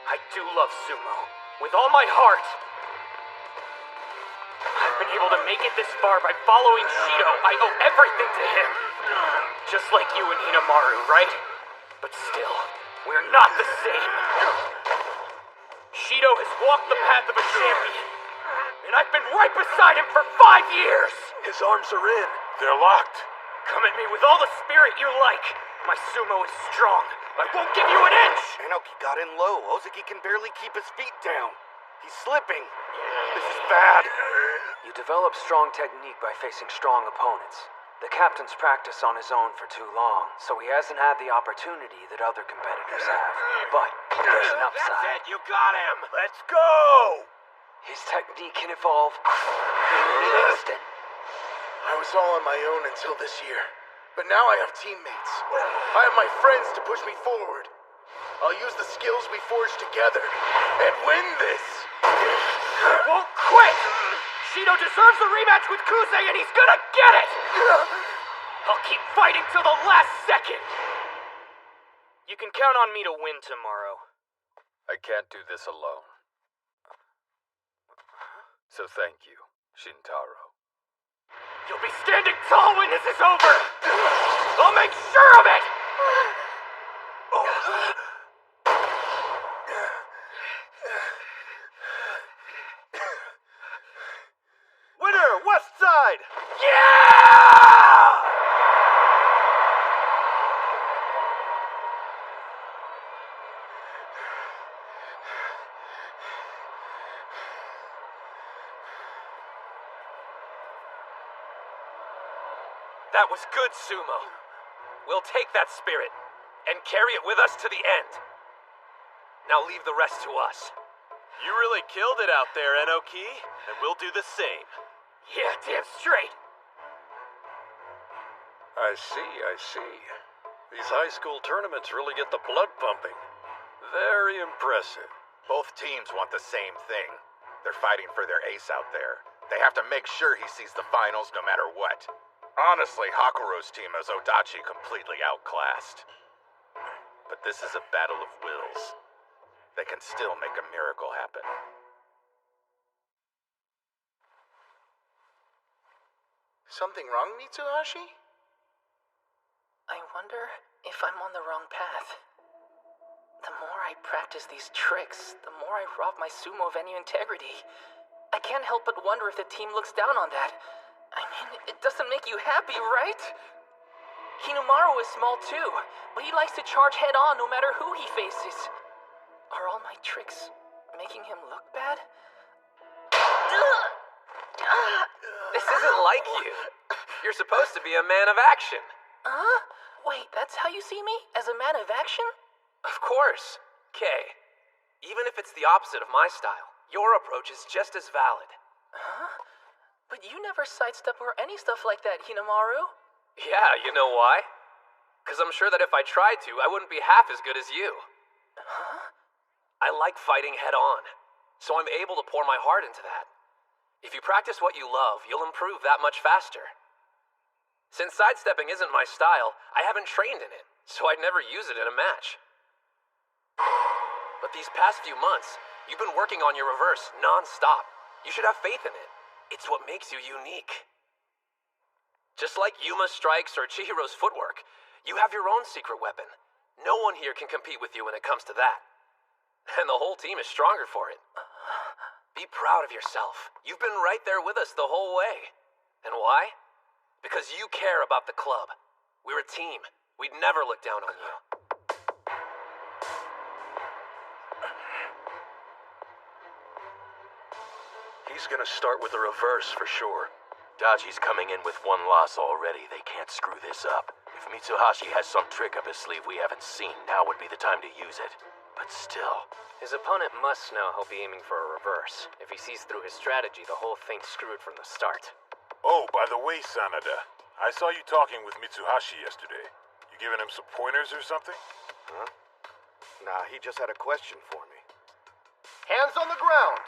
I do love sumo. With all my heart. been able to make it this far by following Shido, I owe everything to him. Just like you and Hinamaru, right? But still, we're not the same. Shido has walked the path of a champion, and I've been right beside him for 5 years! His arms are in. They're locked. Come at me with all the spirit you like. My sumo is strong. I won't give you an inch! Inoki got in low. Ozeki can barely keep his feet down. He's slipping. This is bad. You develop strong technique by facing strong opponents. The captain's practiced on his own for too long, so he hasn't had the opportunity that other competitors have. But there's an upside. That's it, you got him! Let's go! His technique can evolve in an instant. I was all on my own until this year, but now I have teammates. I have my friends to push me forward. I'll use the skills we forged together and win this! I won't quit! Shido deserves a rematch with Kuze and he's gonna get it! I'll keep fighting till the last second! You can count on me to win tomorrow. I can't do this alone. So thank you, Shintaro. You'll be standing tall when this is over! I'll make sure of it! Winner, West Side! Yeah! That was good, Sumo. We'll take that spirit and carry it with us to the end. Now leave the rest to us. You really killed it out there, Enoki, and we'll do the same. Yeah, damn straight. I see. These high school tournaments really get the blood pumping. Very impressive. Both teams want the same thing. They're fighting for their ace out there. They have to make sure he sees the finals no matter what. Honestly, Hakuro's team has Odachi completely outclassed. But this is a battle of wills. They can still make a miracle happen. Something wrong, Mitsuhashi? I wonder if I'm on the wrong path. The more I practice these tricks, the more I rob my sumo of any integrity. I can't help but wonder if the team looks down on that. I mean, it doesn't make you happy, right? Hinamaru is small too, but he likes to charge head on no matter who he faces. Are all my tricks making him look bad? This isn't like you. You're supposed to be a man of action. Huh? Wait, that's how you see me? As a man of action? Of course. Kay, even if it's the opposite of my style, your approach is just as valid. Huh? But you never sidestep or any stuff like that, Hinamaru. Yeah, you know why? Because I'm sure that if I tried to, I wouldn't be half as good as you. Huh? I like fighting head on, so I'm able to pour my heart into that. If you practice what you love, you'll improve that much faster. Since sidestepping isn't my style, I haven't trained in it, so I'd never use it in a match. But these past few months, you've been working on your reverse non-stop. You should have faith in it. It's what makes you unique. Just like Yuma's strikes or Chihiro's footwork, you have your own secret weapon. No one here can compete with you when it comes to that. And the whole team is stronger for it. Be proud of yourself. You've been right there with us the whole way. And why? Because you care about the club. We're a team. We'd never look down on you. He's gonna start with a reverse for sure. Daji's coming in with one loss already. They can't screw this up. If Mitsuhashi has some trick up his sleeve we haven't seen, now would be the time to use it. But still... His opponent must know he'll be aiming for a reverse. If he sees through his strategy, the whole thing's screwed from the start. Oh, by the way, Sanada, I saw you talking with Mitsuhashi yesterday. You giving him some pointers or something? Huh? Nah, he just had a question for me. Hands on the ground!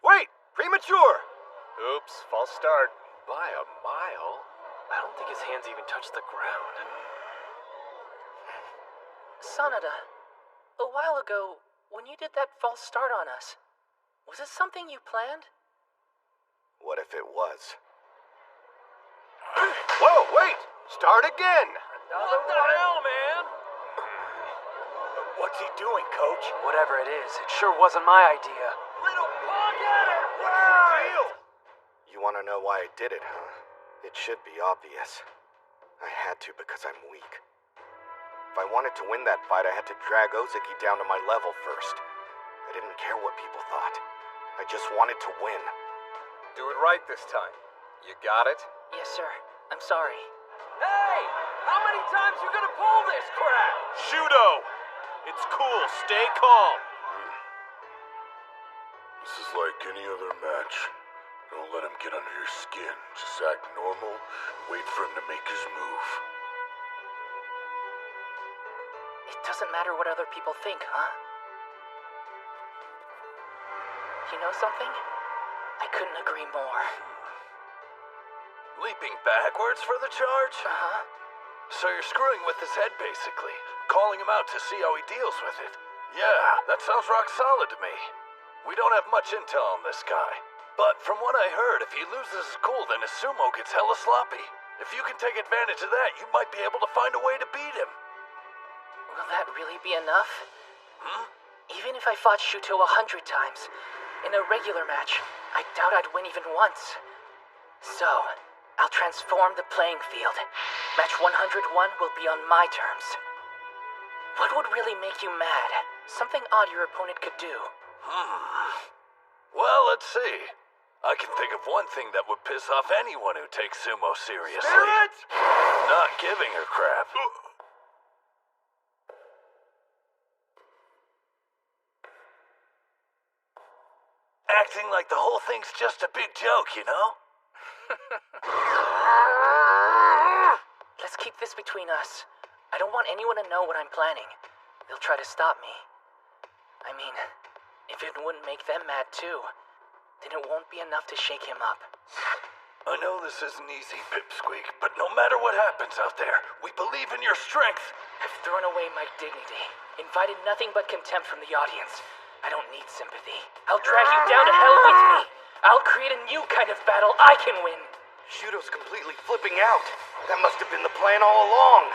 Wait! Premature! Oops, false start. By a mile? I don't think his hands even touched the ground. Sanada, a while ago, when you did that false start on us, was it something you planned? What if it was? Whoa, wait! Start again! What the hell, man? What's he doing, Coach? Whatever it is, it sure wasn't my idea. Little bug-getter! What's the deal? You want to know why I did it, huh? It should be obvious. I had to because I'm weak. If I wanted to win that fight, I had to drag Ozeki down to my level first. I didn't care what people thought. I just wanted to win. Do it right this time. You got it? Yes, sir. I'm sorry. Hey! How many times you gonna pull this crap? Shudo! It's cool, stay calm. This is like any other match. Don't let him get under your skin. Just act normal and wait for him to make his move. It doesn't matter what other people think, huh? You know something? I couldn't agree more. Leaping backwards for the charge? Uh-huh. So you're screwing with his head, basically. Calling him out to see how he deals with it. Yeah, that sounds rock solid to me. We don't have much intel on this guy. But from what I heard, if he loses his cool, then his sumo gets hella sloppy. If you can take advantage of that, you might be able to find a way to beat him. Will that really be enough? Even if I fought Shuto 100 times, in a regular match, I doubt I'd win even once. So, I'll transform the playing field. Match 101 will be on my terms. What would really make you mad? Something odd your opponent could do. Well, let's see. I can think of one thing that would piss off anyone who takes sumo seriously. Spirit! Not giving a crap. Acting like the whole thing's just a big joke, you know? Let's keep this between us. I don't want anyone to know what I'm planning. They'll try to stop me. I mean, if it wouldn't make them mad too, then it won't be enough to shake him up. I know this isn't easy, Pipsqueak, but no matter what happens out there, we believe in your strength. I've thrown away my dignity, invited nothing but contempt from the audience. I don't need sympathy. I'll drag you down to hell with me. I'll create a new kind of battle I can win. Shudo's completely flipping out. That must have been the plan all along.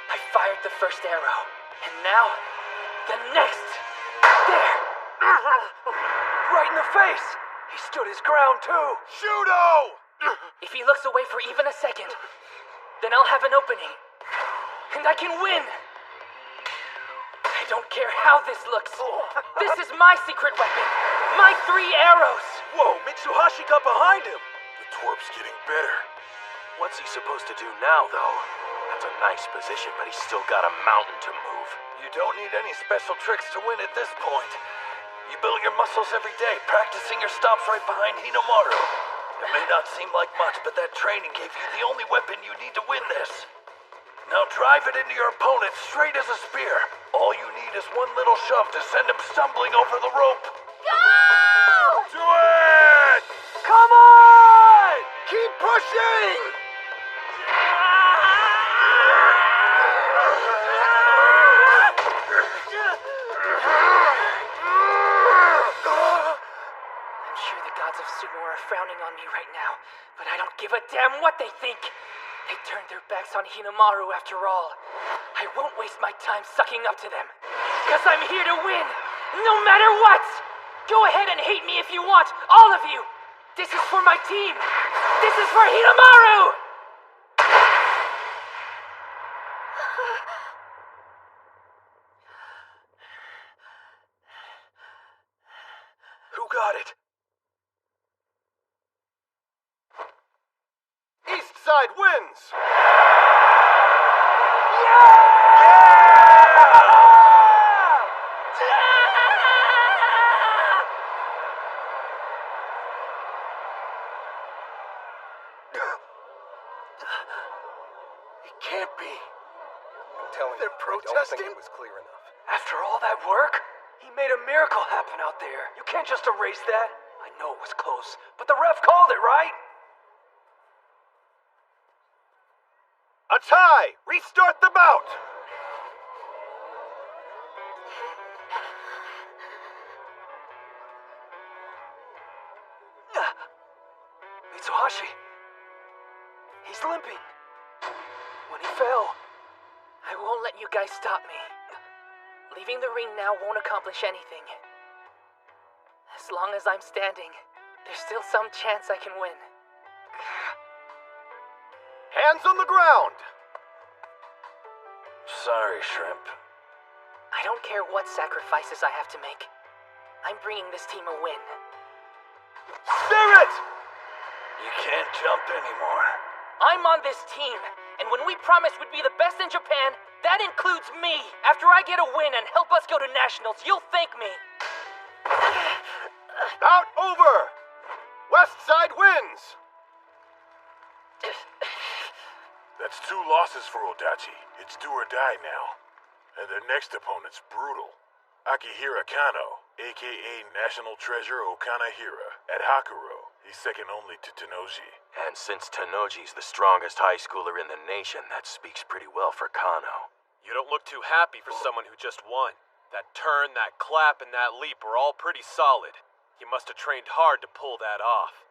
I fired the first arrow, and now, the next. There! Right in the face! He stood his ground, too! Shudo! If he looks away for even a second, then I'll have an opening. And I can win! I don't care how this looks. This is my secret weapon. My 3 arrows. Whoa, Mitsuhashi got behind him! The twerp's getting better. What's he supposed to do now, though? That's a nice position, but he's still got a mountain to move. You don't need any special tricks to win at this point. You build your muscles every day, practicing your stomps right behind Hinomaru. It may not seem like much, but that training gave you the only weapon you need to win this. Now drive it into your opponent straight as a spear. All you need is one little shove to send him stumbling over the rope. Go! Do it! Come on! Keep pushing! I'm sure the gods of Sumo are frowning on me right now, but I don't give a damn what they think. They turned their backs on Hinomaru after all. I won't waste my time sucking up to them. Because I'm here to win, no matter what! Go ahead and hate me if you want, all of you! This is for my team! This is for Hinomaru! Who got it? East side wins! It can't be. I'm telling They're you, protesting? I don't think it was clear enough. After all that work? He made a miracle happen out there. You can't just erase that. I know it was close, but the ref called it, right? A tie! Restart the bout! Itachi. He's limping. When he fell. I won't let you guys stop me. Leaving the ring now won't accomplish anything. As long as I'm standing, there's still some chance I can win. Hands on the ground! Sorry, Shrimp. I don't care what sacrifices I have to make. I'm bringing this team a win. Spirit! You can't jump anymore. I'm on this team, and when we promised we'd be the best in Japan, that includes me. After I get a win and help us go to nationals, you'll thank me. Bout over! West Side wins! That's 2 losses for Odachi. It's do or die now. And their next opponent's brutal. Akihira Kano, aka National Treasure Okanahira, at Hakuro. He's second only to Tenoji. And since Tenoji's the strongest high schooler in the nation, that speaks pretty well for Kano. You don't look too happy for someone who just won. That turn, that clap, and that leap were all pretty solid. He must have trained hard to pull that off.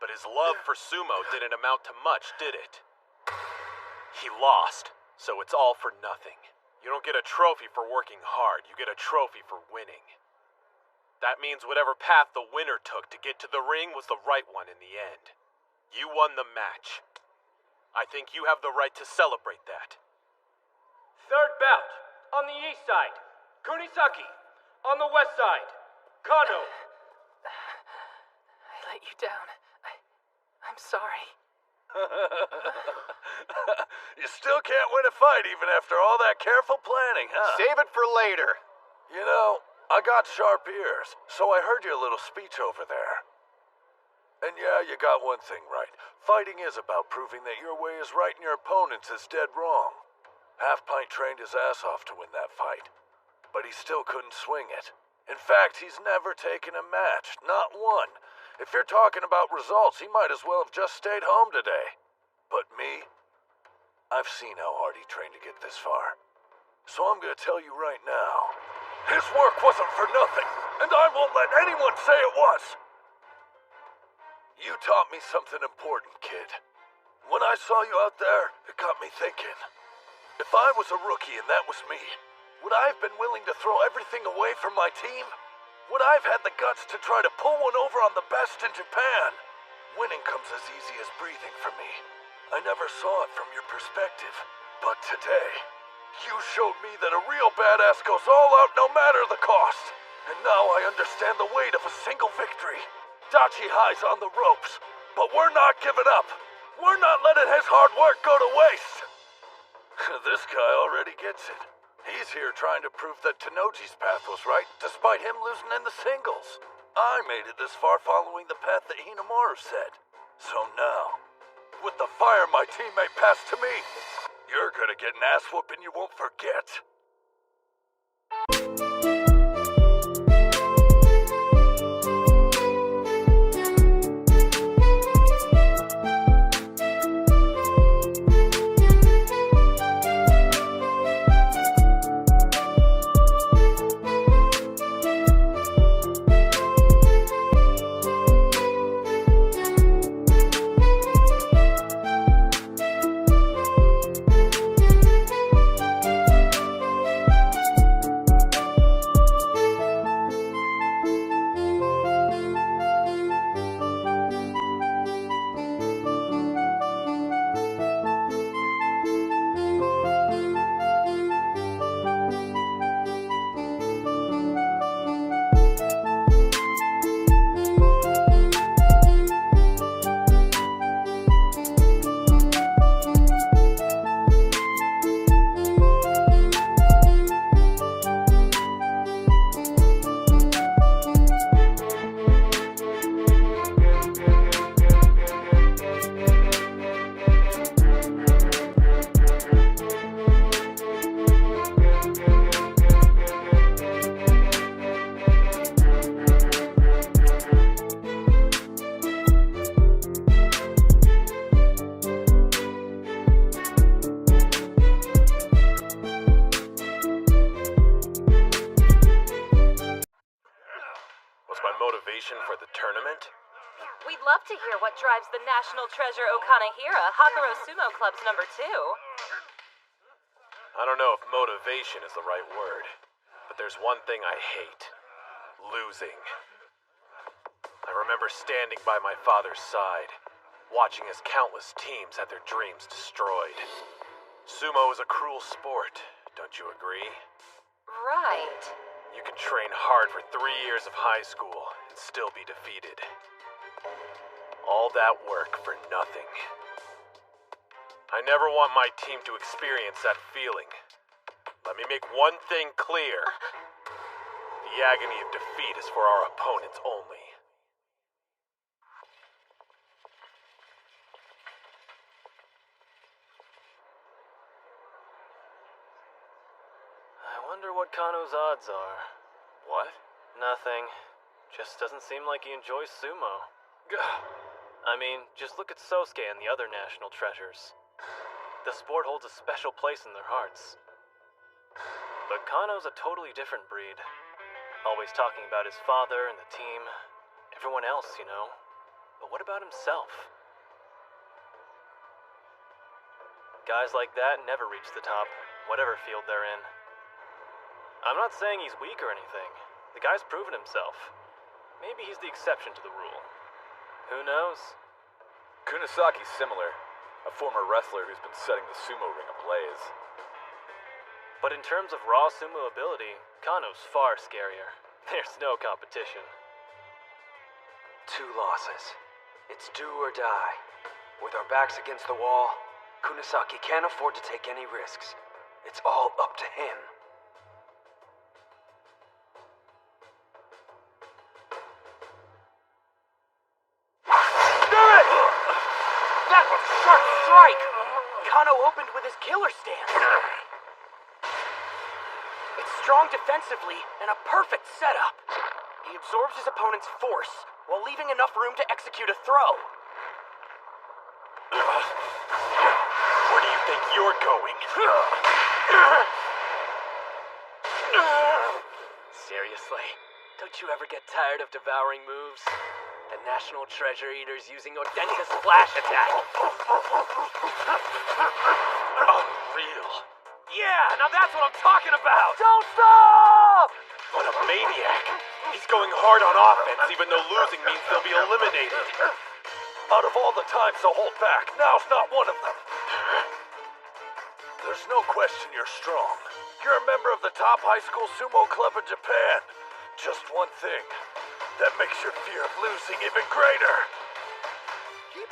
But his love for sumo didn't amount to much, did it? He lost, so it's all for nothing. You don't get a trophy for working hard, you get a trophy for winning. That means whatever path the winner took to get to the ring was the right one in the end. You won the match. I think you have the right to celebrate that. Third bout, on the east side, Kunisaki. On the west side, Kano. I let you down. I'm sorry. You still can't win a fight even after all that careful planning, huh? Save it for later. You know, I got sharp ears, so I heard your little speech over there. And yeah, you got one thing right. Fighting is about proving that your way is right and your opponent's is dead wrong. Half-Pint trained his ass off to win that fight, but he still couldn't swing it. In fact, he's never taken a match, not one. If you're talking about results, he might as well have just stayed home today. But me, I've seen how hard he trained to get this far. So I'm gonna tell you right now, his work wasn't for nothing, and I won't let anyone say it was. You taught me something important, kid. When I saw you out there, it got me thinking. If I was a rookie and that was me, would I have been willing to throw everything away from my team? Would I have had the guts to try to pull one over on the best in Japan? Winning comes as easy as breathing for me. I never saw it from your perspective. But today, you showed me that a real badass goes all out no matter the cost. And now I understand the weight of a single victory. Dachi High's on the ropes, but we're not giving up. We're not letting his hard work go to waste. This guy already gets it. He's here trying to prove that Tenoji's path was right, despite him losing in the singles. I made it this far following the path that Hinamaru said. So now, with the fire my teammate passed to me, you're gonna get an ass whooping you won't forget. National Treasure Okanahira, Hakuro Sumo Club's number 2. I don't know if motivation is the right word, but there's one thing I hate. Losing. I remember standing by my father's side, watching as countless teams had their dreams destroyed. Sumo is a cruel sport, don't you agree? Right. You can train hard for 3 years of high school and still be defeated. All that work for nothing. I never want my team to experience that feeling. Let me make one thing clear. The agony of defeat is for our opponents only. I wonder what Kano's odds are. What? Nothing. Just doesn't seem like he enjoys sumo. I mean, just look at Sosuke and the other national treasures. The sport holds a special place in their hearts. But Kano's a totally different breed. Always talking about his father and the team. Everyone else, you know. But what about himself? Guys like that never reach the top, whatever field they're in. I'm not saying he's weak or anything. The guy's proven himself. Maybe he's the exception to the rule. Who knows? Kunasaki's similar. A former wrestler who's been setting the sumo ring ablaze. But in terms of raw sumo ability, Kano's far scarier. There's no competition. 2 losses. It's do or die. With our backs against the wall, Kunasaki can't afford to take any risks. It's all up to him. That was a sharp strike! Kano opened with his killer stance. It's strong defensively and a perfect setup. He absorbs his opponent's force while leaving enough room to execute a throw. Where do you think you're going? Seriously, don't you ever get tired of devouring moves? The National Treasure Eater's using Odenta's Splash Attack. Unreal. Yeah, now that's what I'm talking about! Don't stop! What a maniac. He's going hard on offense even though losing means they'll be eliminated. Out of all the times to hold back, now's not one of them. There's no question you're strong. You're a member of the top high school sumo club in Japan. Just one thing. That makes your fear of losing even greater.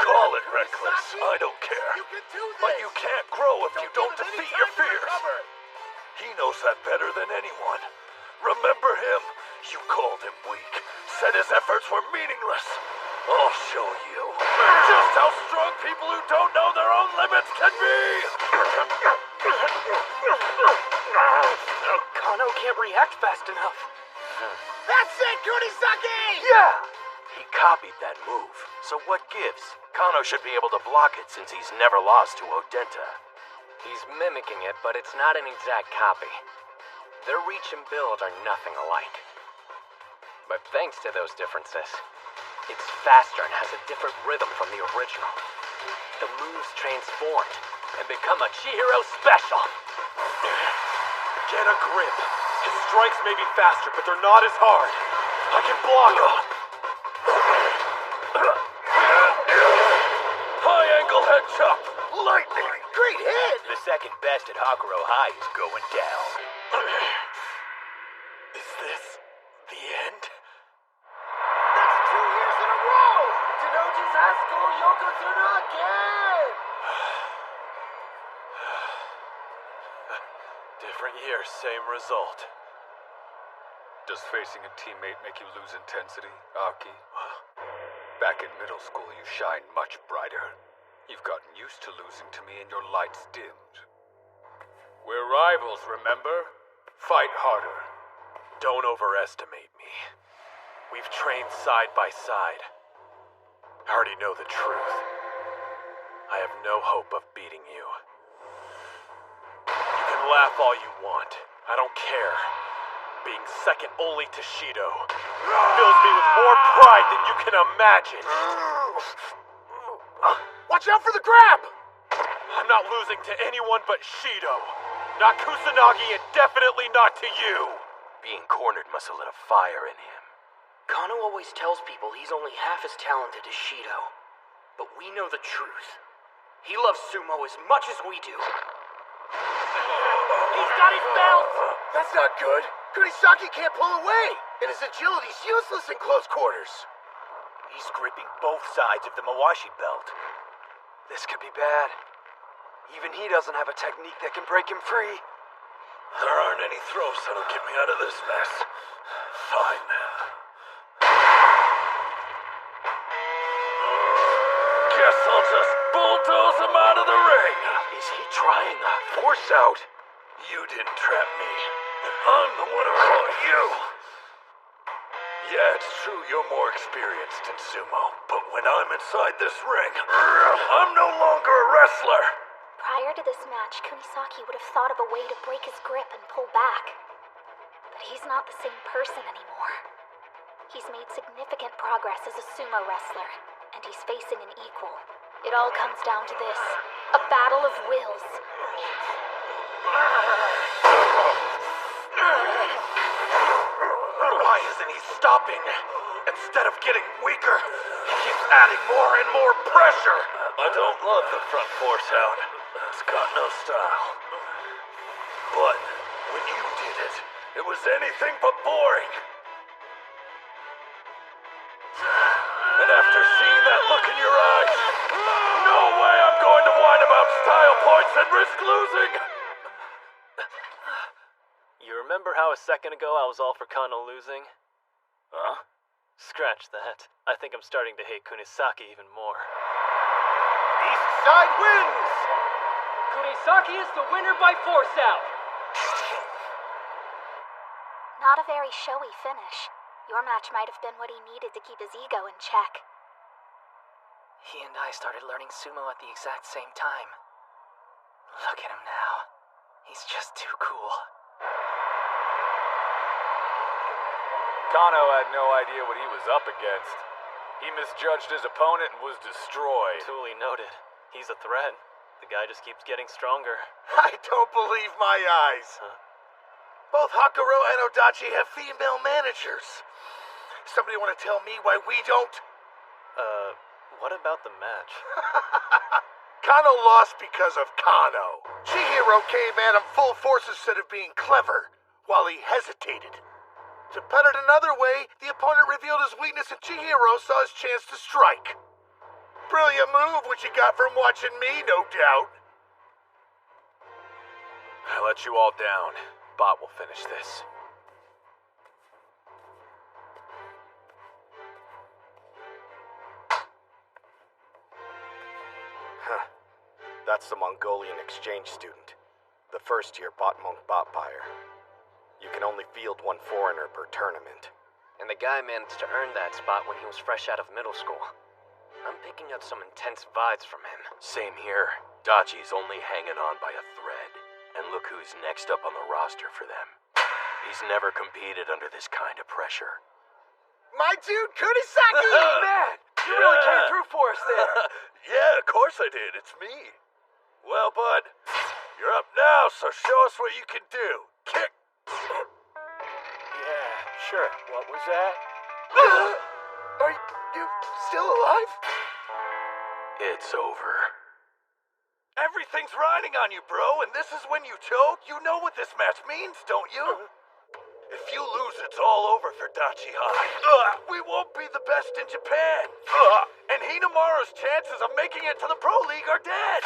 Call it reckless, I don't care. But you can't grow if you don't defeat your fears. He knows that better than anyone. Remember him? You called him weak. Said his efforts were meaningless. I'll show you just how strong people who don't know their own limits can be. Kano can't react fast enough. That's it, Kunisaki! Yeah! He copied that move. So what gives? Kano should be able to block it since he's never lost to Odenta. He's mimicking it, but it's not an exact copy. Their reach and build are nothing alike. But thanks to those differences, it's faster and has a different rhythm from the original. The moves transformed and become a Chihiro special. Get a grip. His strikes may be faster, but they're not as hard. I can block them. High angle head chop. Lightning. Great hit! The second best at Hakuro High is going down. Is this the end? That's 2 years in a row! Tenochi's high school Yokozuna again! Different year, same result. Does facing a teammate make you lose intensity, Aki? Back in middle school, you shine much brighter. You've gotten used to losing to me and your lights dimmed. We're rivals, remember? Fight harder. Don't overestimate me. We've trained side by side. I already know the truth. I have no hope of beating you. You can laugh all you want. I don't care. Being second only to Shido fills me with more pride than you can imagine. Watch out for the grab! I'm not losing to anyone but Shido. Not Kusanagi and definitely not to you. Being cornered must have lit a fire in him. Kano always tells people he's only half as talented as Shido. But we know the truth. He loves sumo as much as we do. He's got his belt! That's not good. Kunisaki can't pull away, and his agility's useless in close quarters. He's gripping both sides of the Mawashi belt. This could be bad. Even he doesn't have a technique that can break him free. There aren't any throws that'll get me out of this mess. Fine. Guess I'll just bulldoze him out of the ring. Is he trying a force out? You didn't trap me. I'm the one who caught you. Yeah, it's true you're more experienced in sumo, but when I'm inside this ring, I'm no longer a wrestler. Prior to this match, Kunisaki would have thought of a way to break his grip and pull back. But he's not the same person anymore. He's made significant progress as a sumo wrestler, and he's facing an equal. It all comes down to this: a battle of wills. Why isn't he stopping? Instead of getting weaker, he keeps adding more and more pressure. I don't love the front force out. It's got no style. But when you did it, it was anything but boring. And after seeing that look in your eyes, no way I'm going to whine about style points and risk losing. You remember how a second ago I was all for Kano losing? Huh? Scratch that. I think I'm starting to hate Kunisaki even more. East side wins! Kunisaki is the winner by force out. Not a very showy finish. Your match might have been what he needed to keep his ego in check. He and I started learning sumo at the exact same time. Look at him now. He's just too cool. Kano had no idea what he was up against. He misjudged his opponent and was destroyed. Duly noted. He's a threat. The guy just keeps getting stronger. I don't believe my eyes. Huh? Both Hakuro and Odachi have female managers. Somebody want to tell me why we don't? What about the match? Kano lost because of Kano. Chihiro came at him full force instead of being clever, while he hesitated. To put it another way, the opponent revealed his weakness and Chihiro saw his chance to strike. Brilliant move, which he got from watching me, no doubt. I let you all down. Bot will finish this. Huh. That's the Mongolian exchange student. The first-year bot monk bot buyer. You can only field one foreigner per tournament. And the guy managed to earn that spot when he was fresh out of middle school. I'm picking up some intense vibes from him. Same here. Dachi's only hanging on by a thread. And look who's next up on the roster for them. He's never competed under this kind of pressure. My dude, Kunisaki! Man, you really came through for us there. Yeah, of course I did. It's me. Well, bud, you're up now, so show us what you can do. Kick! Yeah, sure. What was that? Are you still alive? It's over. Everything's riding on you, bro, and this is when you choke? You know what this match means, don't you? If you lose, it's all over for Dachi High. We won't be the best in Japan. And Hinamaru's chances of making it to the Pro League are dead.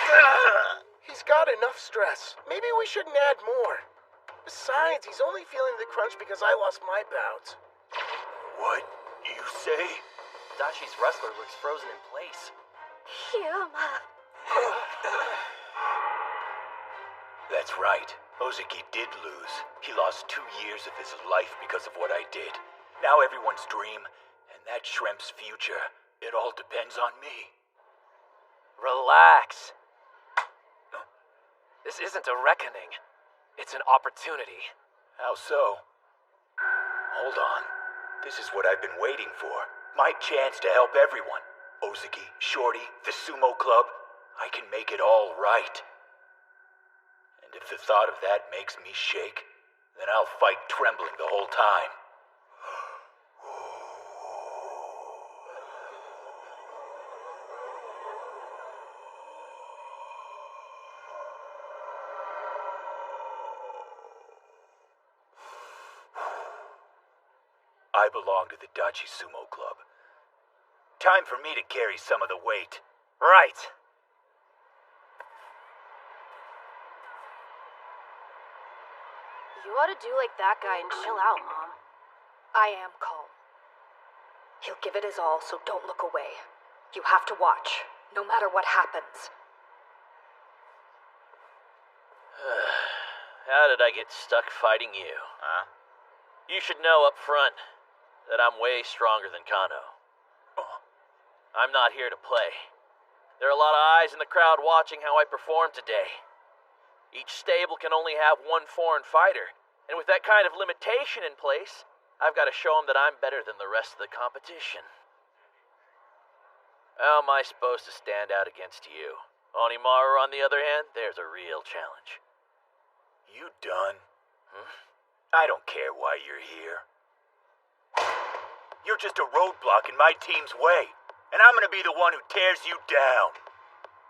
He's got enough stress. Maybe we shouldn't add more. Besides, he's only feeling the crunch because I lost my bouts. What you say? Dachi's wrestler looks frozen in place. Hyuma. That's right. Ozeki did lose. He lost 2 years of his life because of what I did. Now everyone's dream, and that shrimp's future, it all depends on me. Relax. This isn't a reckoning. It's an opportunity. How so? Hold on. This is what I've been waiting for. My chance to help everyone. Ozeki, Shorty, the Sumo Club, I can make it all right. And if the thought of that makes me shake, then I'll fight trembling the whole time. I belong to the Dachi Sumo Club. Time for me to carry some of the weight. Right. You ought to do like that guy and chill out, Mom. I am calm. He'll give it his all, so don't look away. You have to watch, no matter what happens. How did I get stuck fighting you? Huh? You should know up front that I'm way stronger than Kano. I'm not here to play. There are a lot of eyes in the crowd watching how I perform today. Each stable can only have one foreign fighter, and with that kind of limitation in place, I've got to show them that I'm better than the rest of the competition. How am I supposed to stand out against you? Onimaru, on the other hand, there's a real challenge. You done? I don't care why you're here. You're just a roadblock in my team's way, and I'm gonna be the one who tears you down.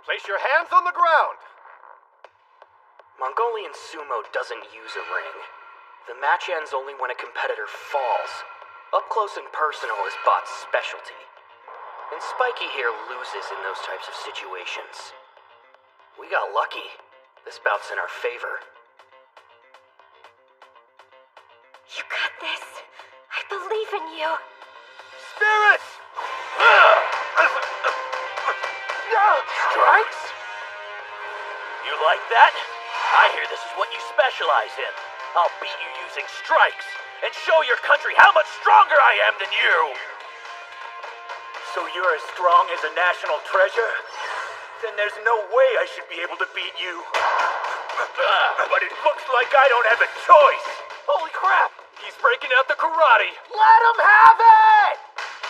Place your hands on the ground. Mongolian sumo doesn't use a ring. The match ends only when a competitor falls. Up close and personal is Bot's specialty. And Spiky here loses in those types of situations. We got lucky. This bout's in our favor. You got this. I believe in you. Spirits! Strikes? You like that? I hear this is what you specialize in. I'll beat you using strikes and show your country how much stronger I am than you. So you're as strong as a national treasure? Then there's no way I should be able to beat you. But it looks like I don't have a choice. Holy crap! He's breaking out the karate! Let him have it!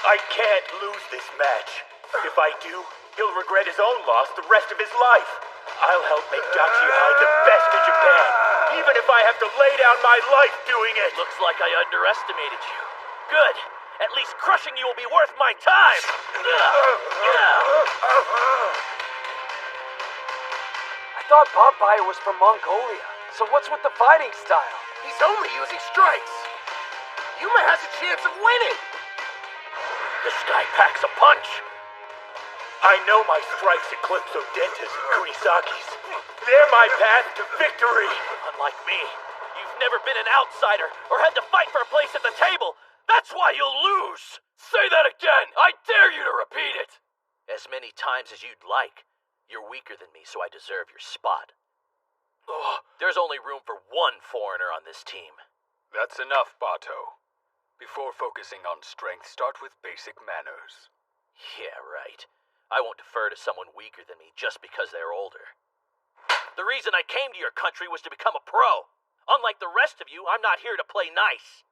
I can't lose this match. If I do, he'll regret his own loss the rest of his life. I'll help make Dachi-Hai the best in Japan, even if I have to lay down my life doing it. Looks like I underestimated you. Good. At least crushing you will be worth my time. I thought Popeye was from Mongolia, so what's with the fighting style? He's only using strikes. Yuma has a chance of winning. This guy packs a punch. I know my strikes eclipse Odenta's and Kunisaki's. They're my path to victory. Unlike me, you've never been an outsider or had to fight for a place at the table. That's why you'll lose. Say that again! I dare you to repeat it! As many times as you'd like. You're weaker than me, so I deserve your spot. There's only room for one foreigner on this team. That's enough, Bato. Before focusing on strength, start with basic manners. Yeah, right. I won't defer to someone weaker than me just because they're older. The reason I came to your country was to become a pro. Unlike the rest of you, I'm not here to play nice.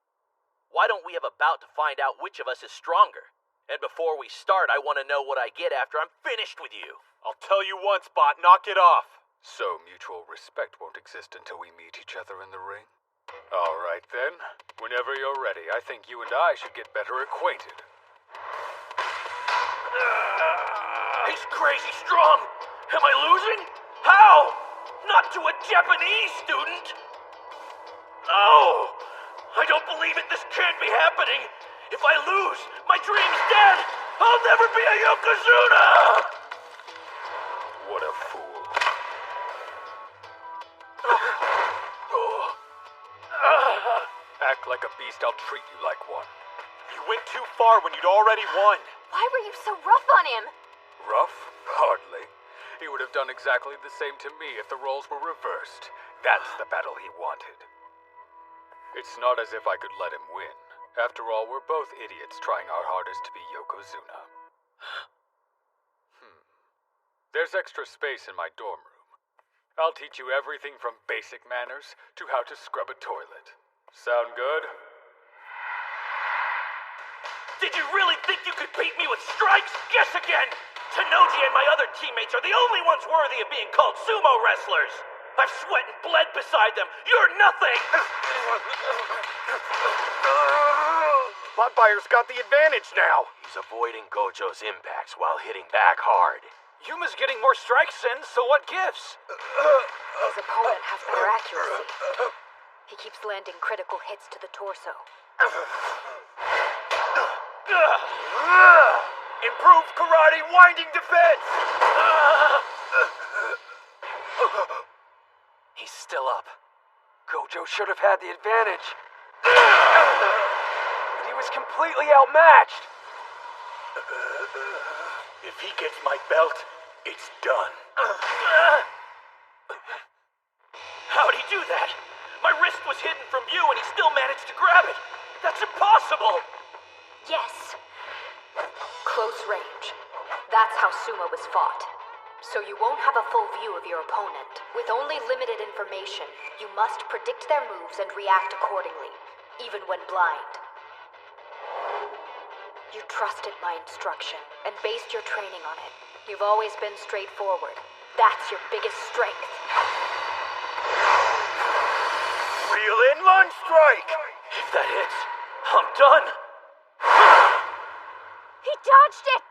Why don't we have a bout to find out which of us is stronger? And before we start, I want to know what I get after I'm finished with you. I'll tell you once, Bot, knock it off. So mutual respect won't exist until we meet each other in the ring? All right, then. Whenever you're ready, I think you and I should get better acquainted. He's crazy strong. Am I losing? How? Not to a Japanese student? No! I don't believe it. This can't be happening. If I lose, my dream's dead. I'll never be a Yokozuna! What a fool. Act like a beast, I'll treat you like one. You went too far when you'd already won. Why were you so rough on him? Rough? Hardly. He would have done exactly the same to me if the roles were reversed. That's the battle he wanted. It's not as if I could let him win. After all, we're both idiots trying our hardest to be Yokozuna. There's extra space in my dorm room. I'll teach you everything from basic manners to how to scrub a toilet. Sound good? Did you really think you could beat me with strikes? Guess again! Tanoji and my other teammates are the only ones worthy of being called sumo wrestlers! I've sweat and bled beside them! You're nothing! Potfire's got the advantage now! He's avoiding Gojo's impacts while hitting back hard. Yuma's getting more strikes in, so what gives? His opponent has better accuracy. He keeps landing critical hits to the torso. Improved karate winding defense! He's still up. Gojo should have had the advantage. But he was completely outmatched. If he gets my belt, it's done. How'd he do that? My wrist was hidden from view and he still managed to grab it. That's impossible! Yes. Close range. That's how sumo is fought. So you won't have a full view of your opponent. With only limited information, you must predict their moves and react accordingly, even when blind. You trusted my instruction and based your training on it. You've always been straightforward. That's your biggest strength. Reel in lunge strike! If that hits, I'm done! He dodged it!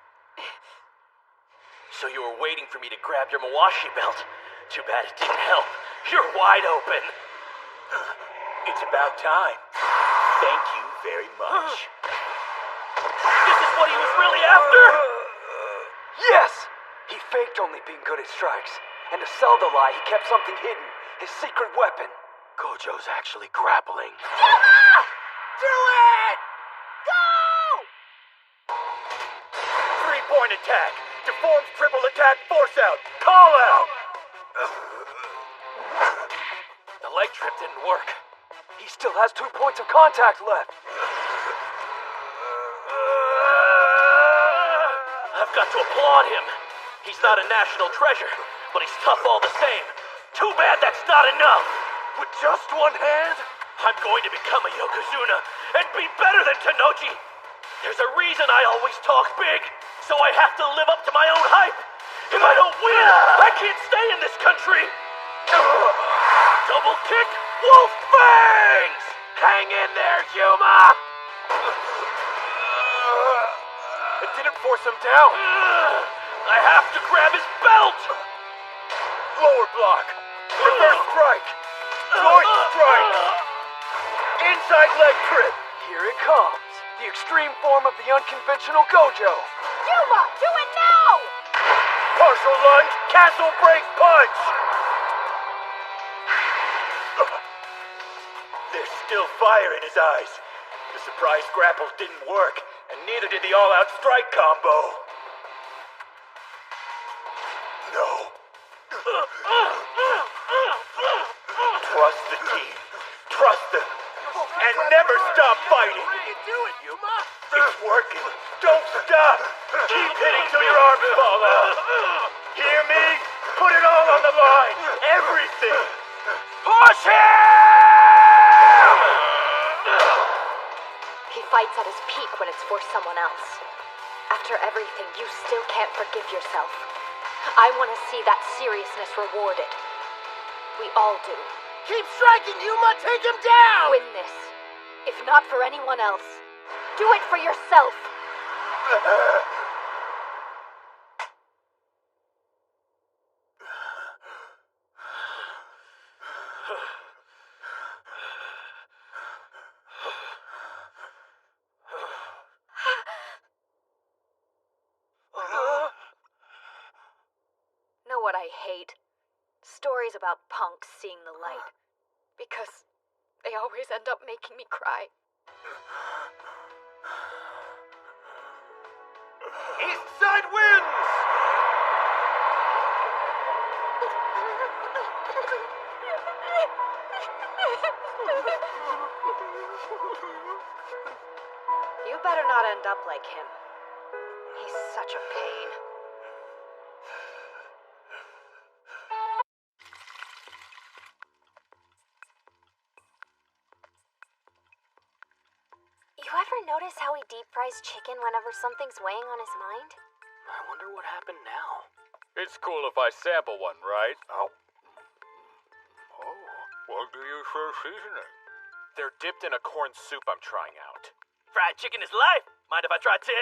So you were waiting for me to grab your Mawashi belt. Too bad it didn't help. You're wide open. It's about time. Thank you very much. This is what he was really after? Yes! He faked only being good at strikes. And to sell the lie, he kept something hidden. His secret weapon. Gojo's actually grappling. Yuma! Do it! Go! 3-point attack. Deformed triple attack force out. Call out! The leg trip didn't work. He still has 2 points of contact left. I've got to applaud him. He's not a national treasure, but he's tough all the same. Too bad that's not enough. With just one hand, I'm going to become a Yokozuna and be better than Tanoji. There's a reason I always talk big, so I have to live up to my own hype. If I don't win, I can't stay in this country. Double kick, wolf fangs! Hang in there, Yuma! It didn't force him down. I have to grab his belt! Lower block. Reverse strike. Joint strike. Inside leg trip. Here it comes. The extreme form of the unconventional Gojo. Yuma, do it now! Partial lunge, castle break punch! There's still fire in his eyes. The surprise grapple didn't work, and neither did the all-out strike combo. No. Trust the team. Trust them. And never stop fighting. What are you doing, Yuma? It's working. Don't stop. Keep hitting till your arms fall out. Hear me? Put it all on the line. Everything. Push him! He fights at his peak when it's for someone else. After everything, you still can't forgive yourself. I want to see that seriousness rewarded. We all do. Keep striking, Yuma! Take him down! Win this. If not for anyone else, do it for yourself. Know what I hate? Stories about punks seeing the light. Because they always end up making me cry. East Side wins! You better not end up like him. He's such a pain. You ever notice how he deep fries chicken whenever something's weighing on his mind? I wonder what happened now. It's cool if I sample one, right? Oh. What do you say seasoning? They're dipped in a corn soup I'm trying out. Fried chicken is life. Mind if I try 10?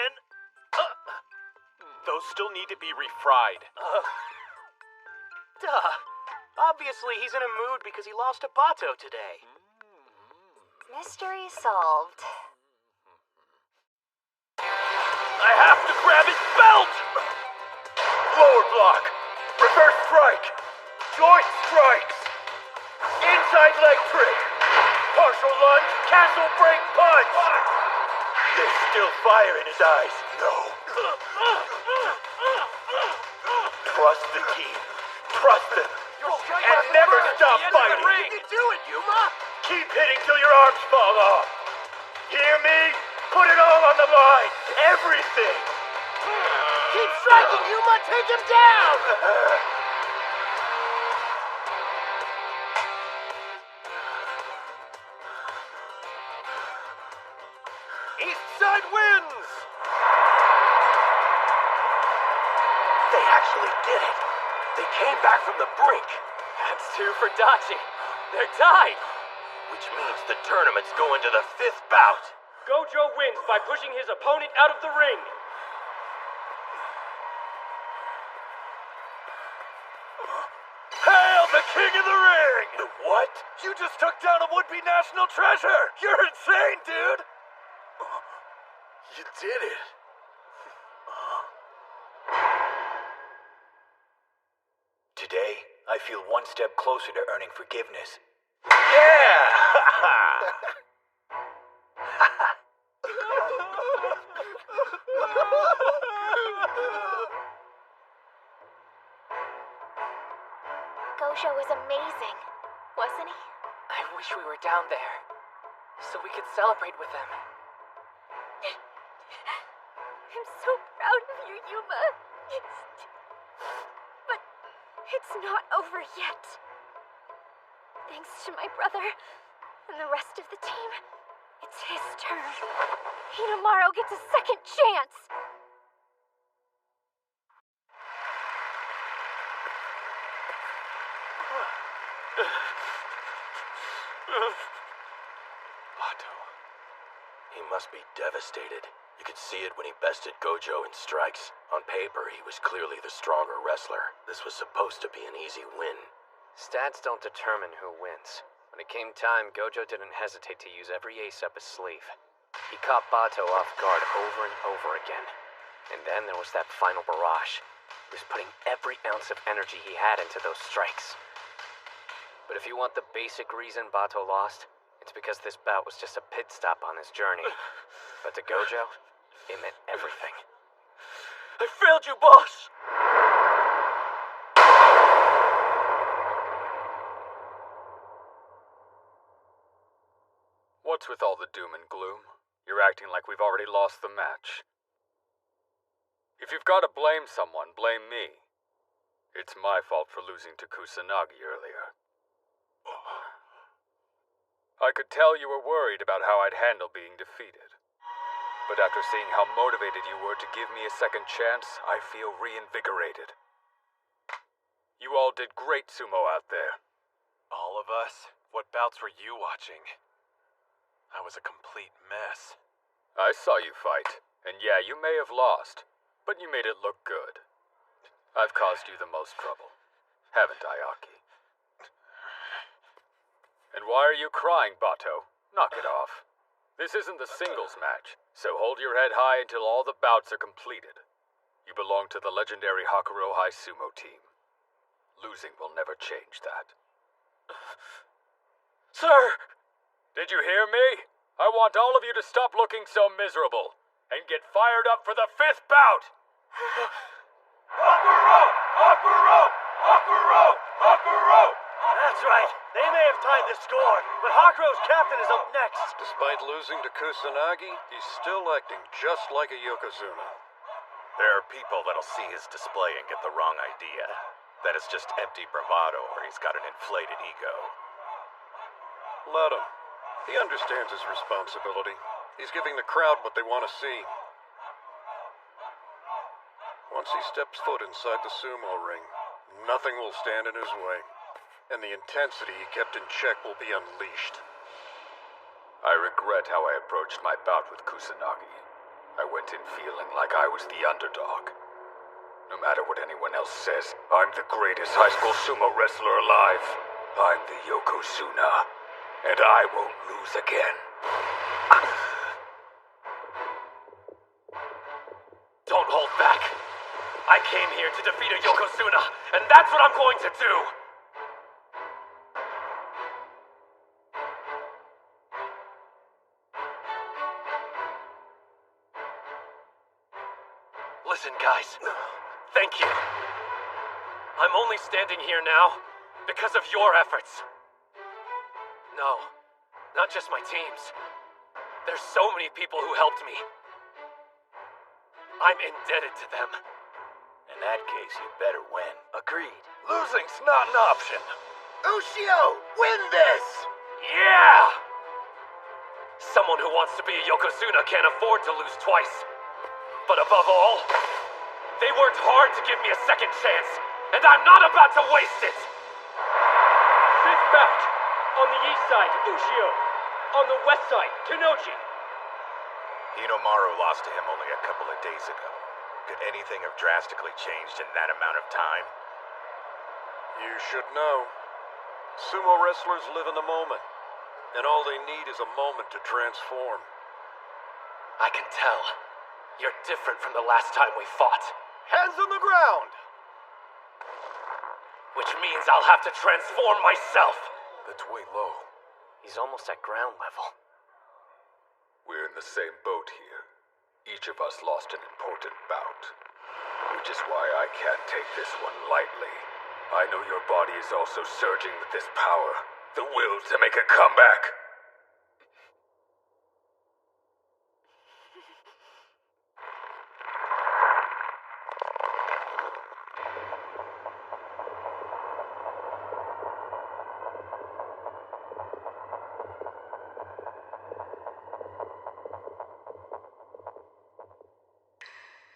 Those still need to be refried. Duh. Obviously, he's in a mood because he lost to Bato today. Mystery solved. I have to grab his belt! Lower block. Reverse strike. Joint strikes. Inside leg trick. Partial lunge. Castle break punch. There's still fire in his eyes. No. Trust the team. Trust them. And never stop fighting. You can do it, Yuma! Keep hitting till your arms fall off. Hear me? Put it all on the line. Everything. Keep striking, Yuma! Take him down! East side wins! They actually did it. They came back from the brink. That's 2 for Dachi. They're tied. Which means the tournament's going to the 5th bout. Gojo wins by pushing his opponent out of the ring. Hail the king of the ring! The what? You just took down a would-be national treasure! You're insane, dude! You did it. Today, I feel one step closer to earning forgiveness. Yeah! Gojo was amazing, wasn't he? I wish we were down there, so we could celebrate with them. I'm so proud of you, Yuma. But it's not over yet. Thanks to my brother and the rest of the team, it's his turn. Hinamaru gets a second chance. Bato. He must be devastated. You could see it when he bested Gojo in strikes. On paper, he was clearly the stronger wrestler. This was supposed to be an easy win. Stats don't determine who wins. When it came time, Gojo didn't hesitate to use every ace up his sleeve. He caught Bato off guard over and over again. And then there was that final barrage. He was putting every ounce of energy he had into those strikes. But if you want the basic reason Bato lost, it's because this bout was just a pit stop on his journey. But to Gojo, it meant everything. I failed you, boss! What's with all the doom and gloom? You're acting like we've already lost the match. If you've got to blame someone, blame me. It's my fault for losing to Kusanagi earlier. I could tell you were worried about how I'd handle being defeated. But after seeing how motivated you were to give me a second chance, I feel reinvigorated. You all did great, Sumo, out there. All of us? What bouts were you watching? I was a complete mess. I saw you fight, and yeah, you may have lost, but you made it look good. I've caused you the most trouble, haven't I, Aki? And why are you crying, Bato? Knock it off. This isn't the singles match, so hold your head high until all the bouts are completed. You belong to the legendary Hakuro High Sumo team. Losing will never change that. Sir! Did you hear me? I want all of you to stop looking so miserable and get fired up for the 5th bout! Hakuro! Hakuro! Hakuro! Hakuro! That's right. They may have tied the score, but Hakuro's captain is up next. Despite losing to Kusanagi, he's still acting just like a Yokozuna. There are people that'll see his display and get the wrong idea. That it's just empty bravado or he's got an inflated ego. Let him. He understands his responsibility. He's giving the crowd what they want to see. Once he steps foot inside the sumo ring, nothing will stand in his way, and the intensity he kept in check will be unleashed. I regret how I approached my bout with Kusanagi. I went in feeling like I was the underdog. No matter what anyone else says, I'm the greatest high school sumo wrestler alive. I'm the Yokozuna, and I won't lose again. Don't hold back. I came here to defeat a Yokozuna, and that's what I'm going to do! Listen, guys. Thank you. I'm only standing here now because of your efforts. No, not just my teams. There's so many people who helped me. I'm indebted to them. In that case, you better win. Agreed. Losing's not an option. Ushio, win this! Yeah! Someone who wants to be a Yokozuna can't afford to lose twice. But above all, they worked hard to give me a second chance, and I'm not about to waste it! Fifth bout. On the east side, Ushio. On the west side, Tenochi. Hinomaru lost to him only a couple of days ago. Could anything have drastically changed in that amount of time? You should know. Sumo wrestlers live in the moment, and all they need is a moment to transform. I can tell. You're different from the last time we fought. Hands on the ground! Which means I'll have to transform myself. That's way low. He's almost at ground level. We're in the same boat here. Each of us lost an important bout. Which is why I can't take this one lightly. I know your body is also surging with this power. The will to make a comeback.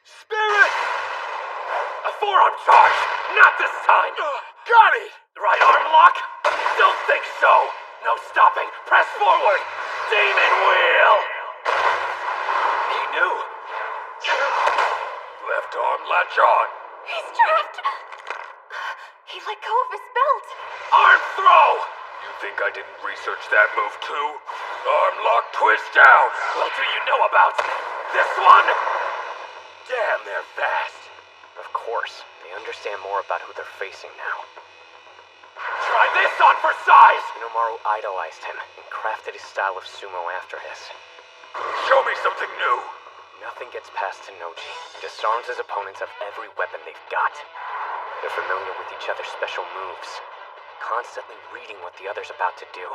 Spirit! A forearm charge! Not this time! Got it! Right arm lock? Don't think so! No stopping! Press forward! Demon wheel! He knew! Left arm latch on. He's trapped! He let go of his belt. Arm throw! You think I didn't research that move too? Arm lock twist down! What do you know about this one? Damn, they're fast. Of course, they understand more about who they're facing now. Try this on for size! Hinomaru idolized him and crafted his style of sumo after his. Show me something new! Nothing gets past Tenochi. He disarms his opponents of every weapon they've got. They're familiar with each other's special moves, constantly reading what the other's about to do,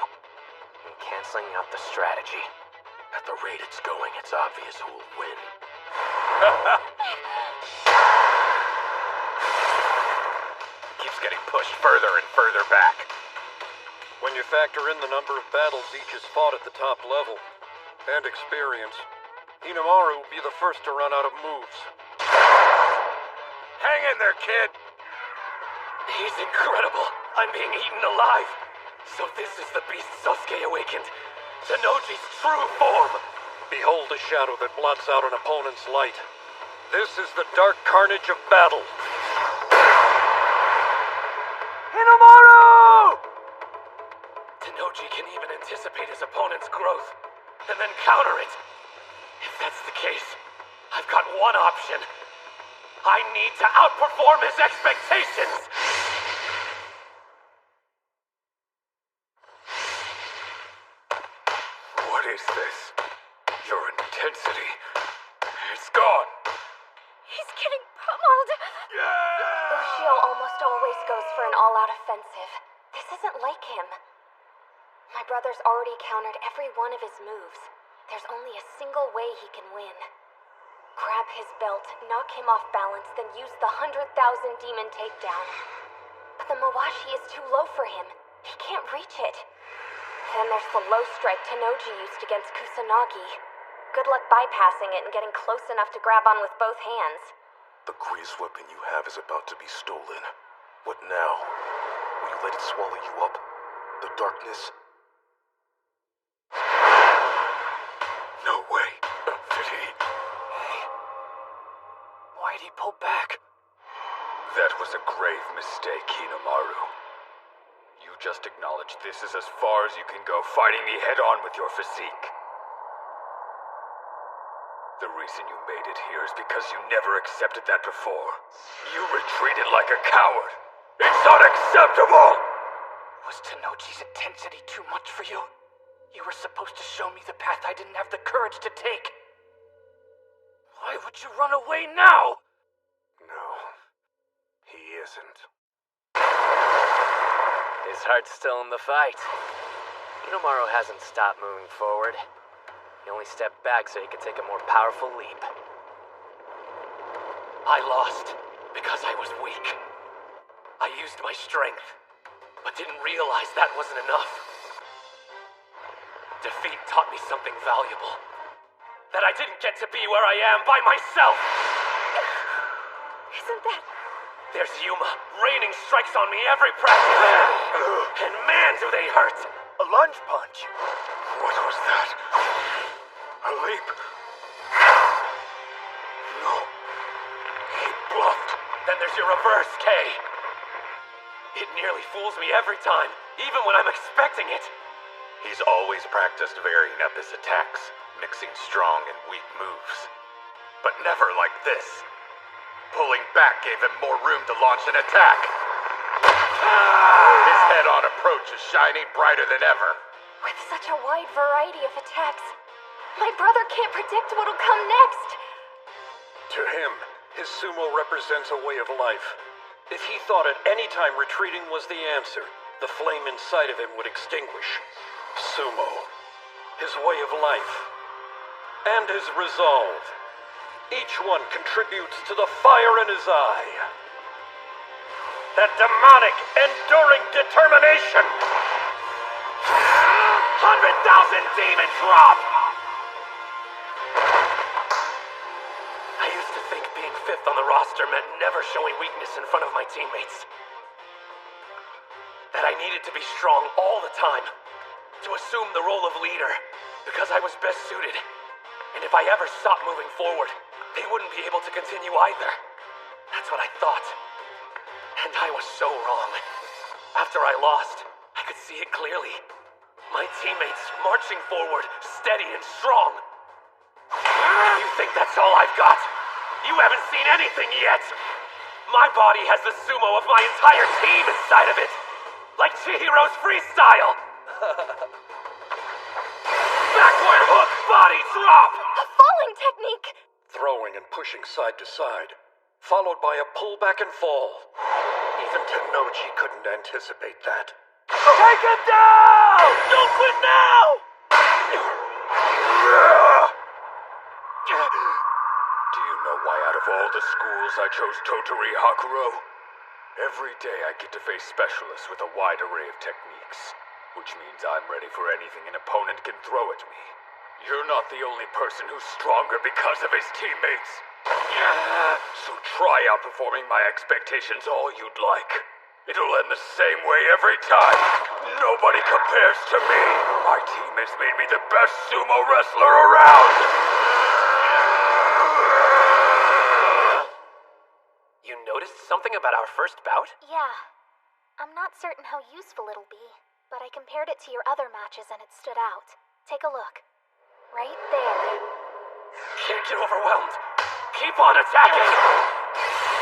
and canceling out the strategy. At the rate it's going, it's obvious who will win. Keeps getting pushed further and further back. When you factor in the number of battles each has fought at the top level, and experience, Hinomaru will be the first to run out of moves. Hang in there, kid! He's incredible. I'm being eaten alive. So this is the beast Sosuke awakened. Tenochi's true form. Behold the shadow that blots out an opponent's light. This is the dark carnage of battle. Hinomaru! Tenochi can even anticipate his opponent's growth, and then counter it. If that's the case, I've got one option. I need to outperform his expectations! What is this? Your intensity. It's gone. He's getting pummeled. Ushio almost always goes for an all-out offensive. This isn't like him. My brother's already countered every one of his moves. There's only a single way he can win. Grab his belt, knock him off balance, then use the 100,000 demon takedown. But the Mawashi is too low for him. He can't reach it. Then there's the low strike Tenochi used against Kusanagi. Good luck bypassing it and getting close enough to grab on with both hands. The grease weapon you have is about to be stolen. What now? Will you let it swallow you up? The darkness? No way. Did he? Why'd he pull back? That was a grave mistake, Hinomaru. You just acknowledged this is as far as you can go, fighting me head-on with your physique. The reason you made it here is because you never accepted that before. You retreated like a coward. It's unacceptable! Was Tennoji's intensity too much for you? You were supposed to show me the path I didn't have the courage to take. Why would you run away now? No, he isn't. His heart's still in the fight. Hinomaru hasn't stopped moving forward. He only stepped back so he could take a more powerful leap. I lost because I was weak. I used my strength, but didn't realize that wasn't enough. Defeat taught me something valuable. That I didn't get to be where I am by myself! Isn't that... There's Yuma, raining strikes on me every practice! And man, do they hurt! A lunge punch. What was that? A leap? No. He bluffed. Then there's your reverse, K. It nearly fools me every time, even when I'm expecting it. He's always practiced varying up his attacks, mixing strong and weak moves. But never like this. Pulling back gave him more room to launch an attack. His head-on approach is shining brighter than ever. With such a wide variety of attacks, my brother can't predict what'll come next. To him, his sumo represents a way of life. If he thought at any time retreating was the answer, the flame inside of him would extinguish. Sumo, his way of life, and his resolve. Each one contributes to the fire in his eye. That demonic, enduring determination. 100,000 demon drop! I used to think being fifth on the roster meant never showing weakness in front of my teammates. That I needed to be strong all the time, to assume the role of leader, because I was best suited. And if I ever stopped moving forward, they wouldn't be able to continue either. That's what I thought. And I was so wrong. After I lost, I could see it clearly. My teammates marching forward, steady and strong. You think that's all I've got? You haven't seen anything yet! My body has the sumo of my entire team inside of it! Like Chihiro's freestyle! Backward hook, body drop! A falling technique! Throwing and pushing side to side, followed by a pull back and fall. Even Tennoji couldn't anticipate that. Take it down! Don't quit now! Do you know why out of all the schools I chose Totori Hakuro? Every day I get to face specialists with a wide array of techniques, which means I'm ready for anything an opponent can throw at me. You're not the only person who's stronger because of his teammates. So try outperforming my expectations all you'd like. It'll end the same way every time. Nobody compares to me. My team has made me the best sumo wrestler around. You noticed something about our first bout? Yeah. I'm not certain how useful it'll be, but I compared it to your other matches and it stood out. Take a look. Right there. Can't get overwhelmed. Keep on attacking!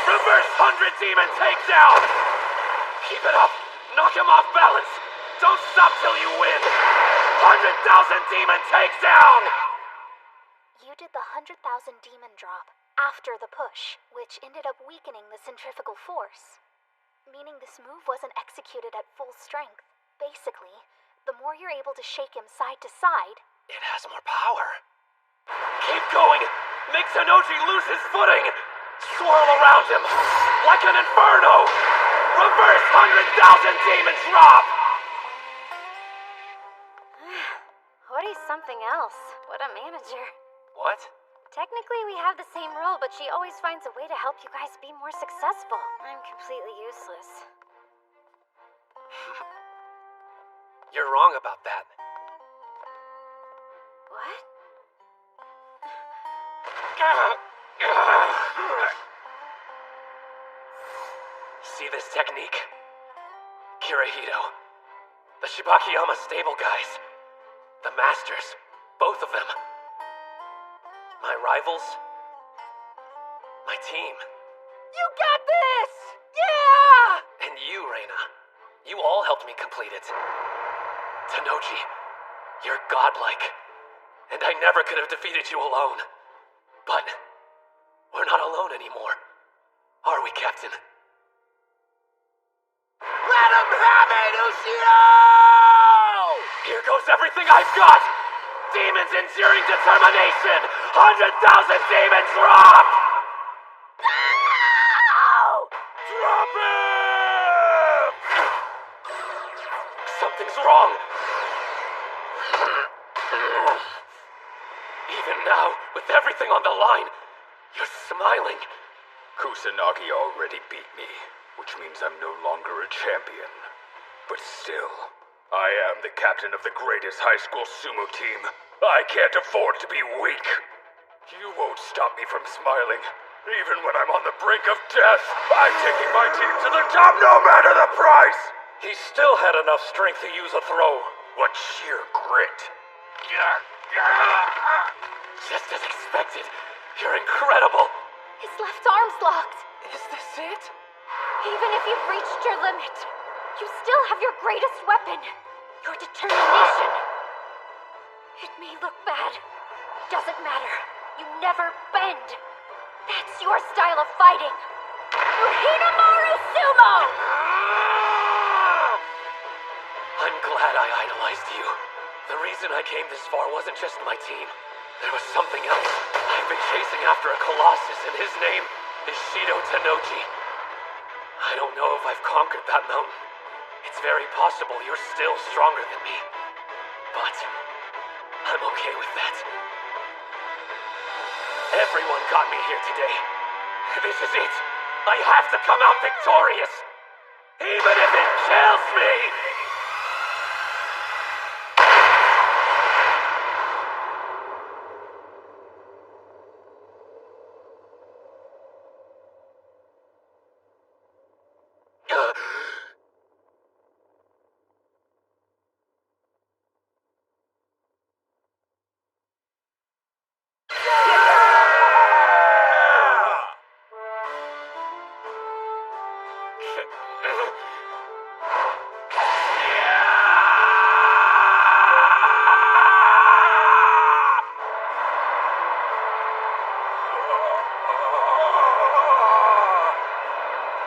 Reverse 100 demon takedown! Keep it up! Knock him off balance! Don't stop till you win! 100,000 demon takedown! You did the 100,000 demon drop after the push, which ended up weakening the centrifugal force. Meaning this move wasn't executed at full strength. Basically, the more you're able to shake him side to side, it has more power. Keep going! Make Tennoji lose his footing! Swirl around him! Like an inferno! Reverse 100,000 demon drop! What is something else? What a manager. What? Technically, we have the same role, but she always finds a way to help you guys be more successful. I'm completely useless. You're wrong about that. What? See this technique? Kirihito. The Shibakiyama stable guys. The masters. Both of them. My rivals. My team. You got this! Yeah! And you, Reina. You all helped me complete it. Tanoji, you're godlike. And I never could have defeated you alone. But we're not alone anymore. Are we, Captain? Let him have it, Ushio! Here goes everything I've got! Demons enduring determination! 100,000 demons drop! No! Drop him! Something's wrong. Even now, with everything on the line, you're smiling. Kusanagi already beat me, which means I'm no longer a champion. But still, I am the captain of the greatest high school sumo team. I can't afford to be weak. You won't stop me from smiling. Even when I'm on the brink of death, I'm taking my team to the top no matter the price! He still had enough strength to use a throw. What sheer grit. Just as expected. You're incredible. His left arm's locked. Is this it? Even if you've reached your limit, you still have your greatest weapon. Your determination. It may look bad. Doesn't matter. You never bend. That's your style of fighting. Hinamaru Sumo! I'm glad I idolized you. The reason I came this far wasn't just my team. There was something else. I've been chasing after a colossus, and his name is Shido Tanoji. I don't know if I've conquered that mountain. It's very possible you're still stronger than me. But I'm okay with that. Everyone got me here today. This is it. I have to come out victorious. Even if it kills me!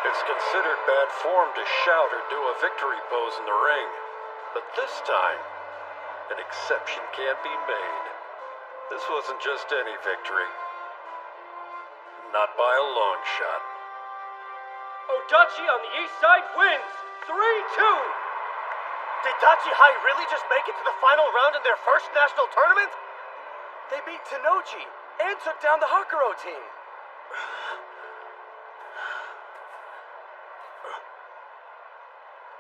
It's considered bad form to shout or do a victory pose in the ring. But this time, an exception can't be made. This wasn't just any victory. Not by a long shot. Odachi on the east side wins! 3-2! Did Dachi High really just make it to the final round in their first national tournament? They beat Tanoji and took down the Hakuro team.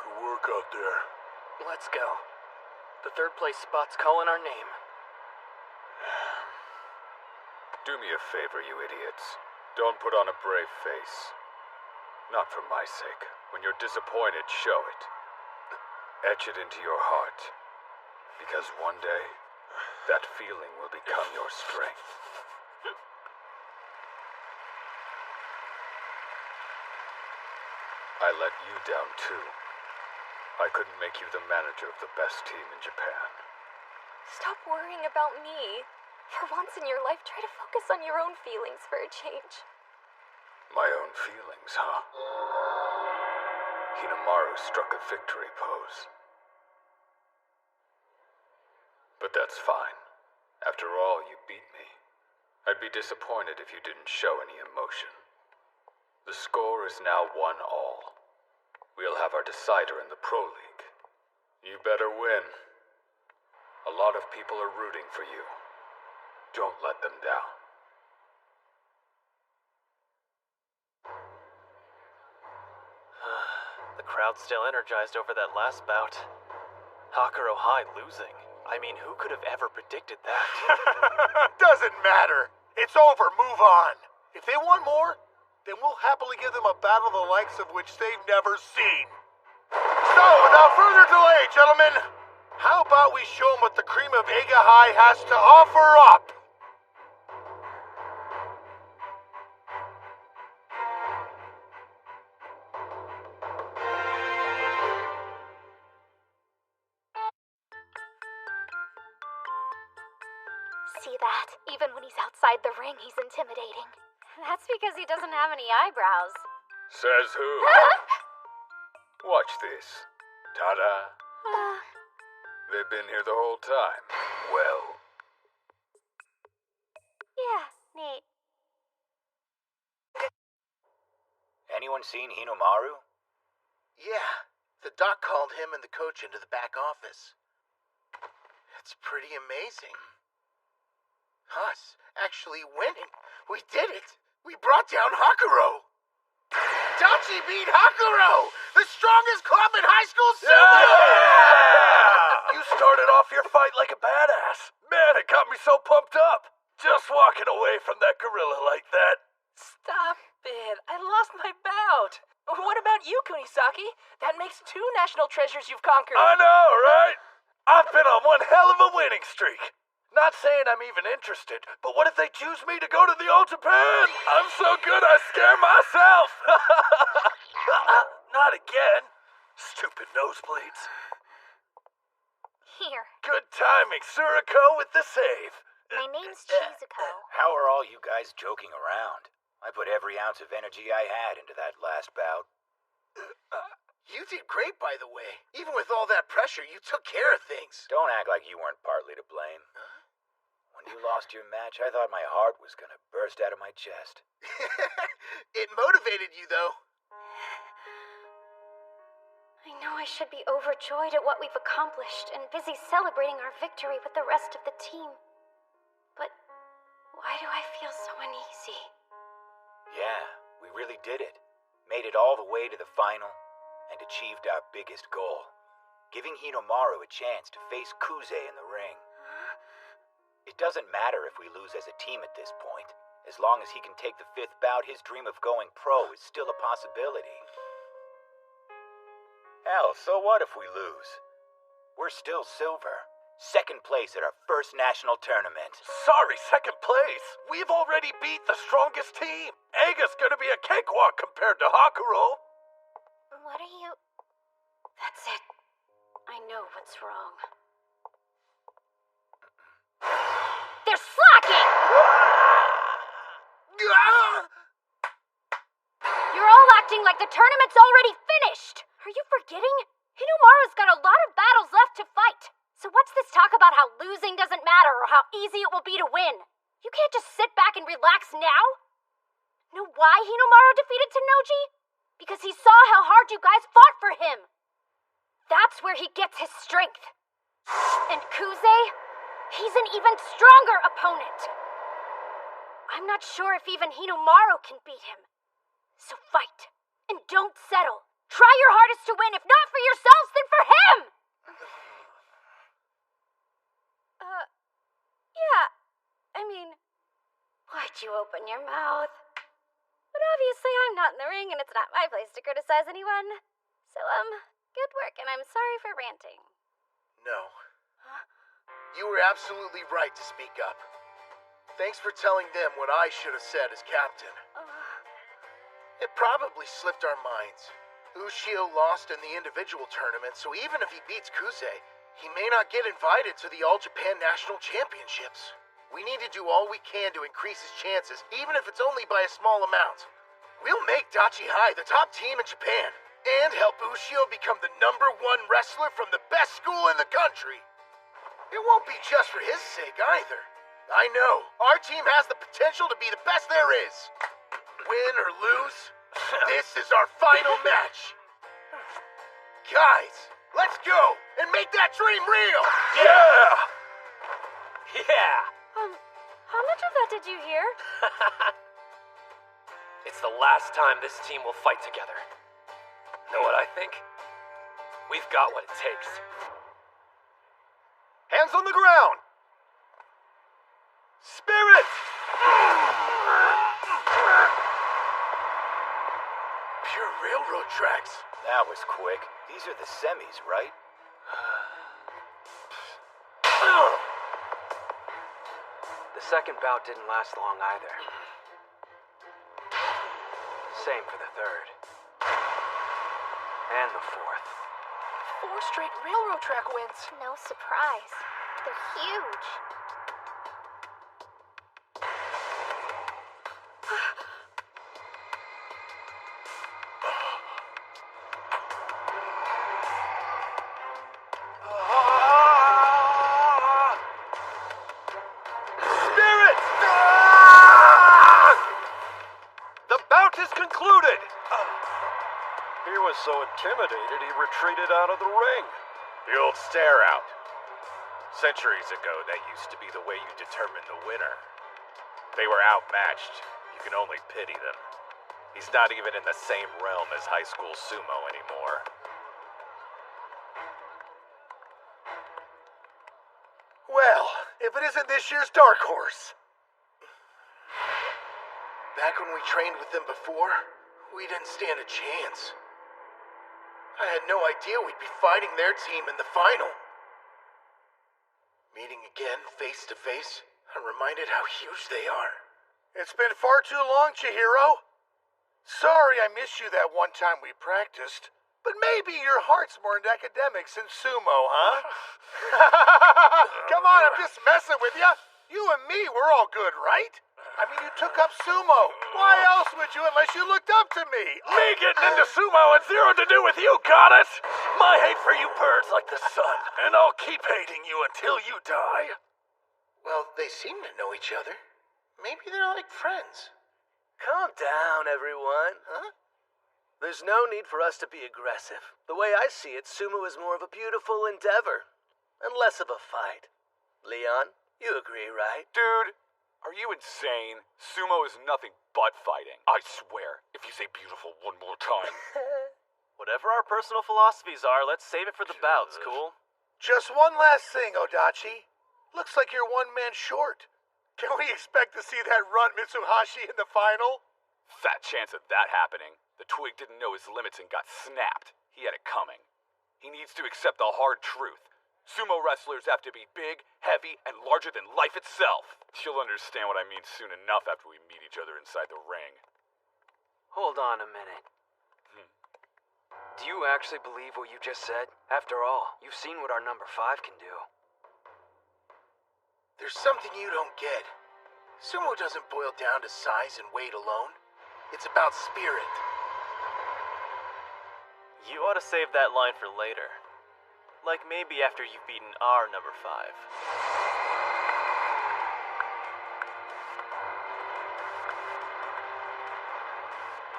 Good work out there. Let's go. The third place spot's calling our name. Do me a favor, you idiots. Don't put on a brave face. Not for my sake. When you're disappointed, show it. Etch it into your heart. Because one day, that feeling will become your strength. I let you down too. I couldn't make you the manager of the best team in Japan. Stop worrying about me. For once in your life, try to focus on your own feelings for a change. My own feelings, huh? Hinamaru struck a victory pose. But that's fine. After all, you beat me. I'd be disappointed if you didn't show any emotion. The score is now 1-1. We'll have our decider in the Pro League. You better win. A lot of people are rooting for you. Don't let them down. The crowd's still energized over that last bout. Hakuro High losing. I mean, who could have ever predicted that? Doesn't matter. It's over. Move on. If they want more, then we'll happily give them a battle the likes of which they've never seen. So, without further delay, gentlemen, how about we show them what the cream of Eiga High has to offer up? See that? Even when he's outside the ring, he's intimidating. That's because he doesn't have any eyebrows. Says who? Watch this. Ta-da. They've been here the whole time. Well. Yeah, neat. Anyone seen Hinomaru? Yeah, the doc called him and the coach into the back office. It's pretty amazing. Us actually winning. We did it. We brought down Hakuro. Dachi beat Hakuro, the strongest club in high school sumo. Yeah! You started off your fight like a badass. Man, it got me so pumped up. Just walking away from that gorilla like that. Stop it. I lost my bout. What about you, Kunisaki? That makes 2 national treasures you've conquered. I know, right? I've been on one hell of a winning streak. Not saying I'm even interested, but what if they choose me to go to the All Japan? I'm so good I scare myself. Not again. Stupid nosebleeds. Here. Good timing, Suriko with the save. My name's Chizuko. How are all you guys joking around? I put every ounce of energy I had into that last bout. You did great, by the way. Even with all that pressure, you took care of things. Don't act like you weren't partly to blame. Huh? When you lost your match, I thought my heart was gonna burst out of my chest. It motivated you, though. I know I should be overjoyed at what we've accomplished and busy celebrating our victory with the rest of the team. But why do I feel so uneasy? Yeah, we really did it. Made it all the way to the final and achieved our biggest goal. Giving Hinomaru a chance to face Kuze in the ring. It doesn't matter if we lose as a team at this point. As long as he can take the 5th bout, his dream of going pro is still a possibility. Hell, so what if we lose? We're still silver. 2nd place at our first national tournament. Sorry, 2nd place. We've already beat the strongest team. Eiga's gonna be a cakewalk compared to Hakuro. What are you... That's it. I know what's wrong. They're slacking! You're all acting like the tournament's already finished! Are you forgetting? Hinomaru's got a lot of battles left to fight. So what's this talk about how losing doesn't matter or how easy it will be to win? You can't just sit back and relax now? Know why Hinomaru defeated Tennoji? Because he saw how hard you guys fought for him. That's where he gets his strength. And Kuze, he's an even stronger opponent. I'm not sure if even Hinomaru can beat him. So fight, and don't settle. Try your hardest to win, if not for yourselves, then for him! Yeah. I mean, why'd you open your mouth? But obviously I'm not in the ring, and it's not my place to criticize anyone. So, good work, and I'm sorry for ranting. No. You were absolutely right to speak up. Thanks for telling them what I should have said as captain. It probably slipped our minds. Ushio lost in the individual tournament, so even if he beats Kuze, he may not get invited to the All Japan National Championships. We need to do all we can to increase his chances, even if it's only by a small amount. We'll make Dachi High the top team in Japan, and help Ushio become the #1 wrestler from the best school in the country. It won't be just for his sake either. I know, our team has the potential to be the best there is. Win or lose, this is our final match. Guys, let's go and make that dream real! Yeah! Yeah! How much of that did you hear? It's the last time this team will fight together. Know what I think? We've got what it takes. Hands on the ground! Spirit! Pure railroad tracks. That was quick. These are the semis, right? The second bout didn't last long either. Same for the third. And the fourth. 4 straight railroad track wins. No surprise. They're huge. Spirit! The bout is concluded! He was so intimidated he retreated out of the ring. The old stare out. Centuries ago, that used to be the way you determined the winner. They were outmatched. You can only pity them. He's not even in the same realm as high school sumo anymore. Well, if it isn't this year's dark horse. Back when we trained with them before, we didn't stand a chance. I had no idea we'd be fighting their team in the final. Meeting again, face to face, I'm reminded how huge they are. It's been far too long, Chihiro. Sorry I missed you that one time we practiced. But maybe your heart's more into academics than sumo, huh? Come on, I'm just messing with you. You and me, we're all good, right? I mean, you took up sumo. Why else would you unless you looked up to me? Me getting into sumo had zero to do with you, got it? My hate for you birds like the sun, and I'll keep hating you until you die. Well, they seem to know each other. Maybe they're like friends. Calm down, everyone. Huh? There's no need for us to be aggressive. The way I see it, sumo is more of a beautiful endeavor, and less of a fight. Leon, you agree, right? Dude, are you insane? Sumo is nothing but fighting. I swear, if you say beautiful one more time. Whatever our personal philosophies are, let's save it for the bouts, cool? Just one last thing, Odachi. Looks like you're one man short. Can we expect to see that runt Mitsuhashi in the final? Fat chance of that happening. The twig didn't know his limits and got snapped. He had it coming. He needs to accept the hard truth. Sumo wrestlers have to be big, heavy, and larger than life itself. You'll understand what I mean soon enough after we meet each other inside the ring. Hold on a minute. Do you actually believe what you just said? After all, you've seen what our number 5 can do. There's something you don't get. Sumo doesn't boil down to size and weight alone. It's about spirit. You ought to save that line for later. Like maybe after you've beaten our number 5.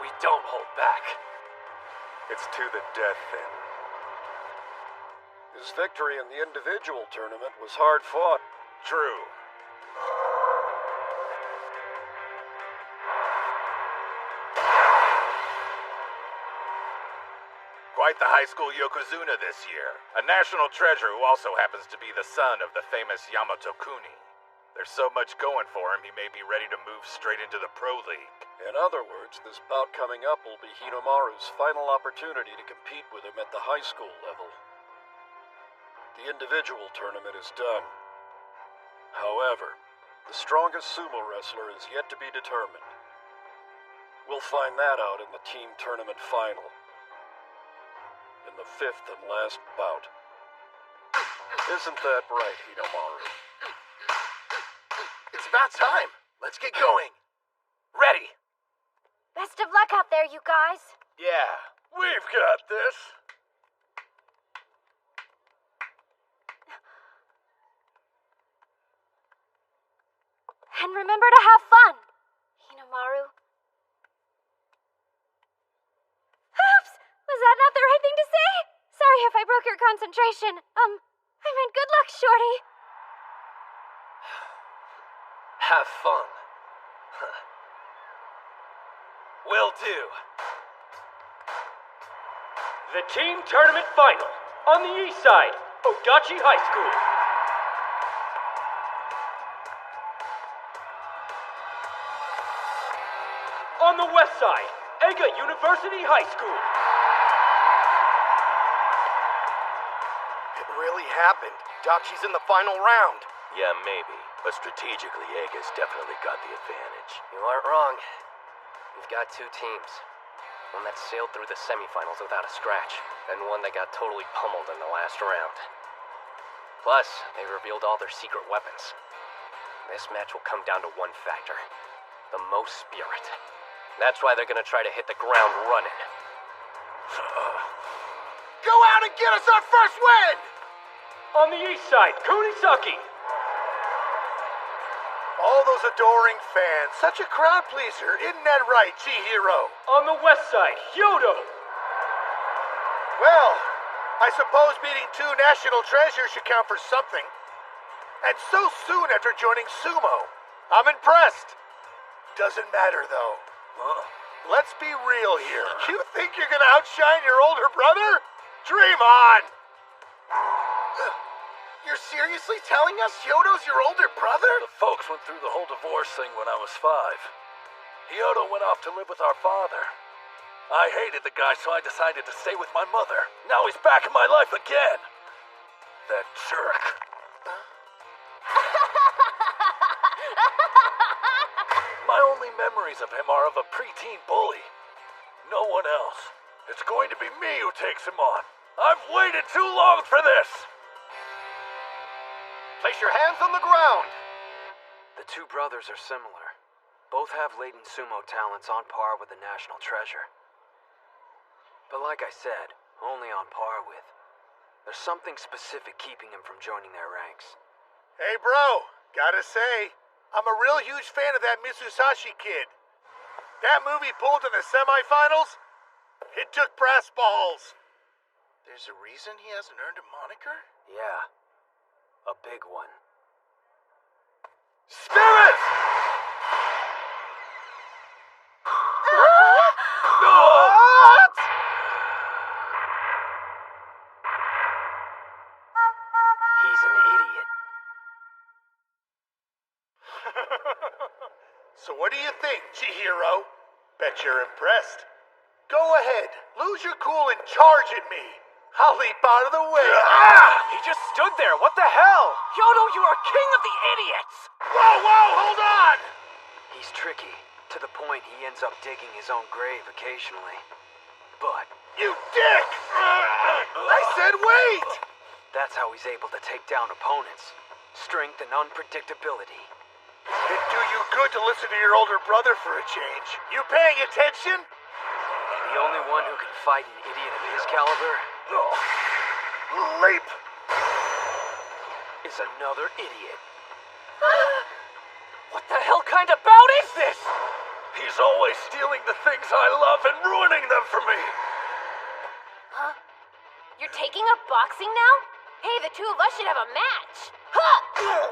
We don't hold back. It's to the death, then. His victory in the individual tournament was hard fought. True. Quite the high school Yokozuna this year. A national treasure who also happens to be the son of the famous Yamato Kuni. There's so much going for him, he may be ready to move straight into the Pro League. In other words, this bout coming up will be Hinomaru's final opportunity to compete with him at the high school level. The individual tournament is done. However, the strongest sumo wrestler is yet to be determined. We'll find that out in the team tournament final. In the 5th and last bout. Isn't that right, Hinomaru? It's about time. Let's get going. Ready! Best of luck out there, you guys. Yeah, we've got this. And remember to have fun, Hinomaru. Oops! Was that not the right thing to say? Sorry if I broke your concentration. I meant good luck, Shorty. Have fun. Will do. The team tournament final. On the east side, Odachi High School. On the west side, Eiga University High School. It really happened. Dachi's in the final round. Yeah, maybe. But strategically, Ega's definitely got the advantage. You aren't wrong. We've got two teams. One that sailed through the semifinals without a scratch, and one that got totally pummeled in the last round. Plus, they revealed all their secret weapons. This match will come down to one factor: the most spirit. That's why they're gonna try to hit the ground running. Go out and get us our first win! On the east side, Kunisaki. All those adoring fans. Such a crowd pleaser. Isn't that right, Chihiro? On the west side, Hyodo. Well, I suppose beating two national treasures should count for something. And so soon after joining Sumo. I'm impressed. Doesn't matter, though. Let's be real here. You think you're gonna outshine your older brother? Dream on! You're seriously telling us Hyodo's your older brother? The folks went through the whole divorce thing when I was 5. Hyodo went off to live with our father. I hated the guy, so I decided to stay with my mother. Now he's back in my life again. That jerk. My only memories of him are of a preteen bully. No one else. It's going to be me who takes him on. I've waited too long for this! Place your hands on the ground. The two brothers are similar. Both have latent sumo talents on par with the national treasure. But like I said, only on par with. There's something specific keeping him from joining their ranks. Hey, bro. Gotta say, I'm a real huge fan of that Mitsusashi kid. That movie pulled in the semifinals? It took brass balls. There's a reason he hasn't earned a moniker? Yeah. A big one. Spirit! What? He's an idiot. So what do you think, Chihiro? Bet you're impressed. Go ahead, lose your cool and charge at me. I'll leap out of the way. He just stood there. What the hell? Hyodo, you are king of the idiots! Whoa, hold on! He's tricky, to the point he ends up digging his own grave occasionally. But... You dick! I said wait! That's how he's able to take down opponents. Strength and unpredictability. It'd do you good to listen to your older brother for a change. You paying attention? The only one who can fight an idiot of his caliber... Leap! ...is another idiot. What the hell kind of bout is this? He's always stealing the things I love and ruining them for me. Huh? You're taking up boxing now? Hey, the two of us should have a match. Huh!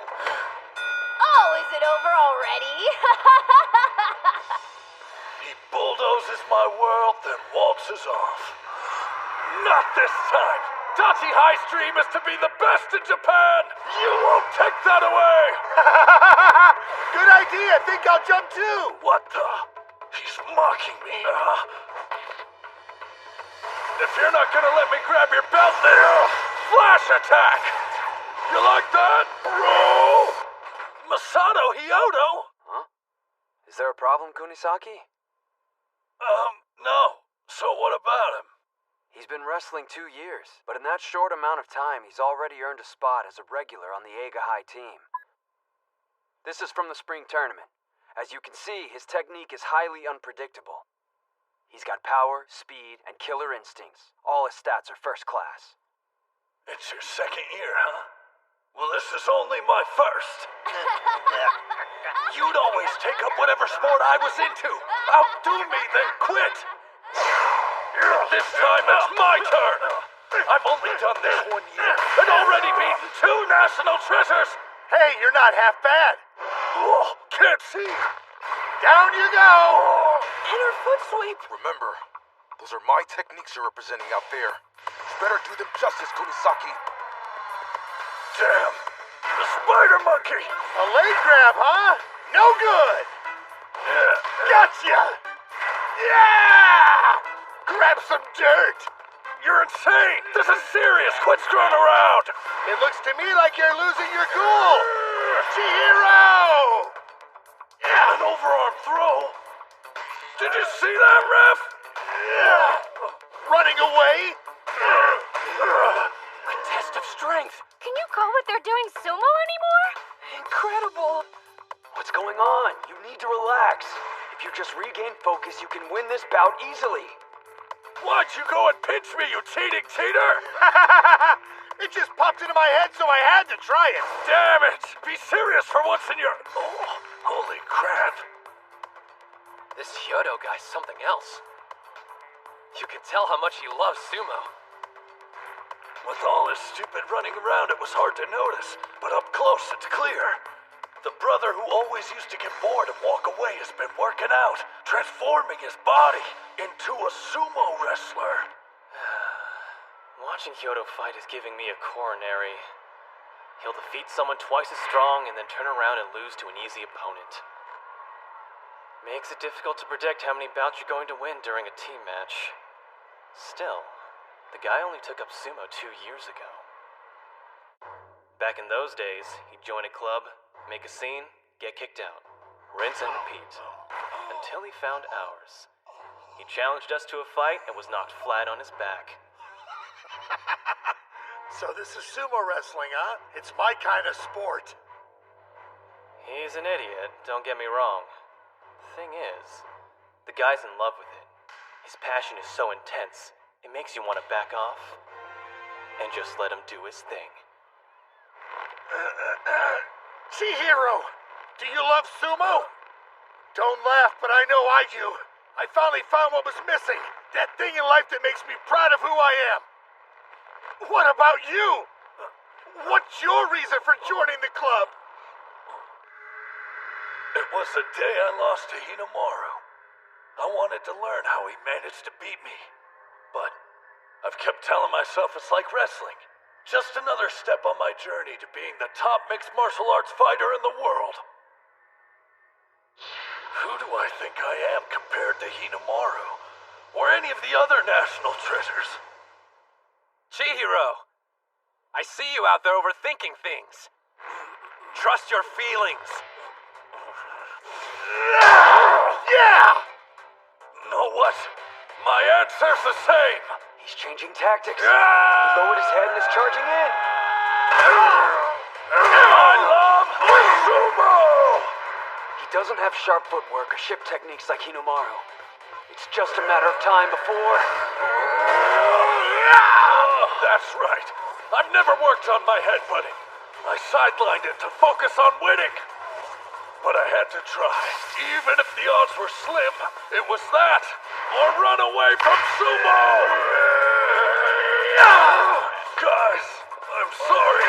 Oh, is it over already? He bulldozes my world, then waltzes off. Not this time! Dachi High's dream is to be the best in Japan! You won't take that away! Good idea! Think I'll jump too! What the? He's mocking me. If you're not gonna let me grab your belt, then flash attack! You like that, bro? Masato Hyodo? Huh? Is there a problem, Kunisaki? No. So what about him? He's been wrestling 2 years, but in that short amount of time, he's already earned a spot as a regular on the Eiga High team. This is from the spring tournament. As you can see, his technique is highly unpredictable. He's got power, speed, and killer instincts. All his stats are first class. It's your second year, huh? Well, this is only my first. You'd always take up whatever sport I was into. Outdo me, then quit. This time it's my turn. I've only done this 1 year and already beaten 2 national treasures. Hey, you're not half bad. can't see! Down you go! And her foot sweep! Remember, those are my techniques you're representing out there. You better do them justice, Kunisaki. Damn! The spider monkey! A leg grab, huh? No good! Gotcha! Yeah! Grab some dirt! You're insane! This is serious! Quit screwing around! It looks to me like you're losing your cool! Chihiro! An overarm throw? Did you see that, ref? Running away? A test of strength! Can you call what they're doing sumo anymore? Incredible! What's going on? You need to relax. If you just regain focus, you can win this bout easily. Why'd you go and pinch me, you cheating cheater? It just popped into my head, so I had to try it. Damn it! Be serious for once in your... Oh, holy crap. This Hyodo guy's something else. You can tell how much he loves sumo. With all his stupid running around, it was hard to notice, but up close, it's clear. The brother who always used to get bored and walk away has been working out, transforming his body into a sumo wrestler. Watching Hyodo fight is giving me a coronary. He'll defeat someone twice as strong and then turn around and lose to an easy opponent. Makes it difficult to predict how many bouts you're going to win during a team match. Still, the guy only took up sumo 2 years ago. Back in those days, he'd join a club, make a scene, get kicked out. Rinse and repeat. Until he found ours. He challenged us to a fight and was knocked flat on his back. So this is sumo wrestling, huh? It's my kind of sport. He's an idiot, don't get me wrong. The thing is, the guy's in love with it. His passion is so intense, it makes you want to back off and just let him do his thing. Chihiro, do you love sumo? Don't laugh, but I know I do. I finally found what was missing. That thing in life that makes me proud of who I am. What about you? What's your reason for joining the club? It was the day I lost to Hinomaru. I wanted to learn how he managed to beat me. But I've kept telling myself it's like wrestling. Just another step on my journey to being the top mixed martial arts fighter in the world. Who do I think I am compared to Hinomaru? Or any of the other national treasures? Chihiro, I see you out there overthinking things. Trust your feelings. Yeah! Know what? My answer's the same. He's changing tactics. He lowered his head and is charging in. I love sumo! He doesn't have sharp footwork or ship techniques like Hinomaru. It's just a matter of time before... That's right. I've never worked on my headbutting. I sidelined it to focus on winning. But I had to try. Even if the odds were slim, it was that or run away from sumo! Guys, I'm sorry.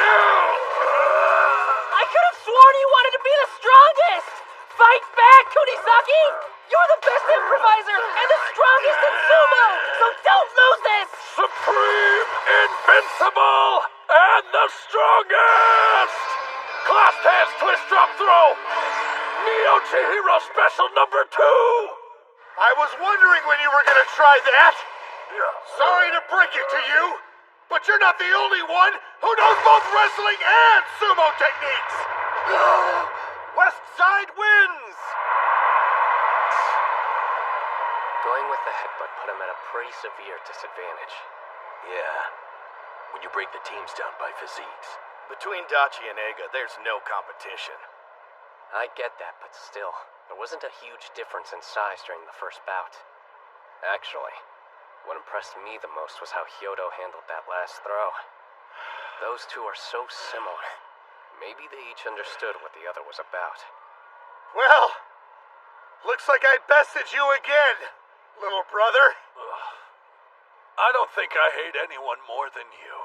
I could have sworn you wanted to be the strongest! Fight back, Kunisaki! You're the best improviser and the strongest in sumo, so don't lose this! Supreme, invincible, and the strongest! Clasped hands, twist, drop, throw! Neo Chihiro special number 2! I was wondering when you were gonna try that. Sorry to break it to you, but you're not the only one who knows both wrestling and sumo techniques! West Side wins! Going with the headbutt put him at a pretty severe disadvantage. Yeah, when you break the teams down by physiques. Between Dachi and Ega, there's no competition. I get that, but still, there wasn't a huge difference in size during the first bout. Actually, what impressed me the most was how Hyodo handled that last throw. Those two are so similar. Maybe they each understood what the other was about. Well, looks like I bested you again, little brother. I don't think I hate anyone more than you.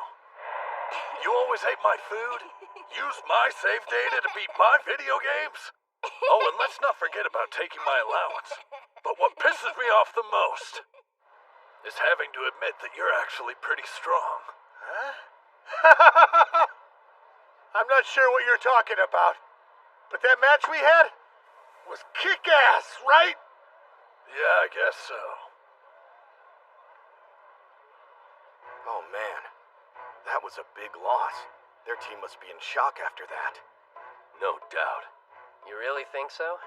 You always hate my food, use my save data to beat my video games, Oh, and let's not forget about taking my allowance. But what pisses me off the most is having to admit that you're actually pretty strong. Huh? I'm not sure what you're talking about, but that match we had was kick-ass, right? Yeah, I guess so. Oh man, that was a big loss. Their team must be in shock after that. No doubt. You really think so?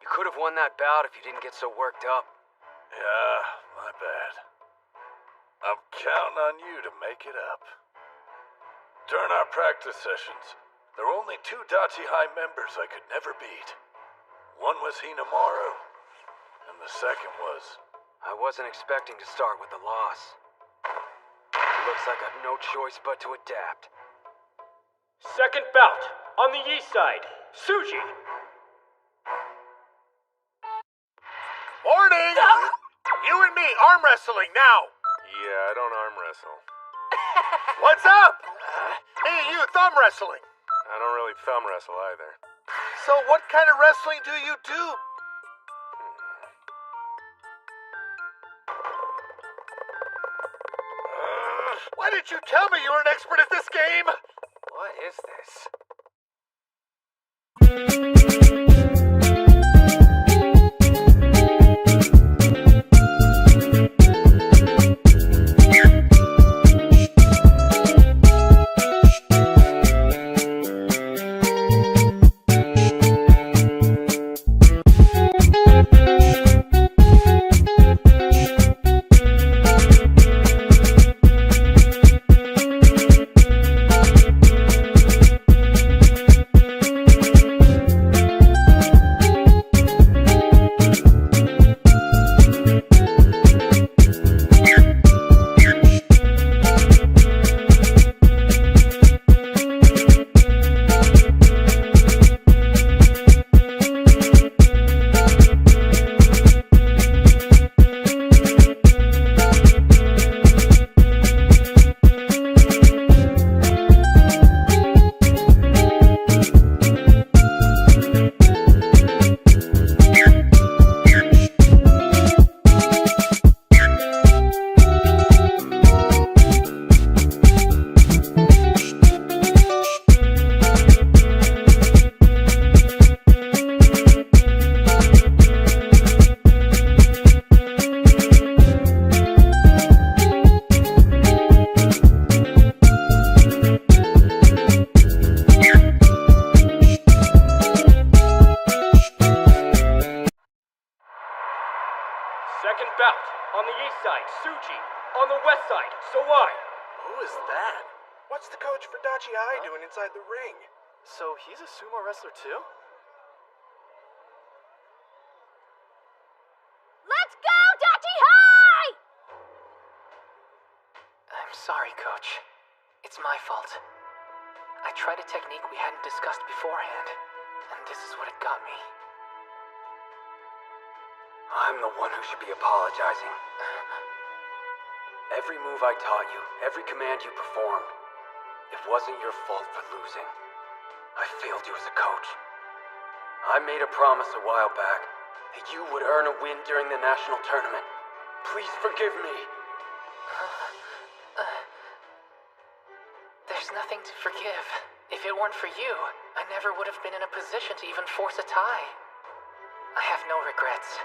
You could have won that bout if you didn't get so worked up. Yeah, my bad. I'm counting on you to make it up. During our practice sessions, there were only 2 Dachi High members I could never beat. One was Hinamaru, and the second was... I wasn't expecting to start with a loss. It looks like I've no choice but to adapt. Second bout, on the east side, Suji. Morning! You and me, arm wrestling now! Yeah, I don't arm wrestle. What's up? Me and you thumb wrestling. I don't really thumb wrestle either. So what kind of wrestling do you do? Why didn't you tell me you were an expert at this game? What is this? Second bout, on the east side, Suji. On the west side, Sawai. Who is that? What's the coach for Dachi High doing inside the ring? So he's a sumo wrestler too? Let's go, Dachi High! I'm sorry, Coach. It's my fault. I tried a technique we hadn't discussed beforehand, and this is what it got me. I'm the one who should be apologizing. Every move I taught you, every command you performed, it wasn't your fault for losing. I failed you as a coach. I made a promise a while back that you would earn a win during the national tournament. Please forgive me. There's nothing to forgive. If it weren't for you, I never would have been in a position to even force a tie. I have no regrets.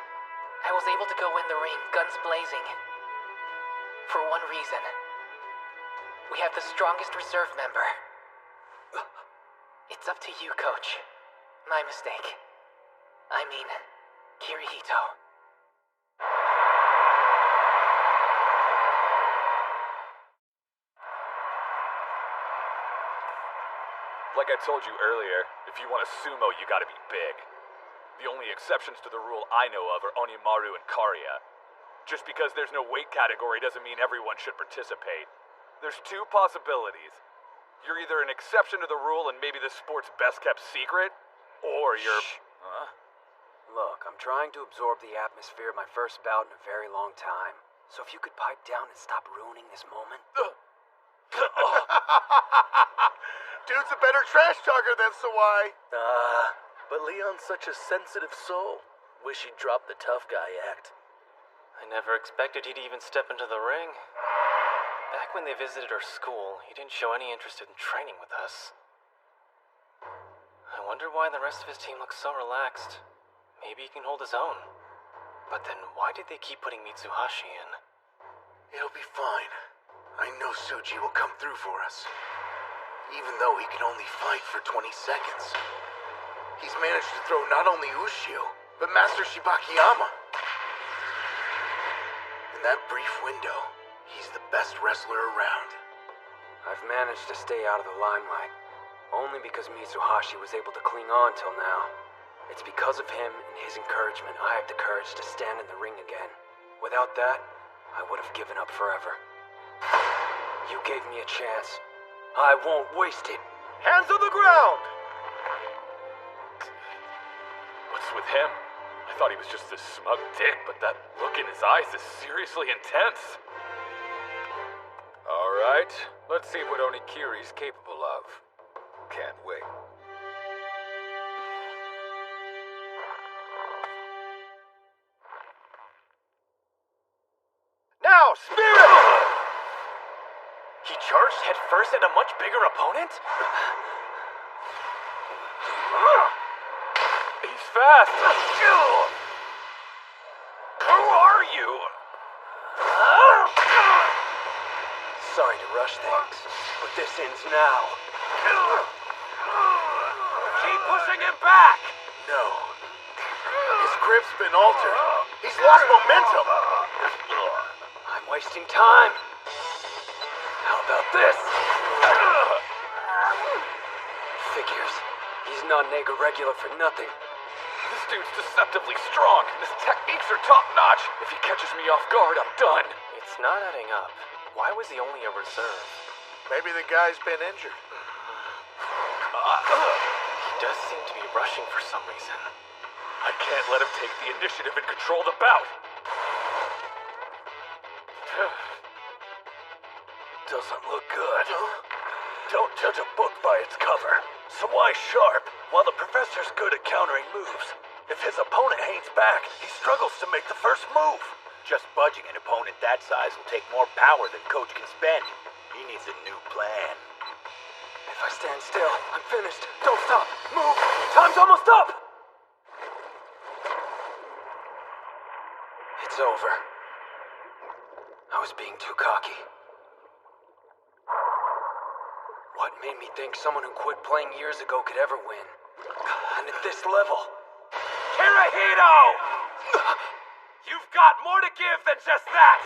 I was able to go in the ring, guns blazing. For one reason. We have the strongest reserve member. It's up to you, Coach. My mistake. I mean, Kirihito. Like I told you earlier, if you want a sumo, you gotta be big. The only exceptions to the rule I know of are Onimaru and Karya. Just because there's no weight category doesn't mean everyone should participate. There's 2 possibilities. You're either an exception to the rule and maybe the sport's best kept secret, or you're... Huh? Look, I'm trying to absorb the atmosphere of my first bout in a very long time. So if you could pipe down and stop ruining this moment. Dude's a better trash talker than Sawai. But Leon's such a sensitive soul. Wish he'd dropped the tough guy act. I never expected he'd even step into the ring. Back when they visited our school, he didn't show any interest in training with us. I wonder why the rest of his team looks so relaxed. Maybe he can hold his own. But then why did they keep putting Mitsuhashi in? It'll be fine. I know Suji will come through for us. Even though he can only fight for 20 seconds. He's managed to throw not only Ushio, but Master Shibakiyama. In that brief window, he's the best wrestler around. I've managed to stay out of the limelight, only because Mitsuhashi was able to cling on till now. It's because of him and his encouragement I have the courage to stand in the ring again. Without that, I would have given up forever. You gave me a chance. I won't waste it. Hands on the ground! What's with him? I thought he was just this smug dick, but that look in his eyes is seriously intense. All right, let's see what Onikiri's capable of. Can't wait. Now, Spirit! He charged headfirst at a much bigger opponent? He's fast! Who are you? Sorry to rush things, but this ends now. Keep pushing him back! No. His grip's been altered. He's lost momentum. I'm wasting time. How about this? Figures. He's not an regular for nothing. This dude's deceptively strong, and his techniques are top-notch. If he catches me off guard, I'm done. It's not adding up. Why was he only a reserve? Maybe the guy's been injured. He does seem to be rushing for some reason. I can't let him take the initiative and control the bout. Doesn't look good. Don't judge a book by its cover. So why sharp? While the professor's good at countering moves, if his opponent hangs back, he struggles to make the first move. Just budging an opponent that size will take more power than Coach can spend. He needs a new plan. If I stand still, I'm finished. Don't stop. Move. Time's almost up. It's over. I was being too cocky. What made me think someone who quit playing years ago could ever win? And at this level. Kirihito! You've got more to give than just that!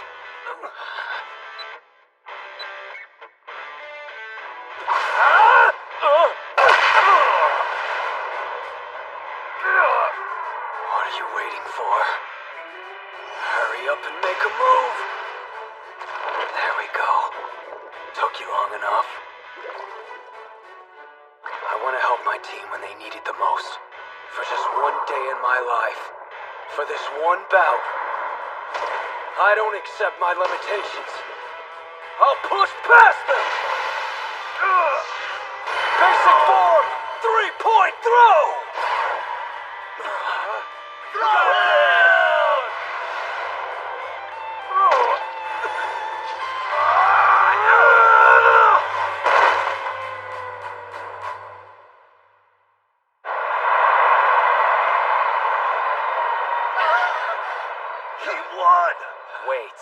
What are you waiting for? Hurry up and make a move. There we go. Took you long enough. I want to help my team when they need it the most. For just one day in my life. For this one bout. I don't accept my limitations. I'll push past them! Basic form! 3-point throw! He won! Wait.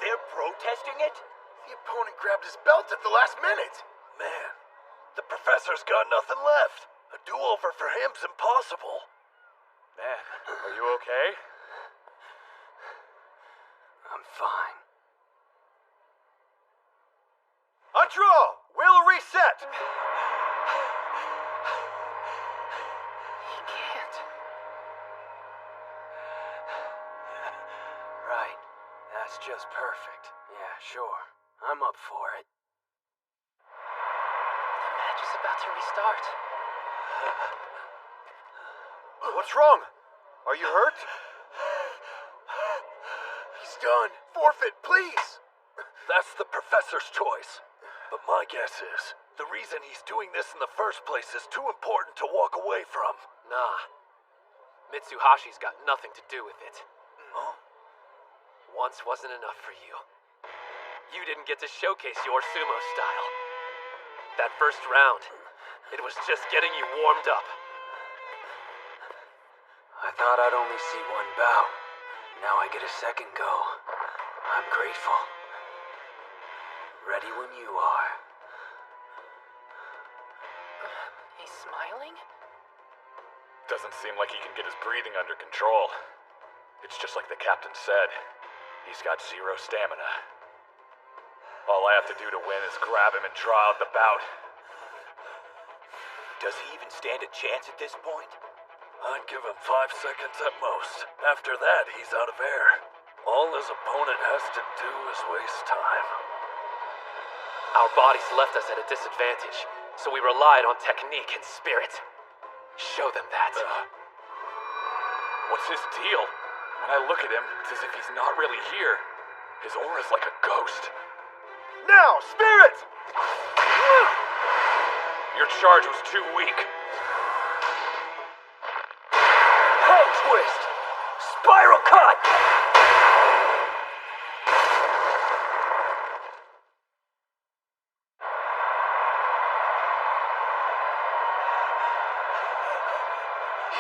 They're protesting it? The opponent grabbed his belt at the last minute. Man, the professor's got nothing left. A do-over for him's impossible. Man, are you okay? I'm fine. A draw! We'll reset! He can't. Right. That's just perfect. Yeah, sure. I'm up for it. The match is about to restart. What's wrong? Are you hurt? He's done. Forfeit, please. That's the professor's choice. But my guess is The reason he's doing this in the first place is too important to walk away from. Nah. Mitsuhashi's got nothing to do with it. Huh? Once wasn't enough for you. You didn't get to showcase your sumo style. That first round, it was just getting you warmed up. I thought I'd only see one bout. Now I get a second go. I'm grateful. Ready when you are. He's smiling? Doesn't seem like he can get his breathing under control. It's just like the captain said. He's got zero stamina. All I have to do to win is grab him and draw out the bout. Does he even stand a chance at this point? I'd give him 5 seconds at most. After that, he's out of air. All his opponent has to do is waste time. Our bodies left us at a disadvantage, so we relied on technique and spirit. Show them that. What's his deal? When I look at him, it's as if he's not really here. His aura's like a ghost. Now, spirit! Your charge was too weak. Head twist! Spiral cut!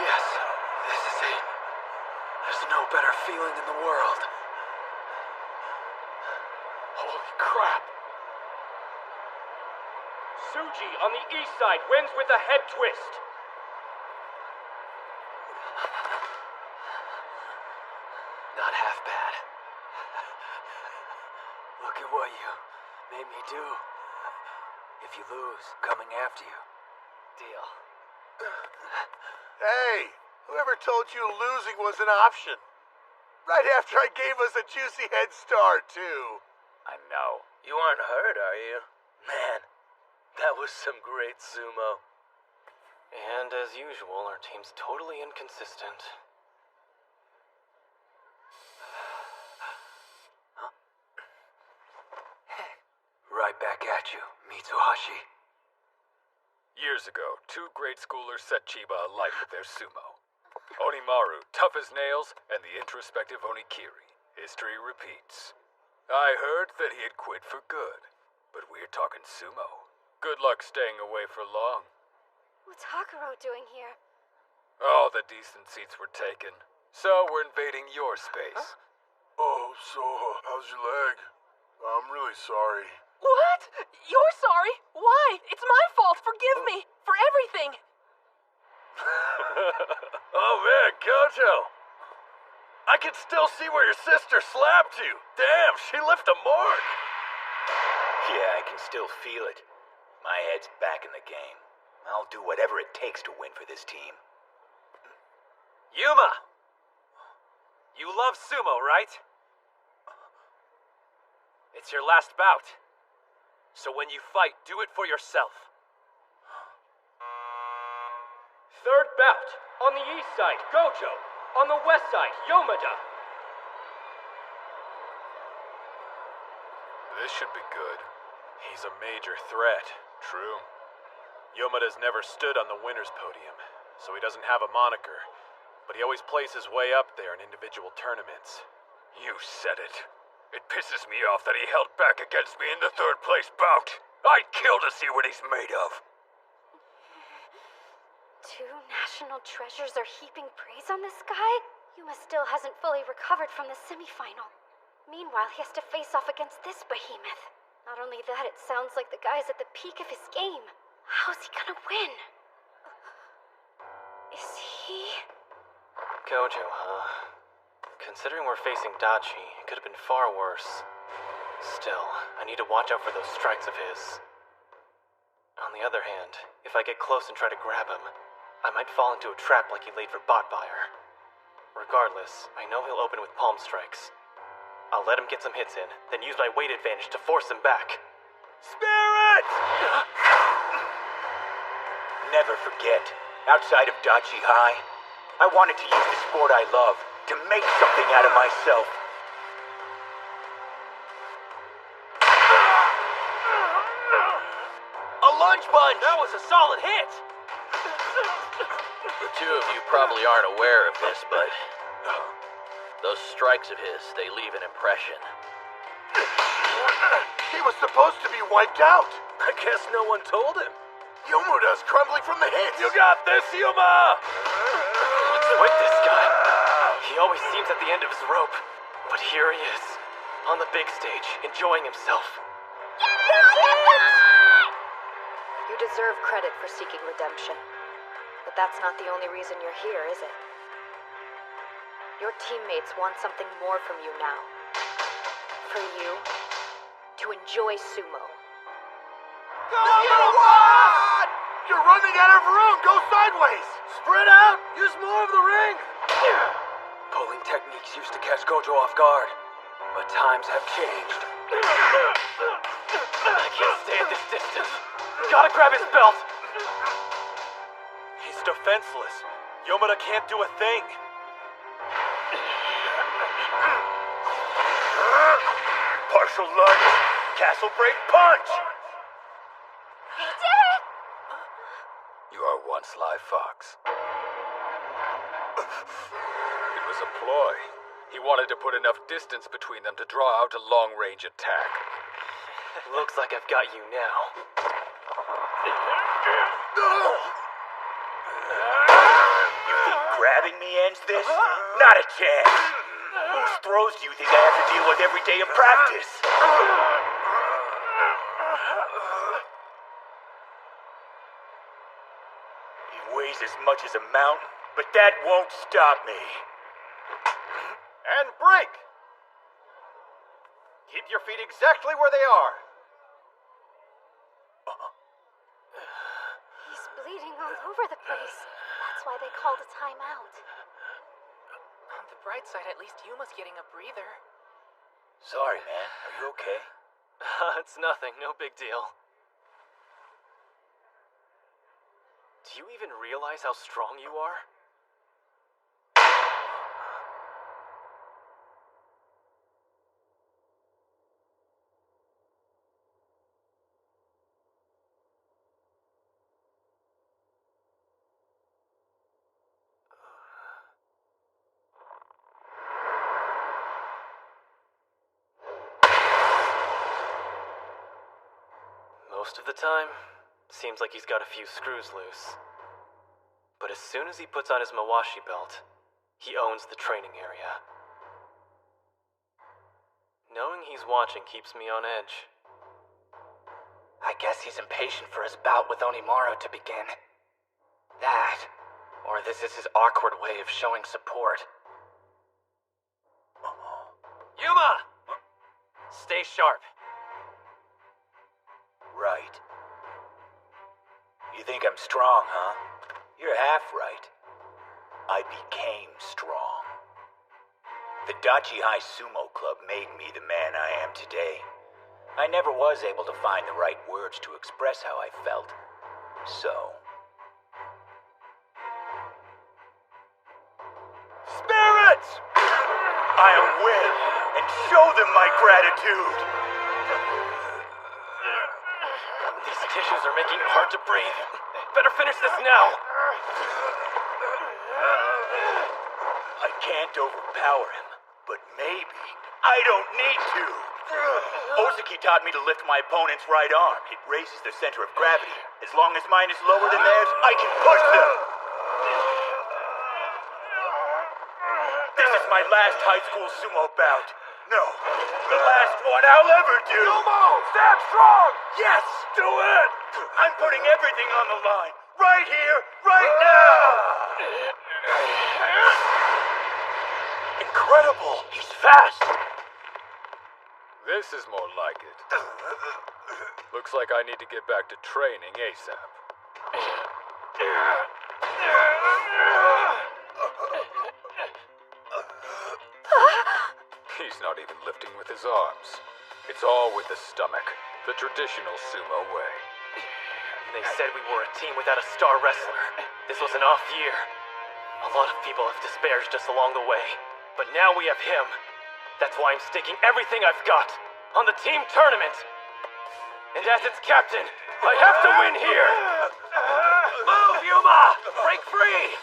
Yes, this is it. There's no better feeling in the world. Holy crap! Suji on the east side wins with a head twist. Not half bad. Look at what you made me do. If you lose, coming after you. Deal. Hey, whoever told you losing was an option? Right after I gave us a juicy head start, too. I know. You aren't hurt, are you? Man, that was some great sumo. And as usual, our team's totally inconsistent. Huh? Right back at you, Mitsuhashi. Years ago, 2 grade schoolers set Chiba alight with their sumo. Onimaru, tough as nails, and the introspective Onikiri. History repeats. I heard that he had quit for good, but we're talking sumo. Good luck staying away for long. What's Hakuro doing here? All the decent seats were taken, so we're invading your space. Oh, so, how's your leg? I'm really sorry. What? You're sorry? Why? It's my fault. Forgive me. For everything. Oh man, Gojo! I can still see where your sister slapped you. Damn, she left a mark. Yeah, I can still feel it. My head's back in the game. I'll do whatever it takes to win for this team. Yuma! You love sumo, right? It's your last bout. So when you fight, do it for yourself. Third bout. On the east side, Gojo. On the west side, Yomada. This should be good. He's a major threat. True. Yomada's never stood on the winner's podium, so he doesn't have a moniker. But he always plays his way up there in individual tournaments. You said it. It pisses me off that he held back against me in the 3rd place bout. I'd kill to see what he's made of. 2 national treasures are heaping praise on this guy? Yuma still hasn't fully recovered from the semifinal. Meanwhile, he has to face off against this behemoth. Not only that, it sounds like the guy's at the peak of his game. How's he gonna win? Is he... Gojo, huh? Considering we're facing Dachi, it could have been far worse. Still, I need to watch out for those strikes of his. On the other hand, if I get close and try to grab him, I might fall into a trap like he laid for Botfire. Regardless, I know he'll open with palm strikes. I'll let him get some hits in, then use my weight advantage to force him back. Spirit! Never forget, outside of Dachi High, I wanted to use the sport I love to make something out of myself. lunge bunch! That was a solid hit! The two of you probably aren't aware of this, but those strikes of his, they leave an impression. He was supposed to be wiped out. I guess no one told him. Yomuda's crumbling from the hits. You got this, Yuma! What's with this guy? He always seems at the end of his rope. But here he is, on the big stage, enjoying himself. You deserve credit for seeking redemption. But that's not the only reason you're here, is it? Your teammates want something more from you now. For you to enjoy sumo. Number one! You're running out of room! Go sideways! Spread out! Use more of the ring! Pulling techniques used to catch Gojo off guard, but times have changed. I can't stay at this distance. Gotta grab his belt! He's defenseless. Yomura can't do a thing. Partial lunge, castle break punch! He did it! You are one sly fox. It was a ploy. He wanted to put enough distance between them to draw out a long-range attack. Looks like I've got you now. You think grabbing me ends this? Not a chance. Whose throws do you think I have to deal with every day of practice? He weighs as much as a mountain, but that won't stop me. And break! Keep your feet exactly where they are. He's bleeding all over the place. That's why they called a timeout. On the bright side, at least Yuma's getting a breather. Sorry, man. Are you okay? It's nothing, no big deal. Do you even realize how strong you are? Most of the time, seems like he's got a few screws loose. But as soon as he puts on his Mawashi belt, he owns the training area. Knowing he's watching keeps me on edge. I guess he's impatient for his bout with Onimaru to begin. That, or this is his awkward way of showing support. Yuma! Stay sharp. Right. You think I'm strong, huh? You're half right. I became strong. The Dachi High Sumo Club made me the man I am today. I never was able to find the right words to express how I felt. So... Spirits! I'll win and show them my gratitude! These tissues are making it hard to breathe. Better finish this now. I can't overpower him, but maybe I don't need to. Ozaki taught me to lift my opponent's right arm. It raises the center of gravity. As long as mine is lower than theirs, I can push them. This is my last high school sumo bout. No, the last one I'll ever do. Sumo, stand strong. Yes, do it. I'm putting everything on the line. Right here, right now. Incredible! He's fast! This is more like it. Looks like I need to get back to training ASAP. He's not even lifting with his arms. It's all with the stomach, the traditional sumo way. They said we were a team without a star wrestler. This was an off year. A lot of people have disparaged us along the way, but now we have him. That's why I'm staking everything I've got on the team tournament. And as its captain, I have to win here! Move, Yuma! Break free!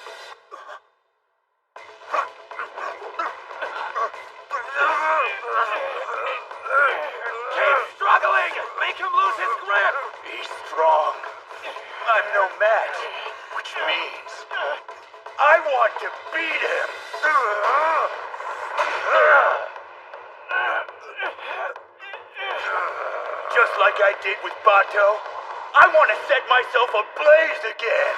Keep struggling! Make him lose his grip! He's strong. I'm no match, which means I want to beat him. Just like I did with Bato, I want to set myself ablaze again.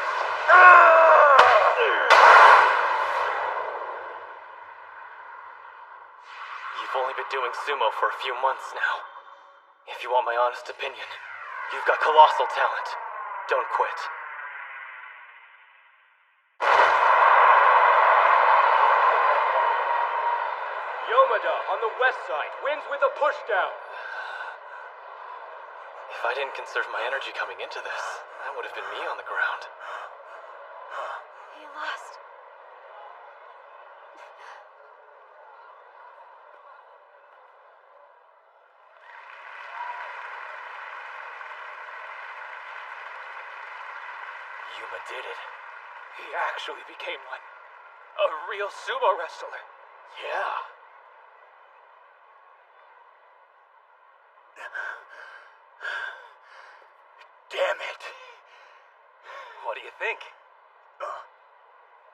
You've only been doing sumo for a few months now. If you want my honest opinion, you've got colossal talent. Don't quit. Yomada on the west side wins with a pushdown. If I didn't conserve my energy coming into this, that would have been me on the ground. He lost. Yuma did it. He actually became one. A real sumo wrestler. Yeah. Damn it. What do you think?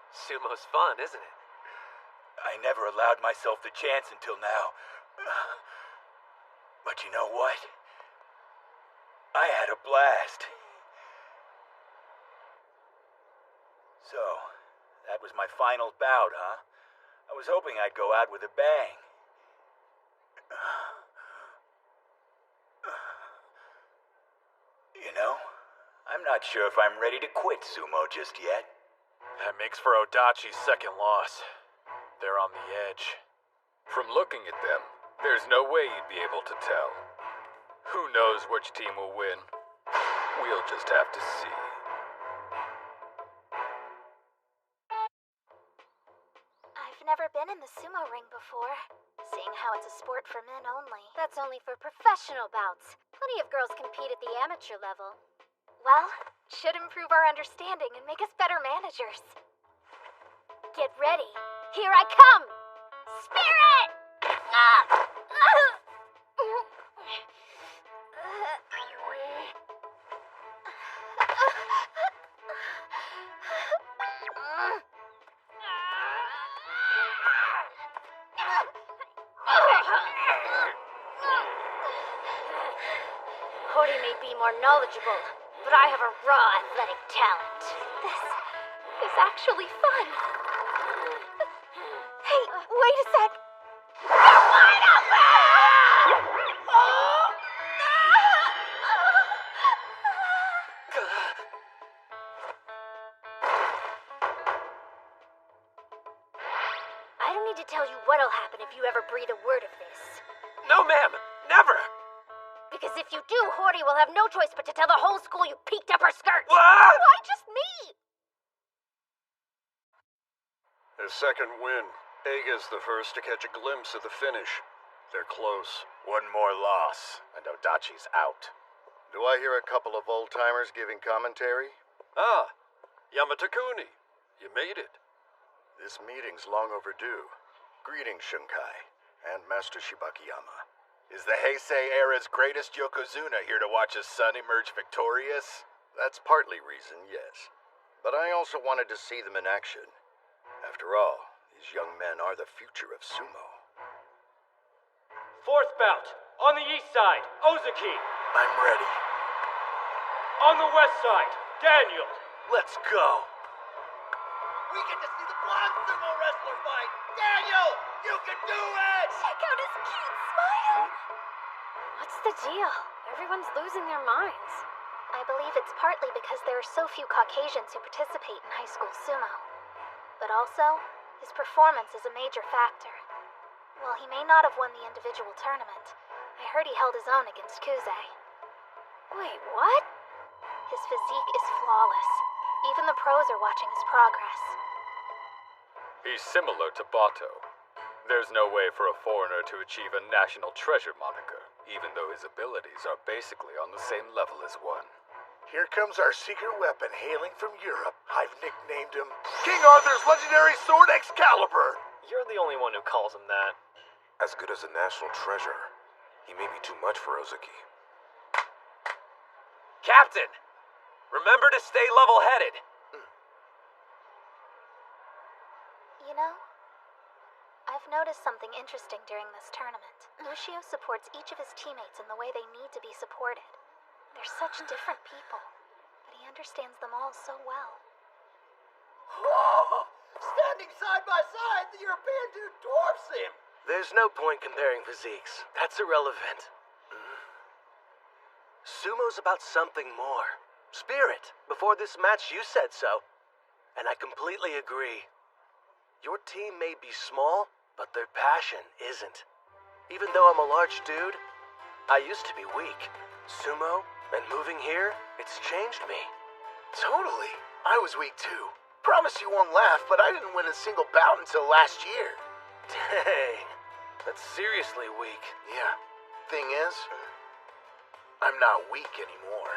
Sumo's fun, isn't it? I never allowed myself the chance until now. But you know what? I had a blast. So, that was my final bout, huh? I was hoping I'd go out with a bang. You know, I'm not sure if I'm ready to quit sumo just yet. That makes for Odachi's second loss. They're on the edge. From looking at them, there's no way you'd be able to tell. Who knows which team will win? We'll just have to see. I've never been in the sumo ring before, seeing how it's a sport for men only. That's only for professional bouts. Plenty of girls compete at the amateur level. Well, should improve our understanding and make us better managers. Get ready. Here I come! Spirit! Hori may be more knowledgeable, but I have a raw athletic talent. This is actually fun. Hey, wait a sec. You're wide open! I don't need to tell you what'll happen if you ever breathe a word of this. No, ma'am! Never! Because if you do, Hori will have no choice but to tell the whole school you peeked up her skirt. What? Why just me? His second win. Eiga's the first to catch a glimpse of the finish. They're close. One more loss, and Odachi's out. Do I hear a couple of old-timers giving commentary? Ah, Yamatakuni. You made it. This meeting's long overdue. Greetings, Shunkai, and Master Shibakiyama. Is the Heisei era's greatest Yokozuna here to watch his son emerge victorious? That's partly reason, yes. But I also wanted to see them in action. After all, these young men are the future of sumo. Fourth bout. On the east side, Ozaki. I'm ready. On the west side, Daniel. Let's go. We get to see the blonde sumo wrestler fight! Daniel, you can do it! Check out his cute smile! What's the deal? Everyone's losing their minds. I believe it's partly because there are so few Caucasians who participate in high school sumo. But also, his performance is a major factor. While he may not have won the individual tournament, I heard he held his own against Kuze. Wait, what? His physique is flawless. Even the pros are watching his progress. He's similar to Bato. There's no way for a foreigner to achieve a national treasure moniker, even though his abilities are basically on the same level as one. Here comes our secret weapon hailing from Europe. I've nicknamed him King Arthur's legendary sword Excalibur. You're the only one who calls him that. As good as a national treasure, he may be too much for Ozeki. Captain! Remember to stay level-headed. You know, I've noticed something interesting during this tournament. Lucio supports each of his teammates in the way they need to be supported. They're such different people, but he understands them all so well. Whoa! Standing side by side, the European dude dwarfs him! There's no point comparing physiques. That's irrelevant. Sumo's about something more. Spirit. Before this match, you said so. And I completely agree. Your team may be small, but their passion isn't. Even though I'm a large dude, I used to be weak. Sumo, and moving here, it's changed me. Totally. I was weak too. Promise you won't laugh, but I didn't win a single bout until last year. Dang. That's seriously weak. Yeah. Thing is, I'm not weak anymore.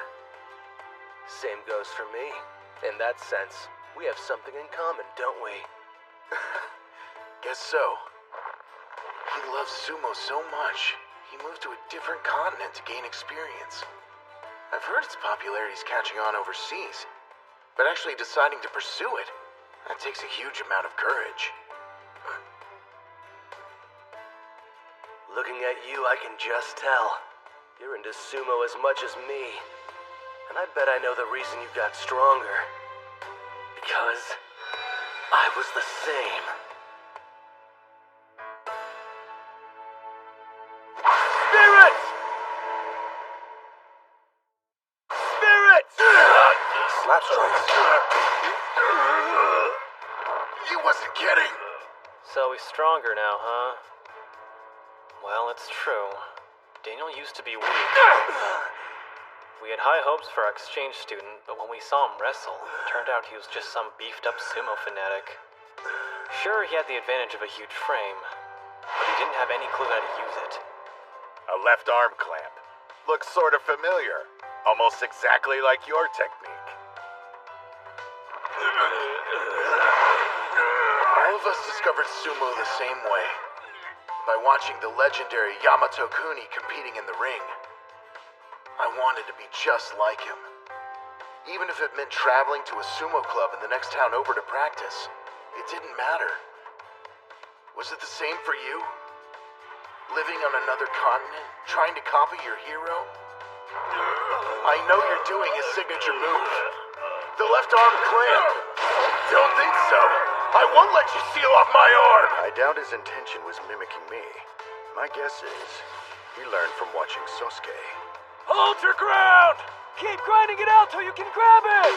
Same goes for me. In that sense, we have something in common, don't we? Guess so. He loves sumo so much, he moved to a different continent to gain experience. I've heard its popularity is catching on overseas, but actually deciding to pursue it, that takes a huge amount of courage. Looking at you, I can just tell. You're into sumo as much as me. And I bet I know the reason you got stronger. Because I was the same. Spirits! Spirits! Slap strikes. He wasn't kidding. So he's stronger now, huh? Well, it's true. Daniel used to be weak. We had high hopes for our exchange student, but when we saw him wrestle, it turned out he was just some beefed-up sumo fanatic. Sure, he had the advantage of a huge frame, but he didn't have any clue how to use it. A left arm clamp. Looks sort of familiar. Almost exactly like your technique. All of us discovered sumo the same way. By watching the legendary Yamato Kuni competing in the ring. I wanted to be just like him. Even if it meant traveling to a sumo club in the next town over to practice, it didn't matter. Was it the same for you? Living on another continent, trying to copy your hero? I know you're doing his signature move. The left arm clamp. Don't think so. I won't let you seal off my arm. I doubt his intention was mimicking me. My guess is he learned from watching Sosuke. Hold your ground! Keep grinding it out till you can grab it!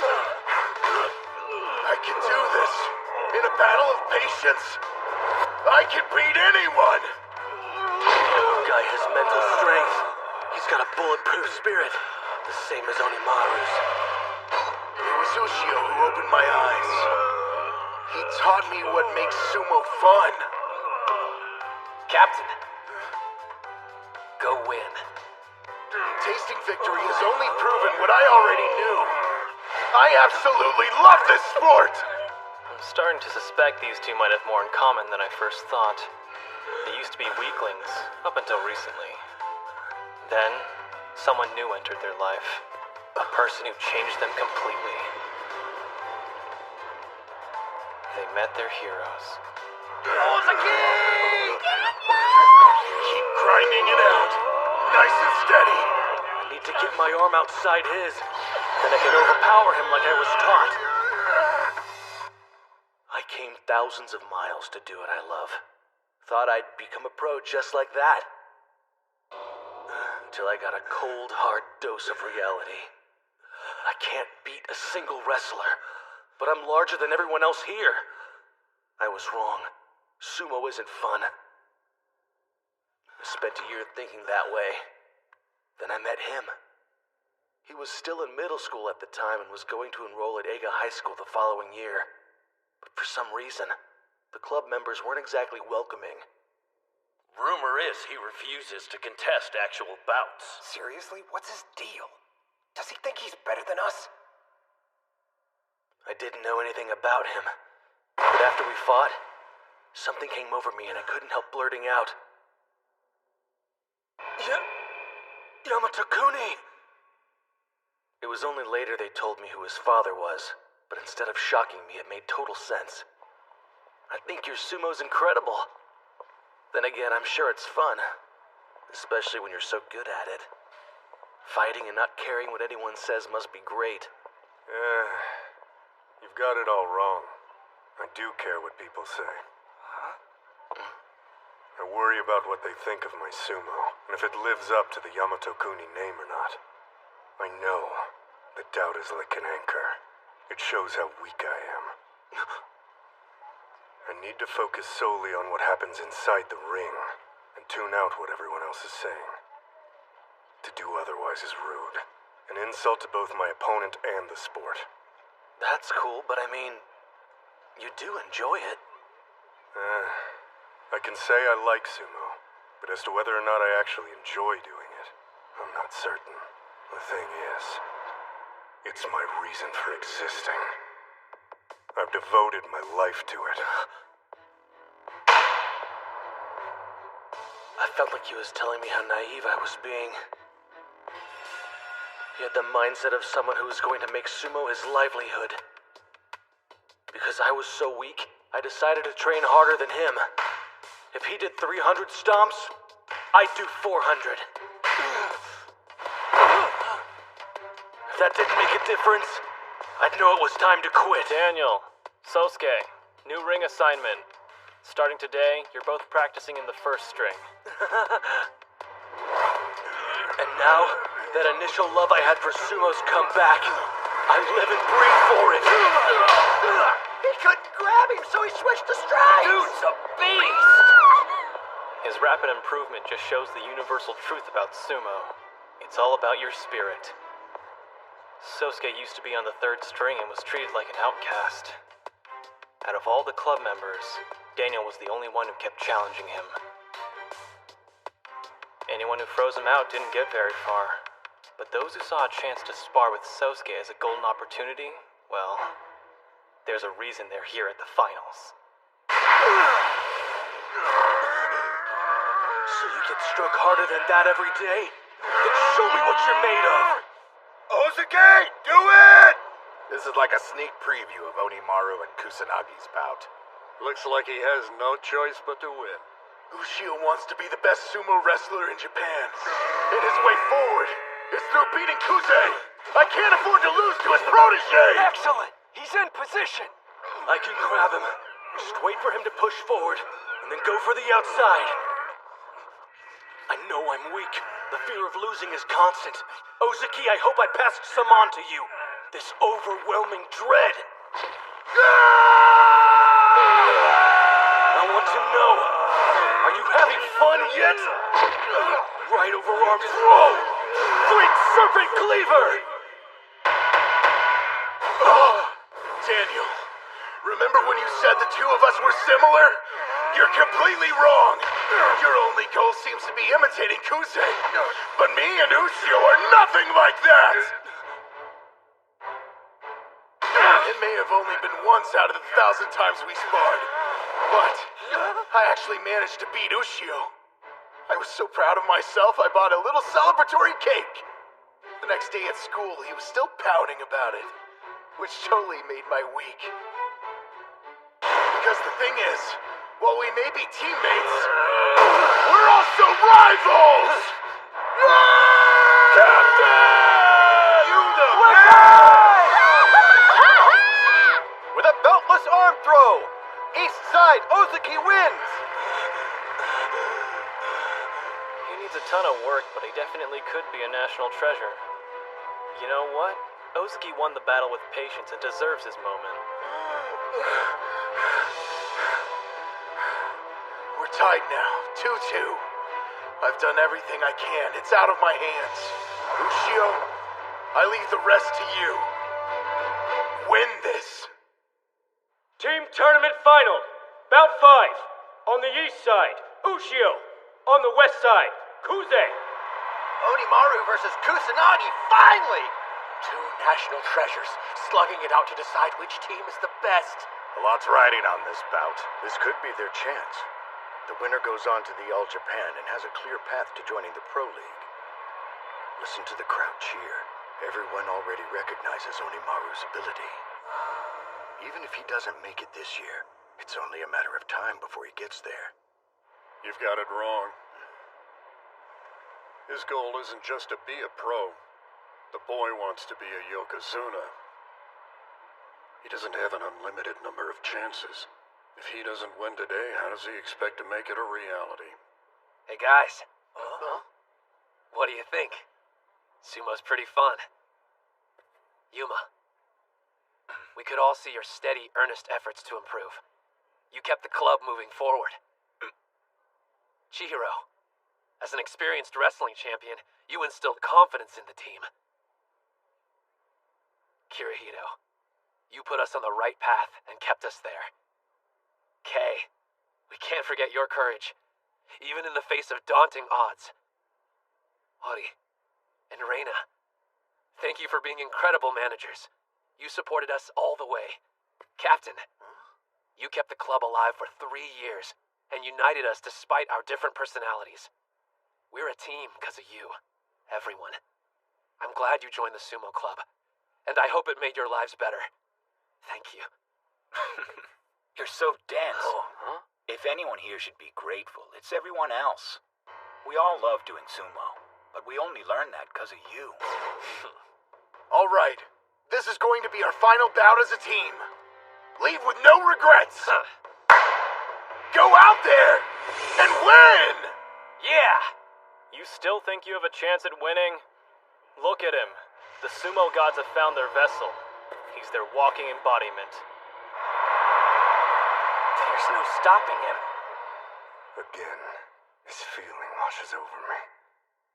I can do this. In a battle of patience, I can beat anyone! Guy has mental strength. He's got a bulletproof spirit, the same as Onimaru's. It was Ushio who opened my eyes. He taught me what makes sumo fun. Captain, go win. Tasting victory has only proven what I already knew. I absolutely love this sport! I'm starting to suspect these two might have more in common than I first thought. They used to be weaklings, up until recently. Then, someone new entered their life. A person who changed them completely. They met their heroes. Keep grinding it out. Nice and steady. I need to get my arm outside his. Then I can overpower him like I was taught. I came thousands of miles to do what I love. Thought I'd become a pro just like that. Until I got a cold, hard dose of reality. I can't beat a single wrestler, but I'm larger than everyone else here. I was wrong. Sumo isn't fun. I spent a year thinking that way. Then I met him. He was still in middle school at the time and was going to enroll at Eiga High School the following year. But for some reason, the club members weren't exactly welcoming. Rumor is he refuses to contest actual bouts. Seriously? What's his deal? Does he think he's better than us? I didn't know anything about him. But after we fought, something came over me and I couldn't help blurting out. Yamato-kuni! It was only later they told me who his father was, but instead of shocking me, it made total sense. I think your sumo's incredible. Then again, I'm sure it's fun. Especially when you're so good at it. Fighting and not caring what anyone says must be great. You've got it all wrong. I do care what people say. I worry about what they think of my sumo, and if it lives up to the Yamato-kuni name or not. I know that doubt is like an anchor. It shows how weak I am. I need to focus solely on what happens inside the ring, and tune out what everyone else is saying. To do otherwise is rude. An insult to both my opponent and the sport. That's cool, but I mean, you do enjoy it. I can say I like sumo, but as to whether or not I actually enjoy doing it, I'm not certain. The thing is, it's my reason for existing. I've devoted my life to it. I felt like he was telling me how naive I was being. He had the mindset of someone who was going to make sumo his livelihood. Because I was so weak, I decided to train harder than him. If he did 300 stomps, I'd do 400. If that didn't make a difference, I'd know it was time to quit. Daniel, Sosuke, new ring assignment. Starting today, you're both practicing in the first string. And now, that initial love I had for sumo's come back. I live and breathe for it. He couldn't grab him, so he switched to strides. Dude's a beast! His rapid improvement just shows the universal truth about sumo. It's all about your spirit. Sosuke used to be on the third string and was treated like an outcast. Out of all the club members, Daniel was the only one who kept challenging him. Anyone who froze him out didn't get very far. But those who saw a chance to spar with Sosuke as a golden opportunity, well, there's a reason they're here at the finals. So you get struck harder than that every day? Then show me what you're made of! Ozuki, do it! This is like a sneak preview of Onimaru and Kusanagi's bout. Looks like he has no choice but to win. Ushio wants to be the best sumo wrestler in Japan. And his way forward is through beating Kuze. I can't afford to lose to his protege. Excellent! He's in position! I can grab him. Just wait for him to push forward, and then go for the outside. I know I'm weak. The fear of losing is constant. Ozuki, I hope I passed some on to you. This overwhelming dread. I want to know, are you having fun yet? Right overarm throw! Great serpent cleaver! Daniel, remember when you said the two of us were similar? You're completely wrong. Your only goal seems to be imitating Kuze. But me and Ushio are nothing like that! It may have only been once out of the 1,000 times we sparred, but I actually managed to beat Ushio. I was so proud of myself, I bought a little celebratory cake. The next day at school, he was still pouting about it, which totally made my week. Because the thing is, while we may be teammates, we're also rivals! Captain! You the With a beltless arm throw, East Side Ozuki wins! He needs a ton of work, but he definitely could be a national treasure. You know what? Ozuki won the battle with patience and deserves his moment. We're tied now, 2-2. I've done everything I can. It's out of my hands. Ushio, I leave the rest to you. Win this. Team Tournament Final. Bout 5. On the east side, Ushio. On the west side, Kuze. Onimaru versus Kusanagi, finally! national treasures, slugging it out to decide which team is the best. A lot's riding on this bout. This could be their chance. The winner goes on to the All Japan and has a clear path to joining the Pro League. Listen to the crowd cheer. Everyone already recognizes Onimaru's ability. Even if he doesn't make it this year, it's only a matter of time before he gets there. You've got it wrong. His goal isn't just to be a pro. The boy wants to be a Yokozuna. He doesn't have an unlimited number of chances. If he doesn't win today, how does he expect to make it a reality? Hey guys. What do you think? Sumo's pretty fun. Yuma. We could all see your steady, earnest efforts to improve. You kept the club moving forward. Chihiro. As an experienced wrestling champion, you instilled confidence in the team. Kirihito. You put us on the right path and kept us there. Kay, we can't forget your courage, even in the face of daunting odds. Ori and Reina, thank you for being incredible managers. You supported us all the way. Captain, you kept the club alive for 3 years and united us despite our different personalities. We're a team because of you, everyone. I'm glad you joined the Sumo Club, and I hope it made your lives better. Thank you. You're so dense. If anyone here should be grateful, it's everyone else. We all love doing sumo, but we only learned that because of you. All right, this is going to be our final bout as a team. Leave with no regrets. Go out there and win! Yeah! You still think you have a chance at winning? Look at him. The sumo gods have found their vessel. He's their walking embodiment. There's no stopping him. Again, this feeling washes over me.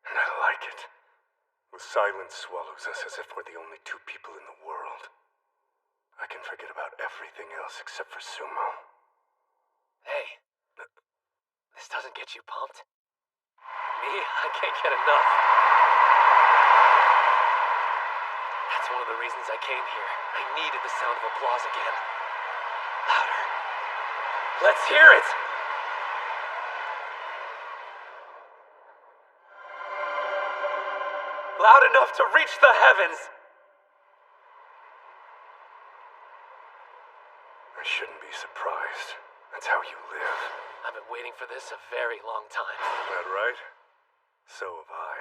And I like it. The silence swallows us as if we're the only two people in the world. I can forget about everything else except for sumo. Hey, this doesn't get you pumped? Me? I can't get enough. That's one of the reasons I came here. I needed the sound of applause again. Louder. Let's hear it! Loud enough to reach the heavens! I shouldn't be surprised. That's how you live. I've been waiting for this a very long time. That right? So have I.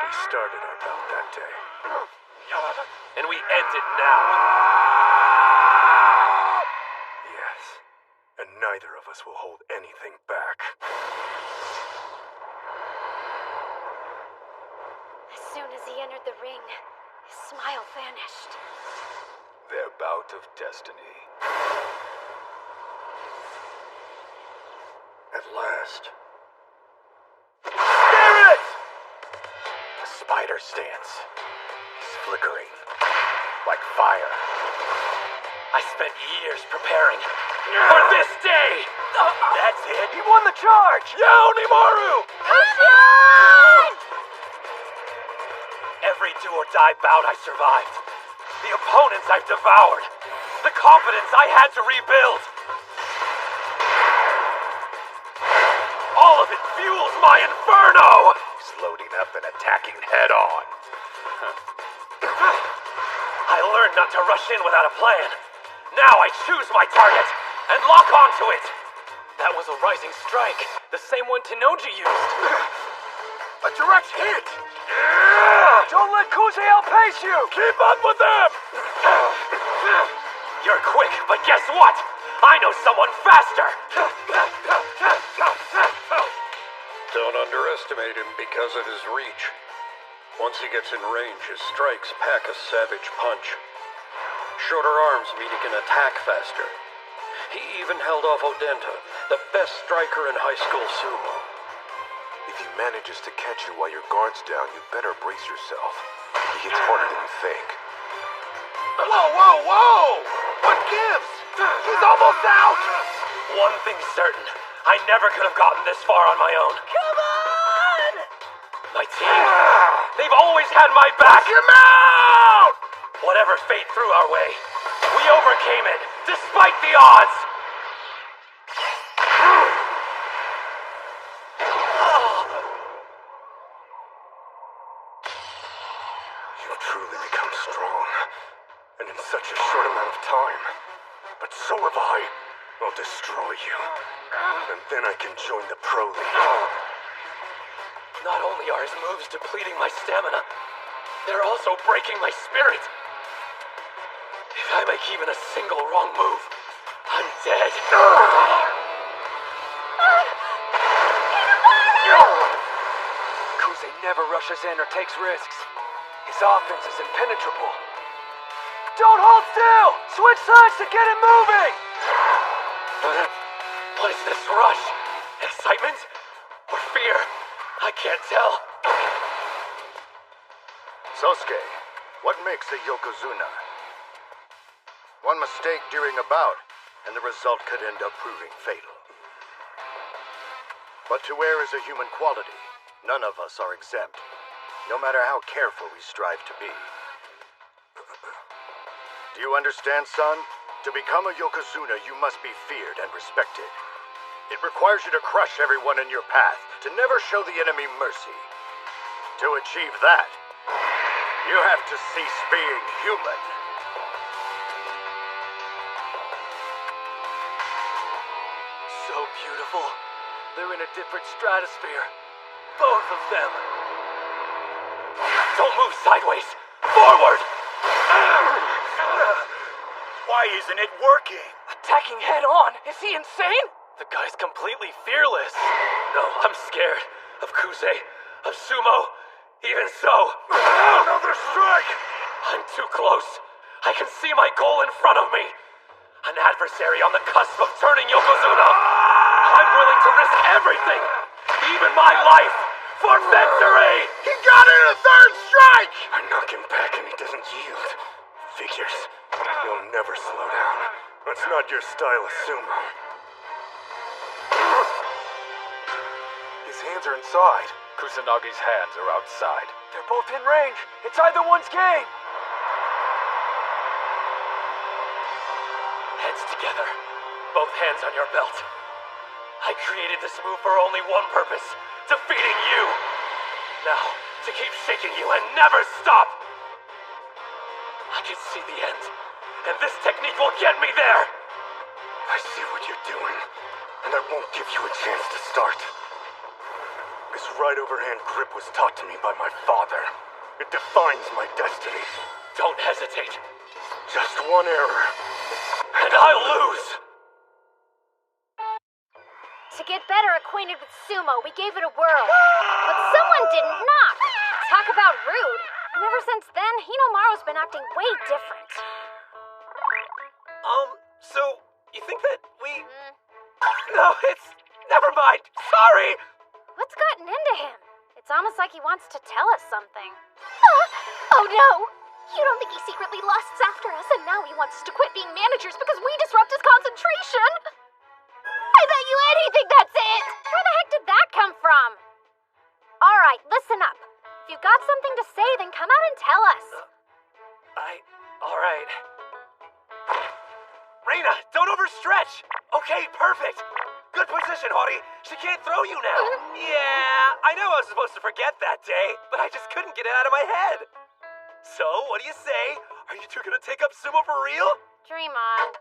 We started our bout that day. And we end it now. Yes. And neither of us will hold anything back. As soon as he entered the ring, his smile vanished. Their bout of destiny. At last. Spirit! The spider stance. He's flickering. Like fire. I spent years preparing for this day! That's it! He won the charge! Yeah, Onimaru! Every do-or-die bout I survived. The opponents I've devoured. The confidence I had to rebuild. All of it fuels my inferno! He's loading up and attacking head-on. I learned not to rush in without a plan. Now I choose my target and lock onto it. That was a rising strike. The same one Tenoji used. A direct hit! Don't let Kuze outpace you! Keep up with them! You're quick, but guess what? I know someone faster! Don't underestimate him because of his reach. Once he gets in range, his strikes pack a savage punch. Shorter arms mean he can attack faster. He even held off Odenta, the best striker in high school sumo. If he manages to catch you while your guard's down, you better brace yourself. He hits harder than you think. Whoa, whoa, whoa! What gives? He's almost out! One thing's certain. I never could have gotten this far on my own. Come on! My team They've always had my back! Your mouth! Whatever fate threw our way, we overcame it, despite the odds! You've truly become strong, and in such a short amount of time. But so have I. I'll destroy you, and then I can join the Pro League. Not only are his moves depleting my stamina, they're also breaking my spirit. If I make even a single wrong move, I'm dead. Kuze never rushes in or takes risks. His offense is impenetrable. Don't hold still! Switch sides to get it moving! What is this rush? Excitement? Or fear? I can't tell. Sosuke, what makes a Yokozuna? One mistake during a bout, and the result could end up proving fatal. But to err is a human quality. None of us are exempt, no matter how careful we strive to be. Do you understand, son? To become a Yokozuna, you must be feared and respected. It requires you to crush everyone in your path, to never show the enemy mercy. To achieve that, you have to cease being human. So beautiful. They're in a different stratosphere. Both of them. Don't move sideways! Forward! Why isn't it working? Attacking head on? Is he insane? The guy's completely fearless. No, I'm scared. Of Kuze. Of Sumo. Even so. Another strike! I'm too close. I can see my goal in front of me. An adversary on the cusp of turning Yokozuna. I'm willing to risk everything. Even my life. For victory! He got in a third strike! I knock him back and he doesn't yield. Figures. You'll never slow down. That's not your style of sumo. His hands are inside. Kusanagi's hands are outside. They're both in range. It's either one's game. Heads together. Both hands on your belt. I created this move for only one purpose. Defeating you. Now, to keep shaking you and never stop. I can see the end. And this technique will get me there. I see what you're doing, and I won't give you a chance to start. This right overhand grip was taught to me by my father. It defines my destiny. Don't hesitate. Just one error. And I'll lose. To get better acquainted with Sumo, we gave it a whirl. But someone didn't knock. Talk about rude. And ever since then, Hinomaru's been acting way different. So, you think that we... No, it's... Never mind. Sorry. What's gotten into him? It's almost like he wants to tell us something. Oh no! You don't think he secretly lusts after us and now he wants us to quit being managers because we disrupt his concentration? I bet you anything that's it! Where the heck did that come from? Alright, listen up. If you've got something to say, then come out and tell us. Alright. Reina, don't overstretch! Okay, perfect! Good position, Hori. She can't throw you now. Yeah, I know I was supposed to forget that day, but I just couldn't get it out of my head. So, what do you say? Are you two gonna take up sumo for real? Dream on.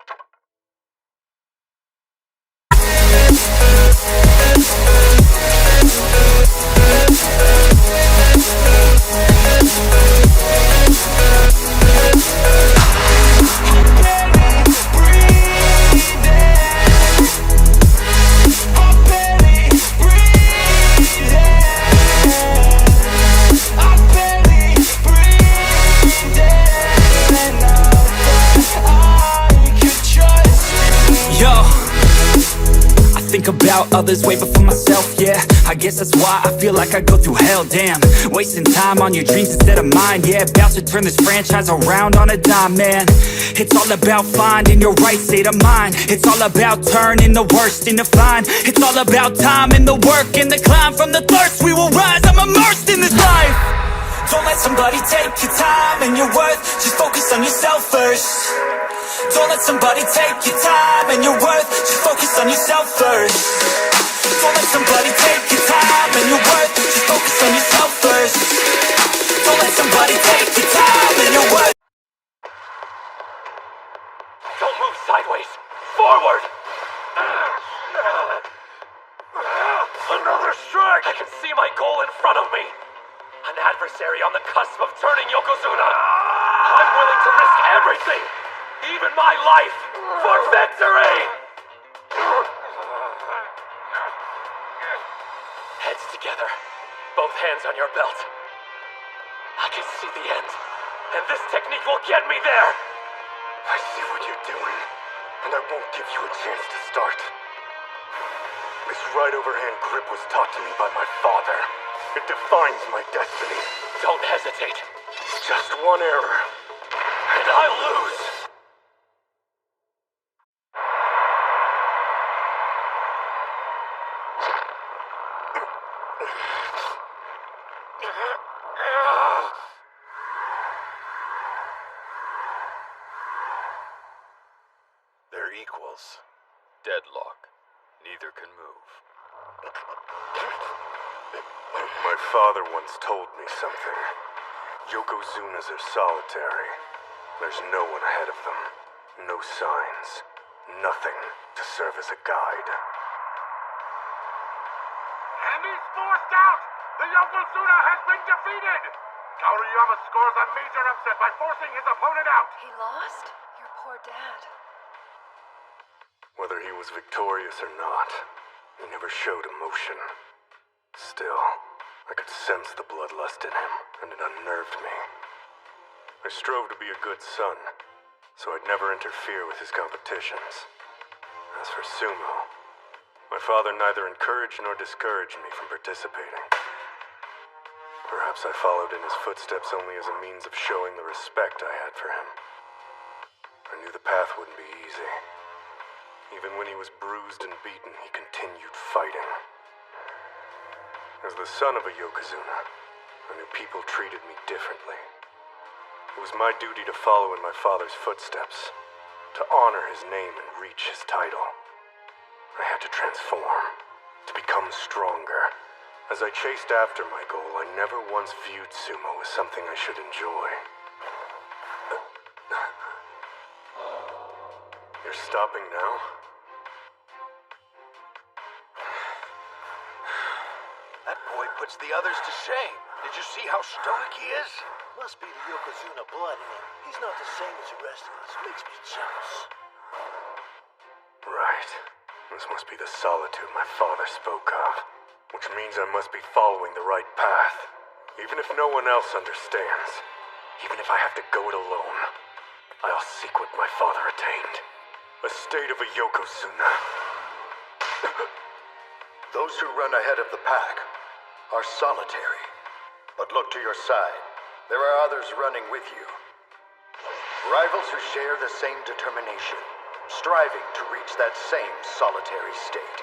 Think about others way before myself, yeah. I guess that's why I feel like I go through hell, damn. Wasting time on your dreams instead of mine, yeah. About to turn this franchise around on a dime, man. It's all about finding your right state of mind. It's all about turning the worst into fine. It's all about time and the work and the climb. From the thirst we will rise, I'm immersed in this life. Don't let somebody take your time and your worth. Just focus on yourself first. Don't let somebody take your time and your worth. Just focus on yourself first. Don't let somebody take your time and your worth. Just focus on yourself first. Don't let somebody take your time and your worth. Don't move sideways. Forward! Another strike! I can see my goal in front of me. An adversary on the cusp of turning Yokozuna. I'm willing to risk everything, even my life, for victory! Heads together, both hands on your belt. I can see the end, and this technique will get me there. I see what you're doing, and I won't give you a chance to start. This right overhand grip was taught to me by my father. It defines my destiny. Don't hesitate. Just one error, and I'll lose. They're equals. Deadlock. Neither can move. My father once told me something. Yokozunas are solitary. There's no one ahead of them. No signs. Nothing to serve as a guide. And he's forced out! The Yokozuna has been defeated! Tauriyama scores a major upset by forcing his opponent out! He lost? Your poor dad. Whether he was victorious or not, he never showed emotion. Still, I could sense the bloodlust in him, and it unnerved me. I strove to be a good son, so I'd never interfere with his competitions. As for Sumo, my father neither encouraged nor discouraged me from participating. Perhaps I followed in his footsteps only as a means of showing the respect I had for him. I knew the path wouldn't be easy. Even when he was bruised and beaten, he continued fighting. As the son of a Yokozuna, I knew people treated me differently. It was my duty to follow in my father's footsteps, to honor his name and reach his title. I had to transform, to become stronger. As I chased after my goal, I never once viewed sumo as something I should enjoy. You're stopping now? That boy puts the others to shame. Did you see how stoic he is? Must be the Yokozuna blood in him. He's not the same as the rest of us. Makes me jealous. Right. This must be the solitude my father spoke of. Which means I must be following the right path. Even if no one else understands. Even if I have to go it alone. I'll seek what my father attained. A state of a Yokozuna. Those who run ahead of the pack are solitary. But look to your side. There are others running with you. Rivals who share the same determination, striving to reach that same solitary state.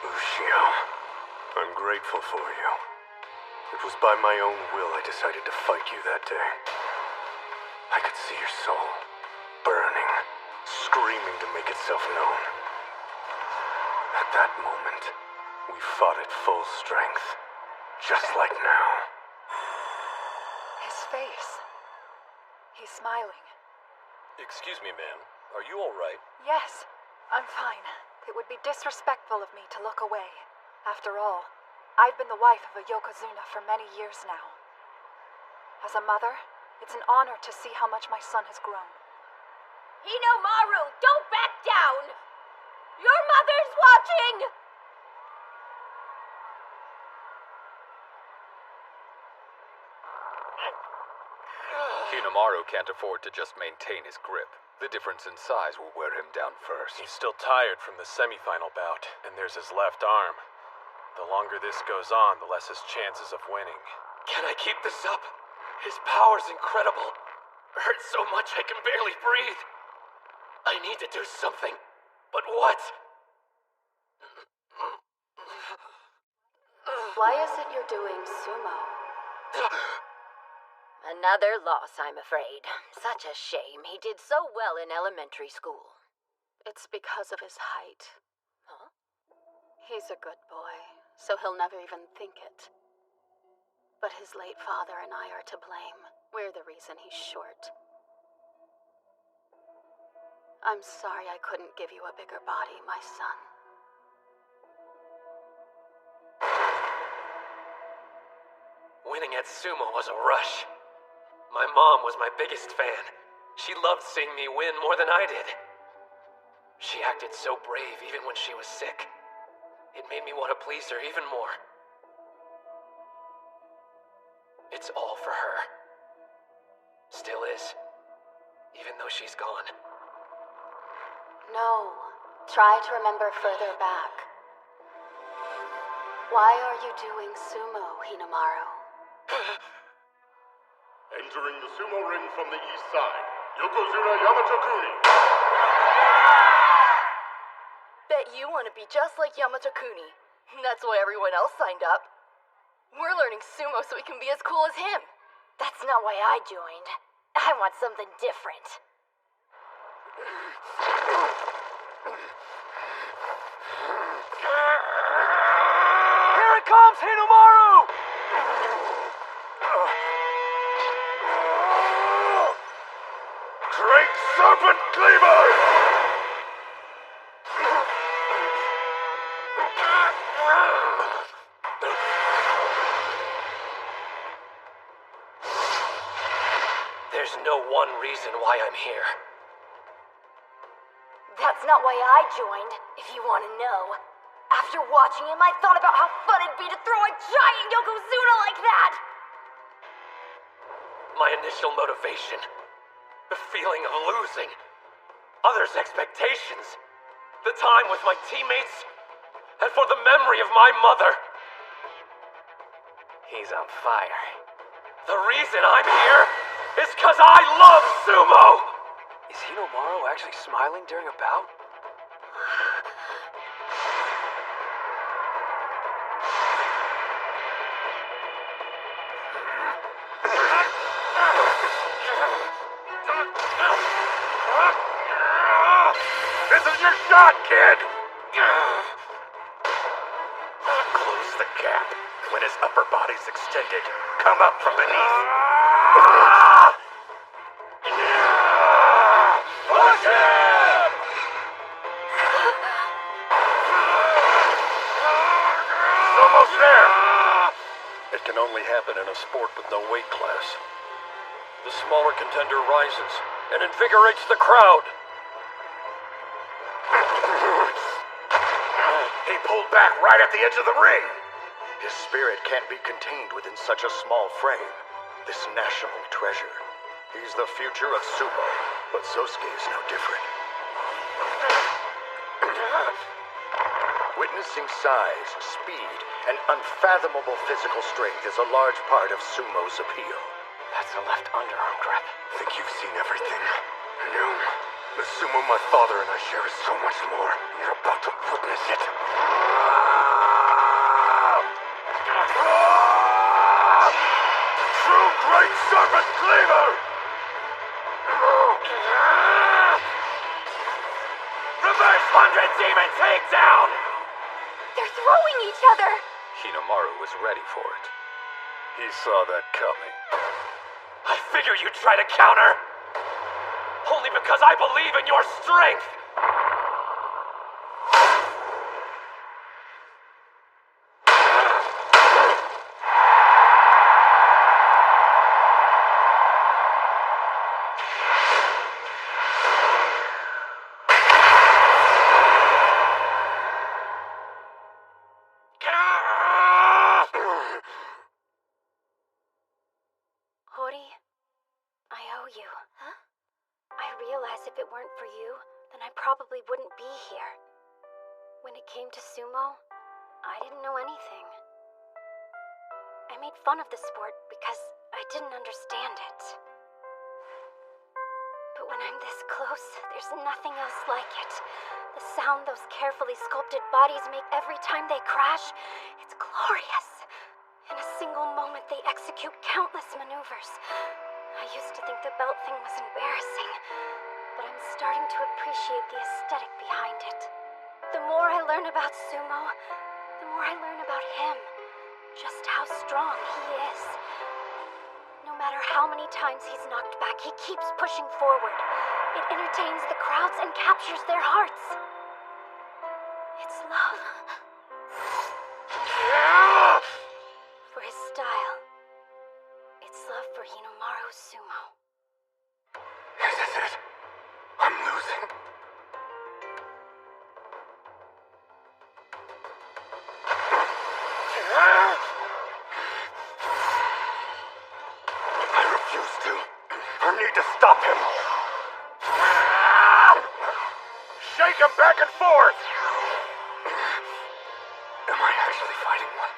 Ushio, I'm grateful for you. It was by my own will I decided to fight you that day. I could see your soul, burning, screaming to make itself known. At that moment, we fought at full strength, just like now. His face. He's smiling. Excuse me, ma'am. Are you all right? Yes, I'm fine. It would be disrespectful of me to look away. After all, I've been the wife of a Yokozuna for many years now. As a mother, it's an honor to see how much my son has grown. Hinomaru, don't back down! Your mother's watching! Hinomaru can't afford to just maintain his grip. The difference in size will wear him down first. He's still tired from the semifinal bout, and there's his left arm. The longer this goes on, the less his chances of winning. Can I keep this up? His power's incredible. Hurts so much I can barely breathe. I need to do something. But what? Why is it you're doing sumo? Another loss, I'm afraid. Such a shame. He did so well in elementary school. It's because of his height. Huh? He's a good boy, so he'll never even think it. But his late father and I are to blame. We're the reason he's short. I'm sorry I couldn't give you a bigger body, my son. Winning at sumo was a rush. My mom was my biggest fan. She loved seeing me win more than I did. She acted so brave even when she was sick. It made me want to please her even more. It's all for her. Still is. Even though she's gone. No. Try to remember further back. Why are you doing sumo, Hinamaru? Entering the sumo ring from the east side, Yokozuna Yamato-kuni. Bet you want to be just like Yamato-kuni. That's why everyone else signed up. We're learning sumo so we can be as cool as him. That's not why I joined. I want something different. Here it comes, Hinamaru! Great Serpent Cleaver! There's no one reason why I'm here. That's not why I joined, if you want to know. After watching him, I thought about how fun it'd be to throw a giant Yokozuna like that! My initial motivation, the feeling of losing, others' expectations, the time with my teammates, and for the memory of my mother. He's on fire. The reason I'm here is 'cause I love sumo! Is Hinamaru actually smiling during a bout? This is your shot, kid! Close the gap. When his upper body's extended, come up from beneath. Push him! He's almost there. It can only happen in a sport with no weight class. The smaller contender rises and invigorates the crowd. He pulled back right at the edge of the ring. His spirit can't be contained within such a small frame. This national treasure. He's the future of sumo, but Sosuke is no different. Witnessing size, speed, and unfathomable physical strength is a large part of sumo's appeal. That's a left underarm grip. Think you've seen everything? No. The sumo my father and I share is so much more. You're about to witness it. True Great Serpent Cleaver! Reverse 100 Demon Takedown! They're throwing each other! Hinamaru was ready for it. He saw that coming. I figured you'd try to counter! Only because I believe in your strength! Hori, I owe you. Huh? I realize if it weren't for you, then I probably wouldn't be here. When it came to sumo, I didn't know anything. I made fun of the sport because I didn't understand it. But But when I'm this close, there's nothing else like it. The sound those carefully sculpted bodies make every time they crash, it's glorious. In a single moment, they execute countless maneuvers. I used to think the belt thing was embarrassing, but I'm starting to appreciate the aesthetic behind it. The more I learn about sumo, the more I learn about him. Just how strong he is. No matter how many times he's knocked back, he keeps pushing forward. It entertains the crowds and captures their hearts. It's love. For his style. It's love for Hinomaru Sumo. This is it. I'm losing. I refuse to. I need to stop him. Shake him back and forth! Am I actually fighting one?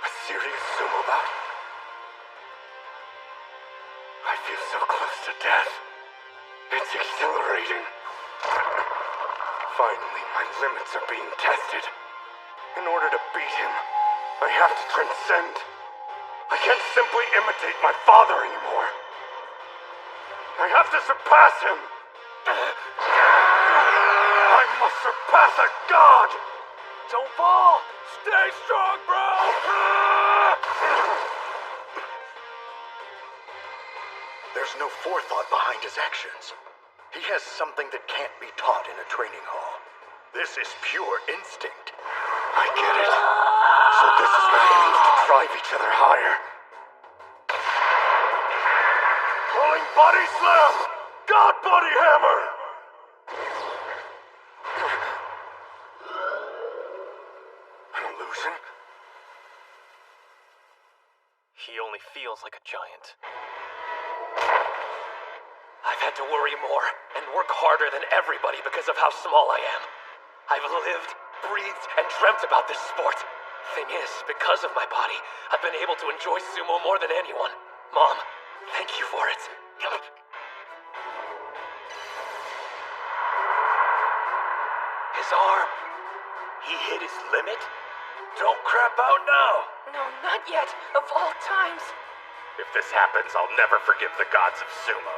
A serious sumo bout? I feel so close to death. It's exhilarating. Finally, my limits are being tested. In order to beat him, I have to transcend. I can't simply imitate my father anymore. I have to surpass him. I must surpass a god! Don't fall! Stay strong, bro! There's no forethought behind his actions. He has something that can't be taught in a training hall. This is pure instinct. I get it. So this is what it means to drive each other higher. Pulling body slam! God body hammer! An illusion? He only feels like a giant. I've had to worry more and work harder than everybody because of how small I am. I've lived, breathed, and dreamt about this sport. Thing is, because of my body, I've been able to enjoy sumo more than anyone. Mom, thank you for it. His arm. He hit his limit? Don't crap out now! No, not yet. Of all times. If this happens, I'll never forgive the gods of sumo.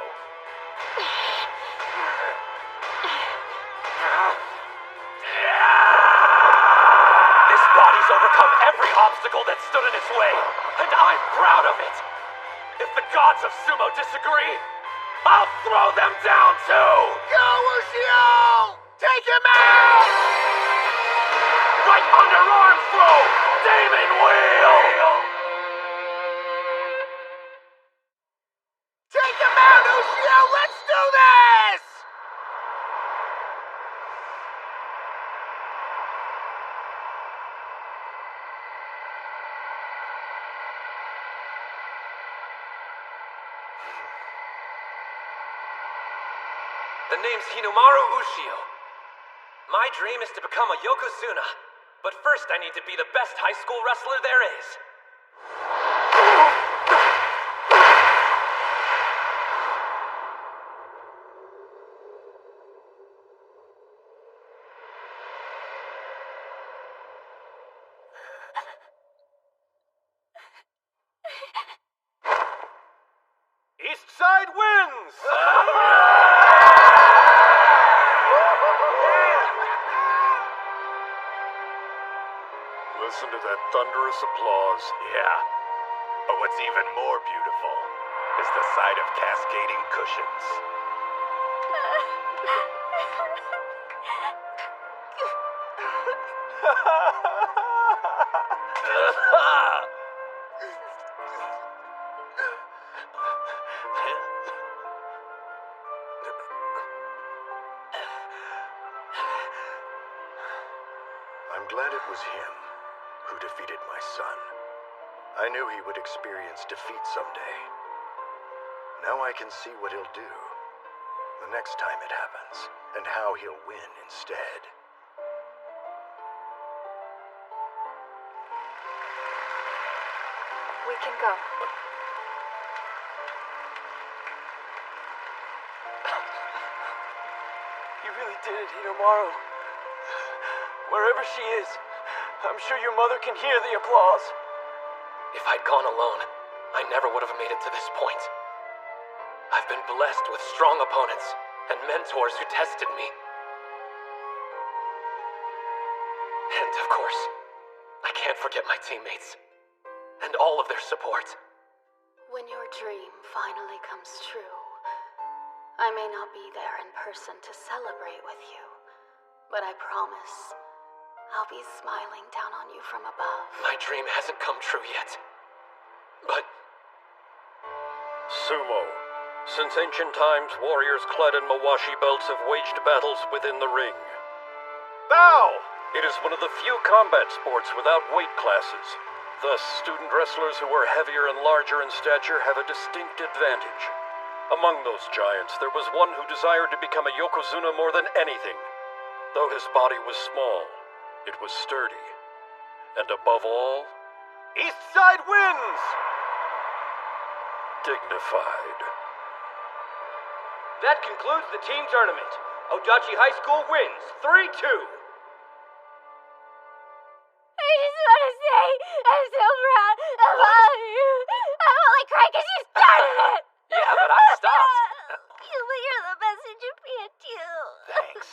This body's overcome every obstacle that stood in its way, and I'm proud of it. If the gods of sumo disagree, I'll throw them down too! Go, Ushio! Take him out! Right underarm throw! Demon wheel! Take him out, Ushio! Let's do this! The name's Hinomaru Ushio. My dream is to become a yokozuna, but first I need to be the best high school wrestler there is. East Side wins! Listen to that thunderous applause. Yeah. But what's even more beautiful is the sight of cascading cushions. I'm glad it was him who defeated my son. I knew he would experience defeat someday. Now I can see what he'll do the next time it happens, and how he'll win instead. We can go. really did it, Hinomaru. Wherever she is, I'm sure your mother can hear the applause. If I'd gone alone, I never would have made it to this point. I've been blessed with strong opponents and mentors who tested me. And of course, I can't forget my teammates and all of their support. When your dream finally comes true, I may not be there in person to celebrate with you, but I promise I'll be smiling down on you from above. My dream hasn't come true yet, but... Sumo. Since ancient times, warriors clad in mawashi belts have waged battles within the ring. Bow! It is one of the few combat sports without weight classes. Thus, student wrestlers who are heavier and larger in stature have a distinct advantage. Among those giants, there was one who desired to become a yokozuna more than anything. Though his body was small, it was sturdy. And above all, East Side wins! dignified. That concludes the team tournament. Odachi High School wins 3-2. I just want to say, I'm so proud of all of you. I'm only crying because you started it. Yeah, but I stopped. But you're the best in Japan, too. Thanks.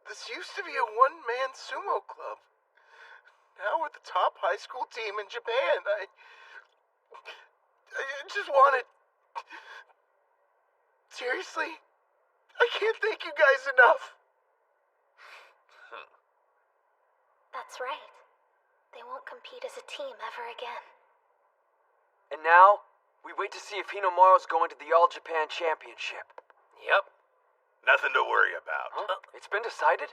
This used to be a one-man sumo club. Now we're the top high school team in Japan. I just wanted... Seriously? I can't thank you guys enough. That's right. They won't compete as a team ever again. And now, we wait to see if Hinomaru's going to the All Japan Championship. Yep. Nothing to worry about. Huh? It's been decided?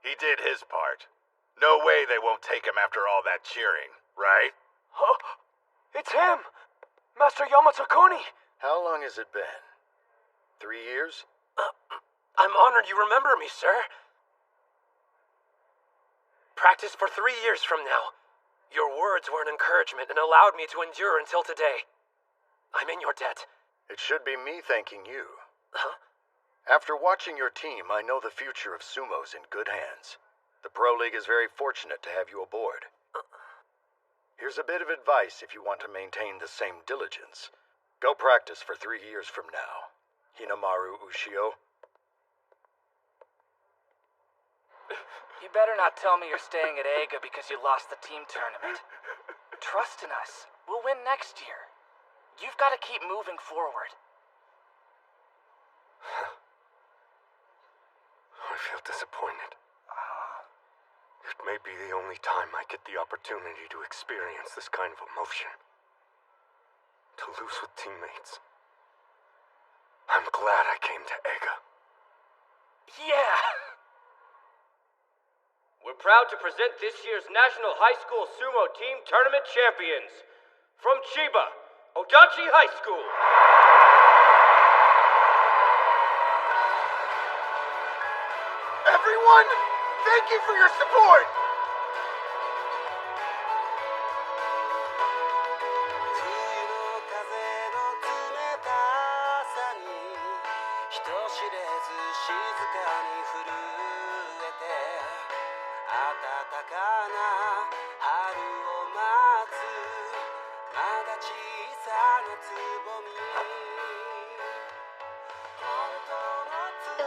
He did his part. No way they won't take him after all that cheering, right? Huh? It's him! Master Yamato Kuni! How long has it been? 3 years? I'm honored you remember me, sir. Practice for 3 years from now. Your words were an encouragement and allowed me to endure until today. I'm in your debt. It should be me thanking you. Huh? After watching your team, I know the future of sumo's in good hands. The Pro League is very fortunate to have you aboard. Here's a bit of advice if you want to maintain the same diligence. Go practice for 3 years from now. Hinomaru Ushio. You better not tell me you're staying at Eiga because you lost the team tournament. Trust in us. We'll win next year. You've got to keep moving forward. I feel disappointed. It may be the only time I get the opportunity to experience this kind of emotion. To lose with teammates. I'm glad I came to Eiga. Yeah! We're proud to present this year's National High School Sumo Team Tournament champions. From Chiba, Odachi High School. Everyone, thank you for your support!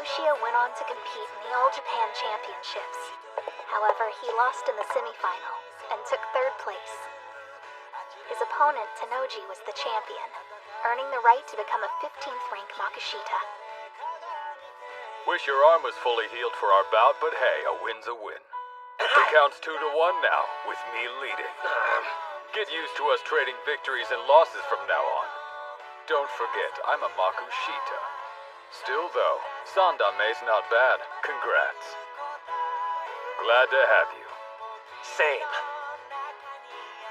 Ushio went on to compete in the All Japan Championships. However, he lost in the semifinal and took 3rd place. His opponent, Tanoji, was the champion, earning the right to become a 15th rank Makashita. Wish your arm was fully healed for our bout, but hey, a win's a win. It counts 2-1 now, with me leading. Get used to us trading victories and losses from now on. Don't forget, I'm a Makushita. Still though, Sandame's not bad. Congrats. Glad to have you. Same.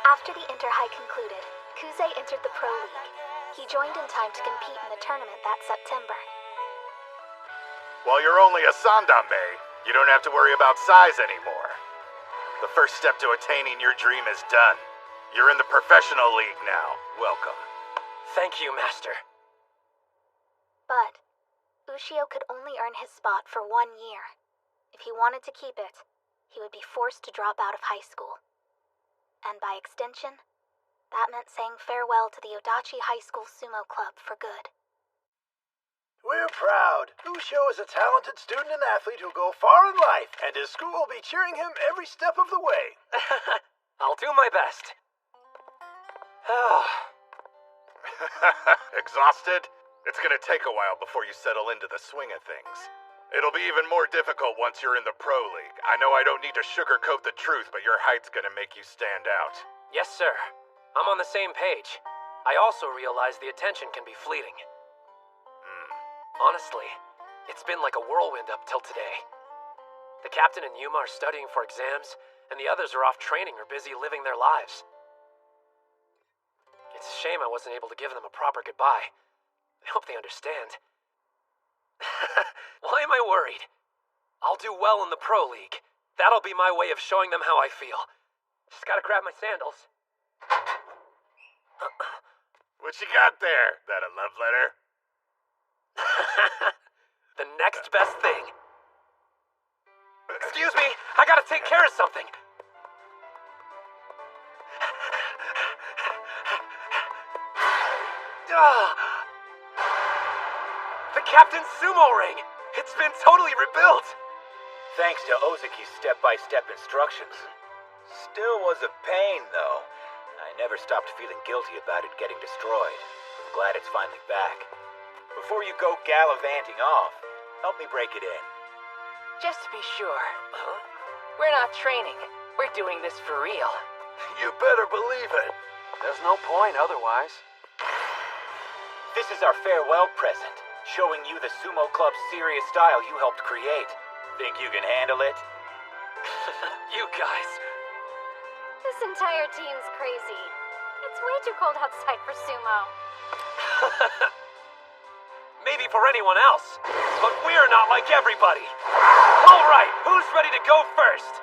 After the Inter-High concluded, Kuze entered the Pro League. He joined in time to compete in the tournament that September. While you're only a Sandame, you don't have to worry about size anymore. The first step to attaining your dream is done. You're in the professional league now. Welcome. Thank you, Master. But Ushio could only earn his spot for 1 year. If he wanted to keep it, he would be forced to drop out of high school. And by extension, that meant saying farewell to the Odachi High School Sumo Club for good. We're proud. Ushio is a talented student and athlete who'll go far in life, and his school will be cheering him every step of the way. I'll do my best. Exhausted? It's gonna take a while before you settle into the swing of things. It'll be even more difficult once you're in the Pro League. I know I don't need to sugarcoat the truth, but your height's gonna make you stand out. Yes, sir. I'm on the same page. I also realize the attention can be fleeting. Honestly, it's been like a whirlwind up till today. The captain and Yuma are studying for exams, and the others are off training or busy living their lives. It's a shame I wasn't able to give them a proper goodbye. I hope they understand. Why am I worried? I'll do well in the Pro League. That'll be my way of showing them how I feel. Just gotta grab my sandals. What you got there? That a love letter? The next best thing. Excuse me, I gotta take care of something. The captain's sumo ring! It's been totally rebuilt! Thanks to Ozuki's step-by-step instructions. Still was a pain, though. I never stopped feeling guilty about it getting destroyed. I'm glad it's finally back. Before you go gallivanting off, help me break it in. Just to be sure. We're not training. We're doing this for real. You better believe it. There's no point otherwise. This is our farewell present, showing you the Sumo Club's serious style you helped create. Think you can handle it? You guys. This entire team's crazy. It's way too cold outside for sumo. Maybe for anyone else, but we're not like everybody. All right, who's ready to go first?